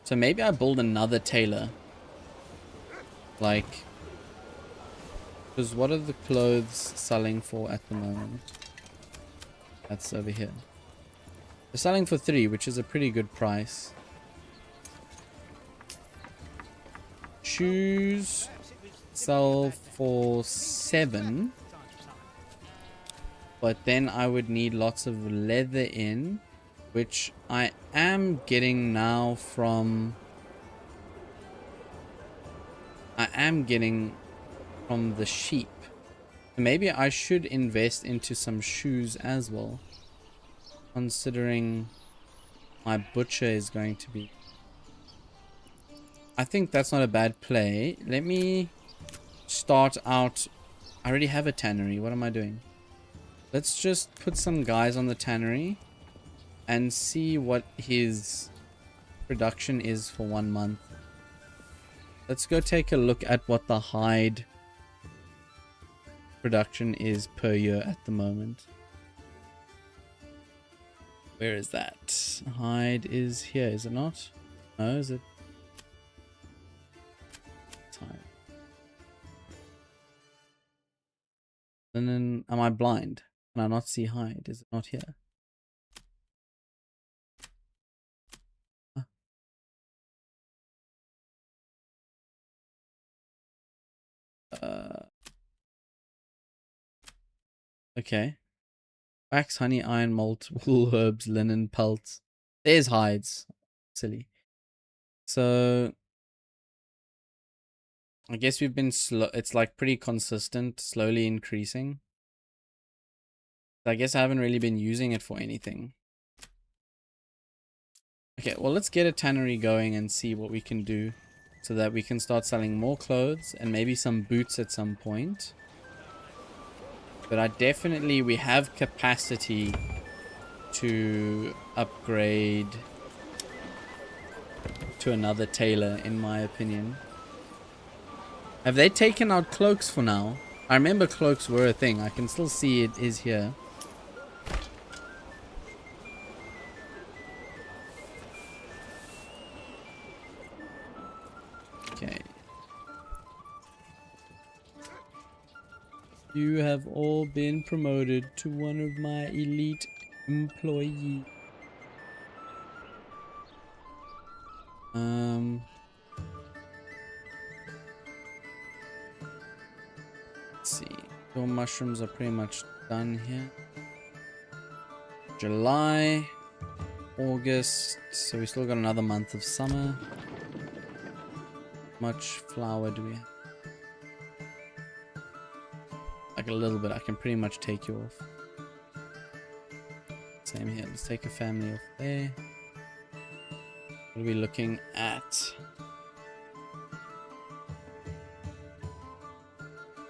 so maybe I build another tailor. Like, because what are the clothes selling for at the moment? That's over here. They're selling for 3, which is a pretty good price. Shoes sell for 7. But then I would need lots of leather in, which I am getting now from... the sheep. Maybe I should invest into some shoes as well, considering my butcher is going to be... I think that's not a bad play. Let me start out... I already have a tannery. What am I doing? Let's just put some guys on the tannery and see what his production is for 1 month. Let's go take a look at what the hide production is per year at the moment. Where is that? Hide is here, is it not? No, is it? Hide. Linen. Am I blind? Can I not see hide? Is it not here? Okay. Wax, honey, iron, malt, wool, herbs, linen, pelts. There's hides. Silly. So I guess we've been slow. It's like pretty consistent, slowly increasing. I guess I haven't really been using it for anything. Okay, well, let's get a tannery going and see what we can do so that we can start selling more clothes and maybe some boots at some point. But we have capacity to upgrade to another tailor, in my opinion. Have they taken out cloaks for now? I remember cloaks were a thing. I can still see it is here. Okay. You have all been promoted to one of my elite employees. Let's see. Your mushrooms are pretty much done here. July, August. So we still got another month of summer. How much flour do we have? Like a little bit. I can pretty much take you off. Same here. Let's take a family off there. What are we looking at?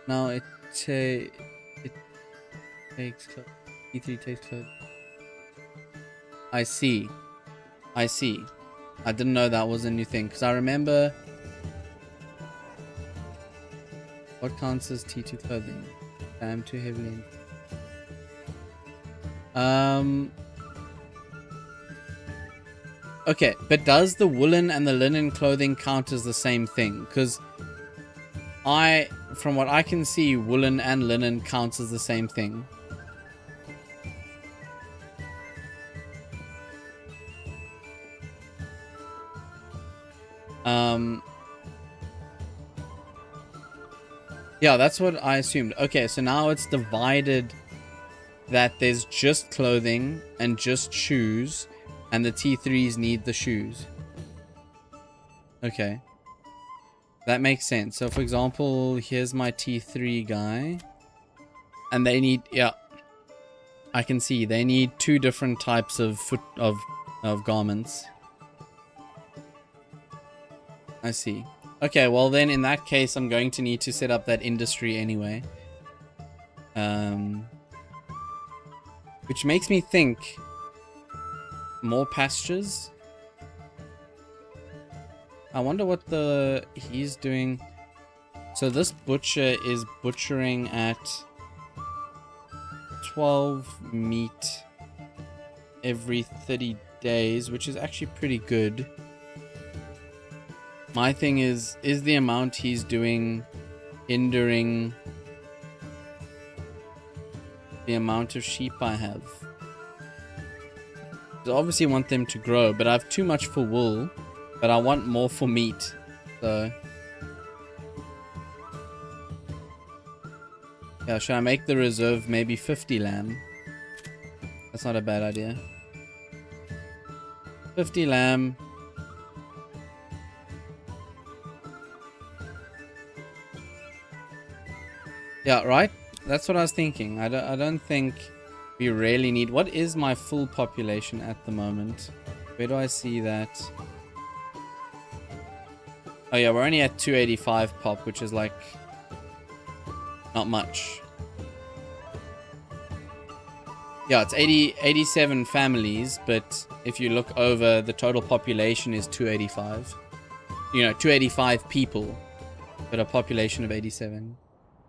Now it takes E3 takes clothes. I see. I didn't know that was a new thing because I remember what counts as T2 clothing. I am too heavily in. Okay, but does the woolen and the linen clothing count as the same thing? Because from what I can see, woolen and linen counts as the same thing. Yeah, that's what I assumed. Okay, so now it's divided that there's just clothing and just shoes, and the T3s need the shoes. Okay. That makes sense. So, for example, here's my T3 guy. And they need... Yeah. I can see. They need two different types of garments. I see. Okay, well then, in that case, I'm going to need to set up that industry anyway. Which makes me think... More pastures? I wonder what he's doing. So this butcher is butchering at 12 meat every 30 days, which is actually pretty good. My thing is the amount he's doing hindering the amount of sheep I have? I obviously want them to grow, but I have too much for wool, but I want more for meat. So yeah, should I make the reserve maybe 50 lamb? That's not a bad idea. 50 lamb. Yeah, right? That's what I was thinking. I don't think we really need... What is my full population at the moment? Where do I see that? Oh yeah, we're only at 285 pop, which is like... not much. Yeah, it's 87 families, but if you look over, the total population is 285. You know, 285 people, but a population of 87.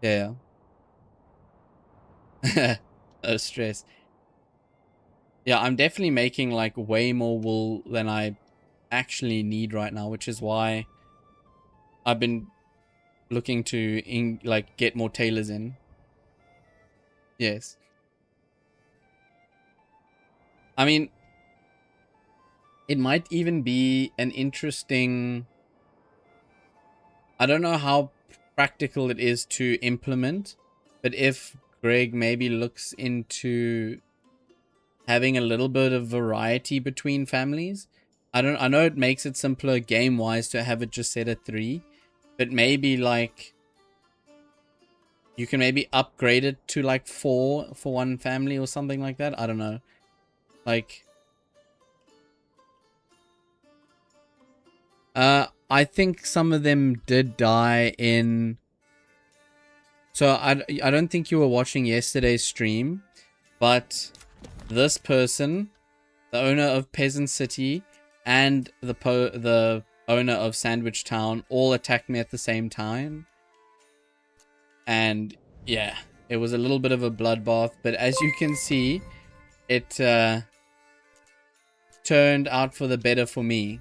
Yeah. No stress. Yeah, I'm definitely making like way more wool than I actually need right now, which is why I've been looking to get more tailors in. Yes. I mean, it might even be an interesting... I don't know how practical it is to implement, but if Greg maybe looks into having a little bit of variety between families. I know it makes it simpler game wise to have it just set at 3, but maybe like you can maybe upgrade it to like 4 for one family or something like that. I don't know. Like I think some of them did die in... So I don't think you were watching yesterday's stream, but this person, the owner of Peasant City and the owner of Sandwich Town, all attacked me at the same time. And yeah, it was a little bit of a bloodbath, but as you can see, it turned out for the better for me.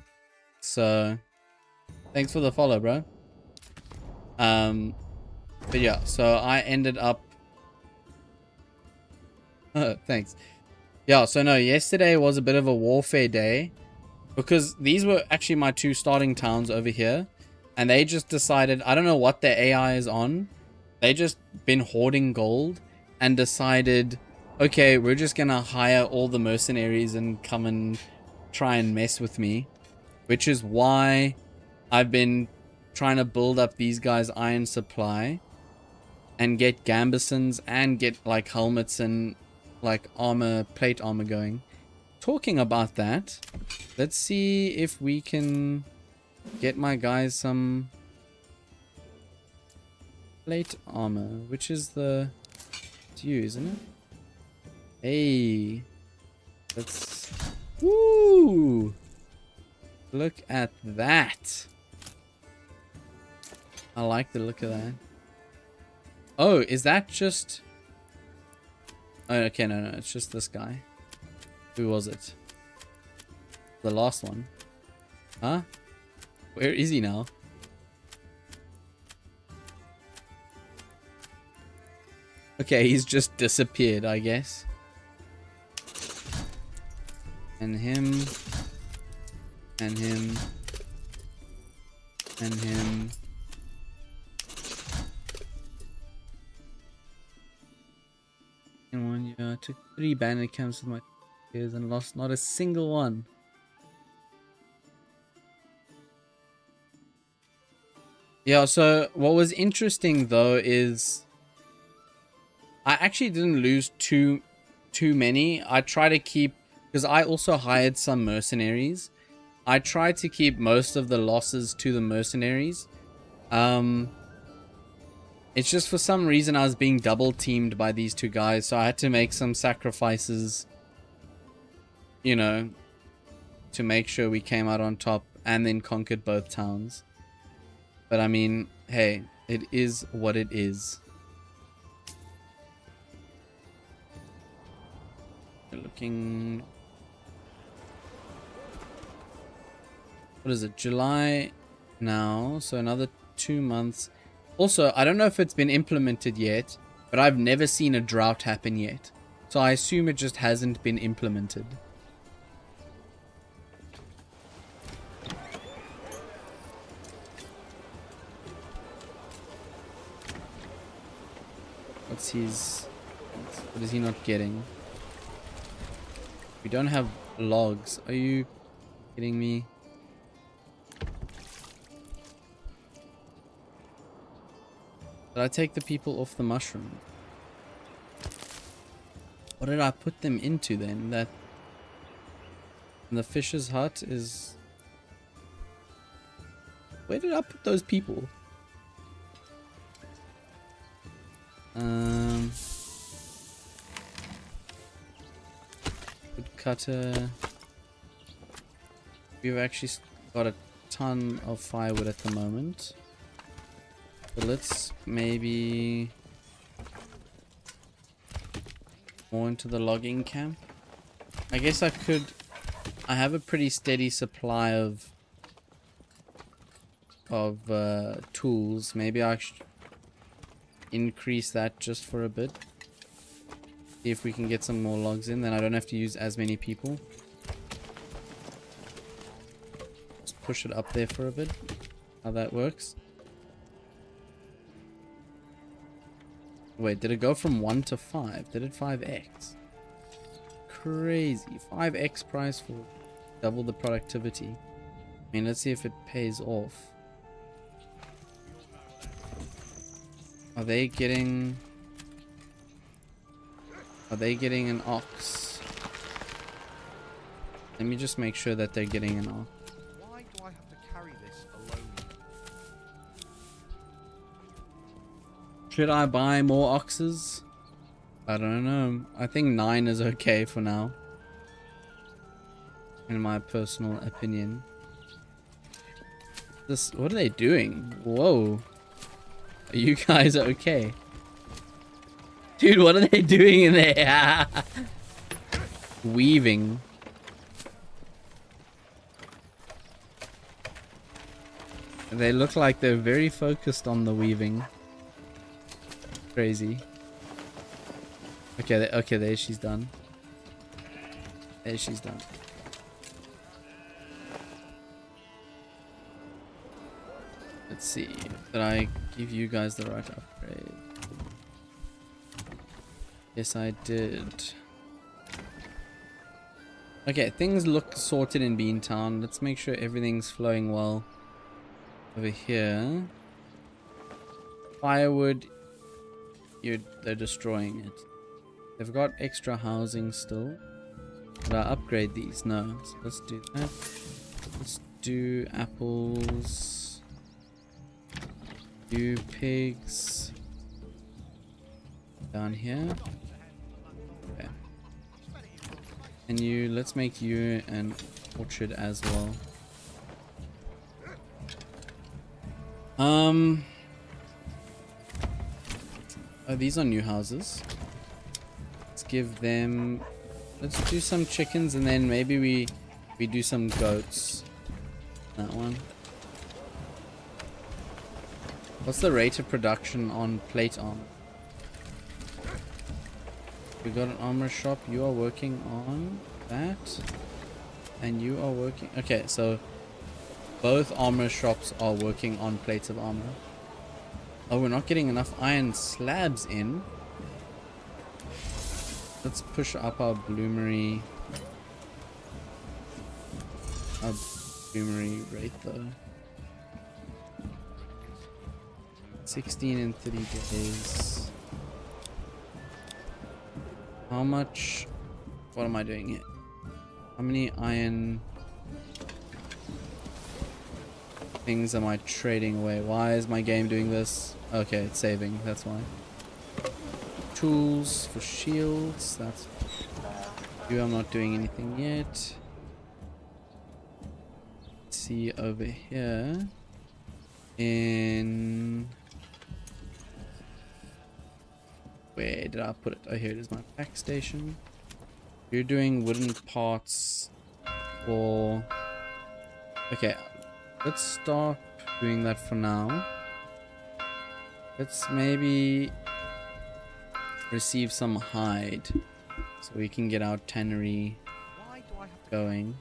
So thanks for the follow, bro. But yeah, so I ended up... Thanks. Yeah, so no, yesterday was a bit of a warfare day, because these were actually my 2 starting towns over here, and they just decided, I don't know what their AI is on, they just been hoarding gold and decided, okay, we're just gonna hire all the mercenaries and come and try and mess with me, which is why I've been trying to build up these guys' iron supply and get gambesons and get like helmets and like armor, plate armor going. Talking about that, let's see if we can get my guys some plate armor, which is the... It's you, isn't it? Hey, let's... Woo! Look at that. I like the look of that. Oh, is that just... Oh, okay, no, it's just this guy. Who was it? The last one. Huh? Where is he now? Okay, he's just disappeared, I guess. And him. And him. And him. In 1 year, I took 3 bandit camps with my kids and lost not a single one. Yeah, so what was interesting though is I actually didn't lose too many. I try to keep, because I also hired some mercenaries. I tried to keep most of the losses to the mercenaries. It's just for some reason I was being double teamed by these 2 guys, so I had to make some sacrifices, you know, to make sure we came out on top and then conquered both towns. But I mean, hey, it is what it is. We're looking... What is it? July now, so another 2 months. Also, I don't know if it's been implemented yet, but I've never seen a drought happen yet. So I assume it just hasn't been implemented. What's his... What is he not getting? We don't have logs. Are you kidding me? Did I take the people off the mushroom? What did I put them into then? That the fish's hut is... Where did I put those people? Woodcutter. We've actually got a ton of firewood at the moment. So let's maybe more into the logging camp. I guess I could... I have a pretty steady supply of tools. Maybe I should increase that just for a bit. See if we can get some more logs in, then I don't have to use as many people. Just push it up there for a bit. How that works. Wait, did it go from 1 to 5? Did it 5x? Crazy. 5x price for double the productivity. I mean, let's see if it pays off. Are they getting an ox? Let me just make sure that they're getting an ox. Why do I have to carry this alone? Should I buy more oxes? I don't know. I think 9 is okay for now. In my personal opinion. What are they doing? Whoa. Are you guys okay? Dude, what are they doing in there? Weaving. They look like they're very focused on the weaving. Crazy. Okay, there she's done. There she's done. Let's see. Did I give you guys the right upgrade? Yes, I did. Okay, things look sorted in Beantown. Let's make sure everything's flowing well over here. Firewood, they're destroying it. They've got extra housing still. Did I upgrade these? No. So let's do that. Let's do apples. Do pigs. Down here. Okay. And let's make you an orchard as well. Oh, these are new houses. Let's give them... Let's do some chickens and then maybe we do some goats. That one. What's the rate of production on plate armor? We got an armor shop. You are working on that. And you are working... Okay, so both armor shops are working on plates of armor. Oh, we're not getting enough iron slabs in. Let's push up our bloomery. Our bloomery rate though. 16 in 30 days. How much? What am I doing here? How many iron things am I trading away? Why is my game doing this? Okay, it's saving. That's why. Tools for shields. That's you. I'm not doing anything yet. Let's see over here. In where did I put it? Oh, here it is. My pack station. You're doing wooden parts for. Okay, let's start doing that for now. Let's maybe receive some hide so we can get our tannery going.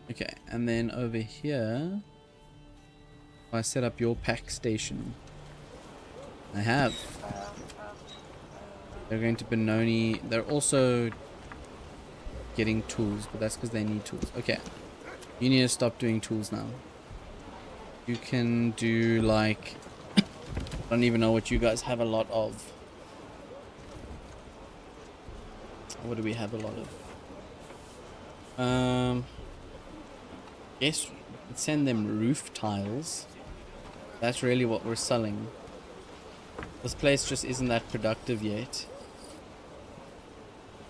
Okay, and then over here I set up your pack station. I have. They're going to Benoni. They're also getting tools, but that's because they need tools. Okay, you need to stop doing tools now. You can do like I don't even know what you guys have a lot of. What do we have a lot of? Yes, let's send them roof tiles. That's really what we're selling. This place just isn't that productive yet.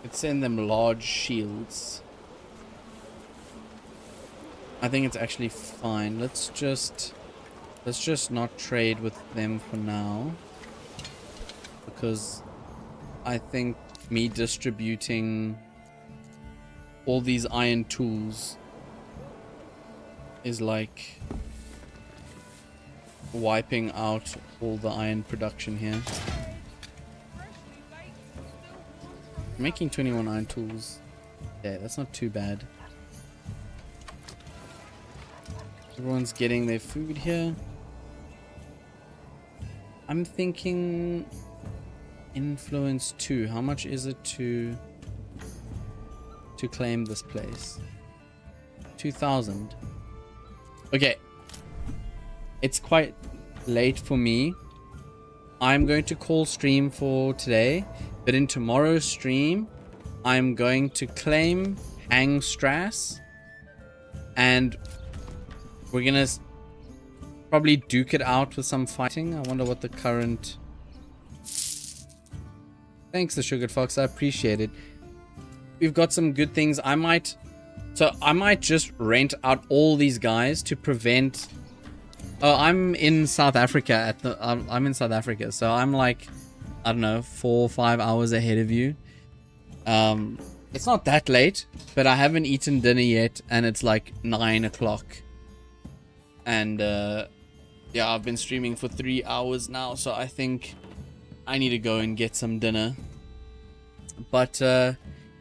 Let's send them large shields. I think it's actually fine. Let's just not trade with them for now, because I think me distributing all these iron tools is like wiping out all the iron production here. Making 21 iron tools. Yeah, that's not too bad. Everyone's getting their food here. I'm thinking influence 2. How much is it to claim this place? 2,000. Okay. It's quite late for me. I'm going to call stream for today, but in tomorrow's stream, I'm going to claim Hangstrass, and we're gonna probably duke it out with some fighting. I wonder what the current... Thanks, the Sugared Fox. I appreciate it. We've got some good things. I might just rent out all these guys to prevent... Oh, I'm in South Africa I'm in South Africa, so I'm like, I don't know, 4 or 5 hours ahead of you. It's not that late, but I haven't eaten dinner yet, and it's like 9 o'clock. And yeah, I've been streaming for 3 hours now, so I think I need to go and get some dinner. But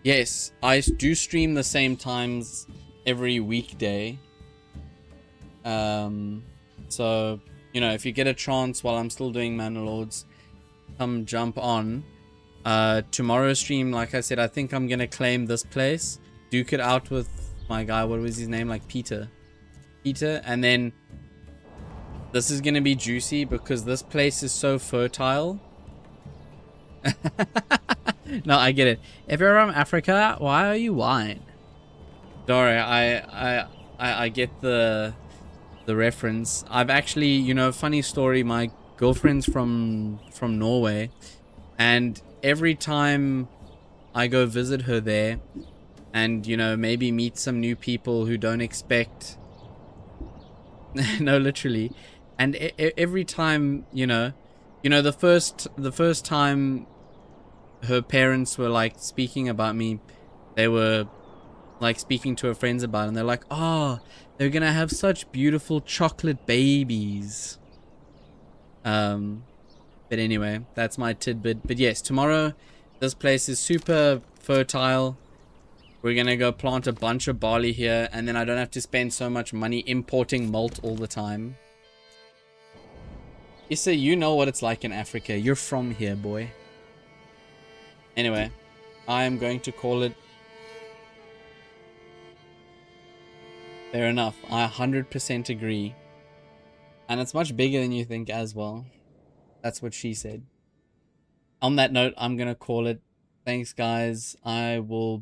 yes, I do stream the same times every weekday. So, you know, if you get a chance while I'm still doing Manor come jump on. Tomorrow's stream, like I said, I think I'm gonna claim this place, duke it out with my guy, what was his name, like Peter, and then this is gonna be juicy because this place is so fertile. No, I get it. If you're from Africa, why are you wine? Sorry, I get the reference. I've actually, you know, funny story, my girlfriend's from Norway, and every time I go visit her there and, you know, maybe meet some new people who don't expect... No, literally. And every time, you know, the first time her parents were like speaking about me, they were like speaking to her friends about it, and they're like, oh, they're gonna have such beautiful chocolate babies. But anyway, that's my tidbit. But yes, tomorrow, this place is super fertile. We're gonna go plant a bunch of barley here, and then I don't have to spend so much money importing malt all the time. Issa, you know what it's like in Africa. You're from here, boy. Anyway, I am going to call it... Fair enough. I 100% agree. And it's much bigger than you think as well. That's what she said. On that note, I'm going to call it. Thanks, guys. I will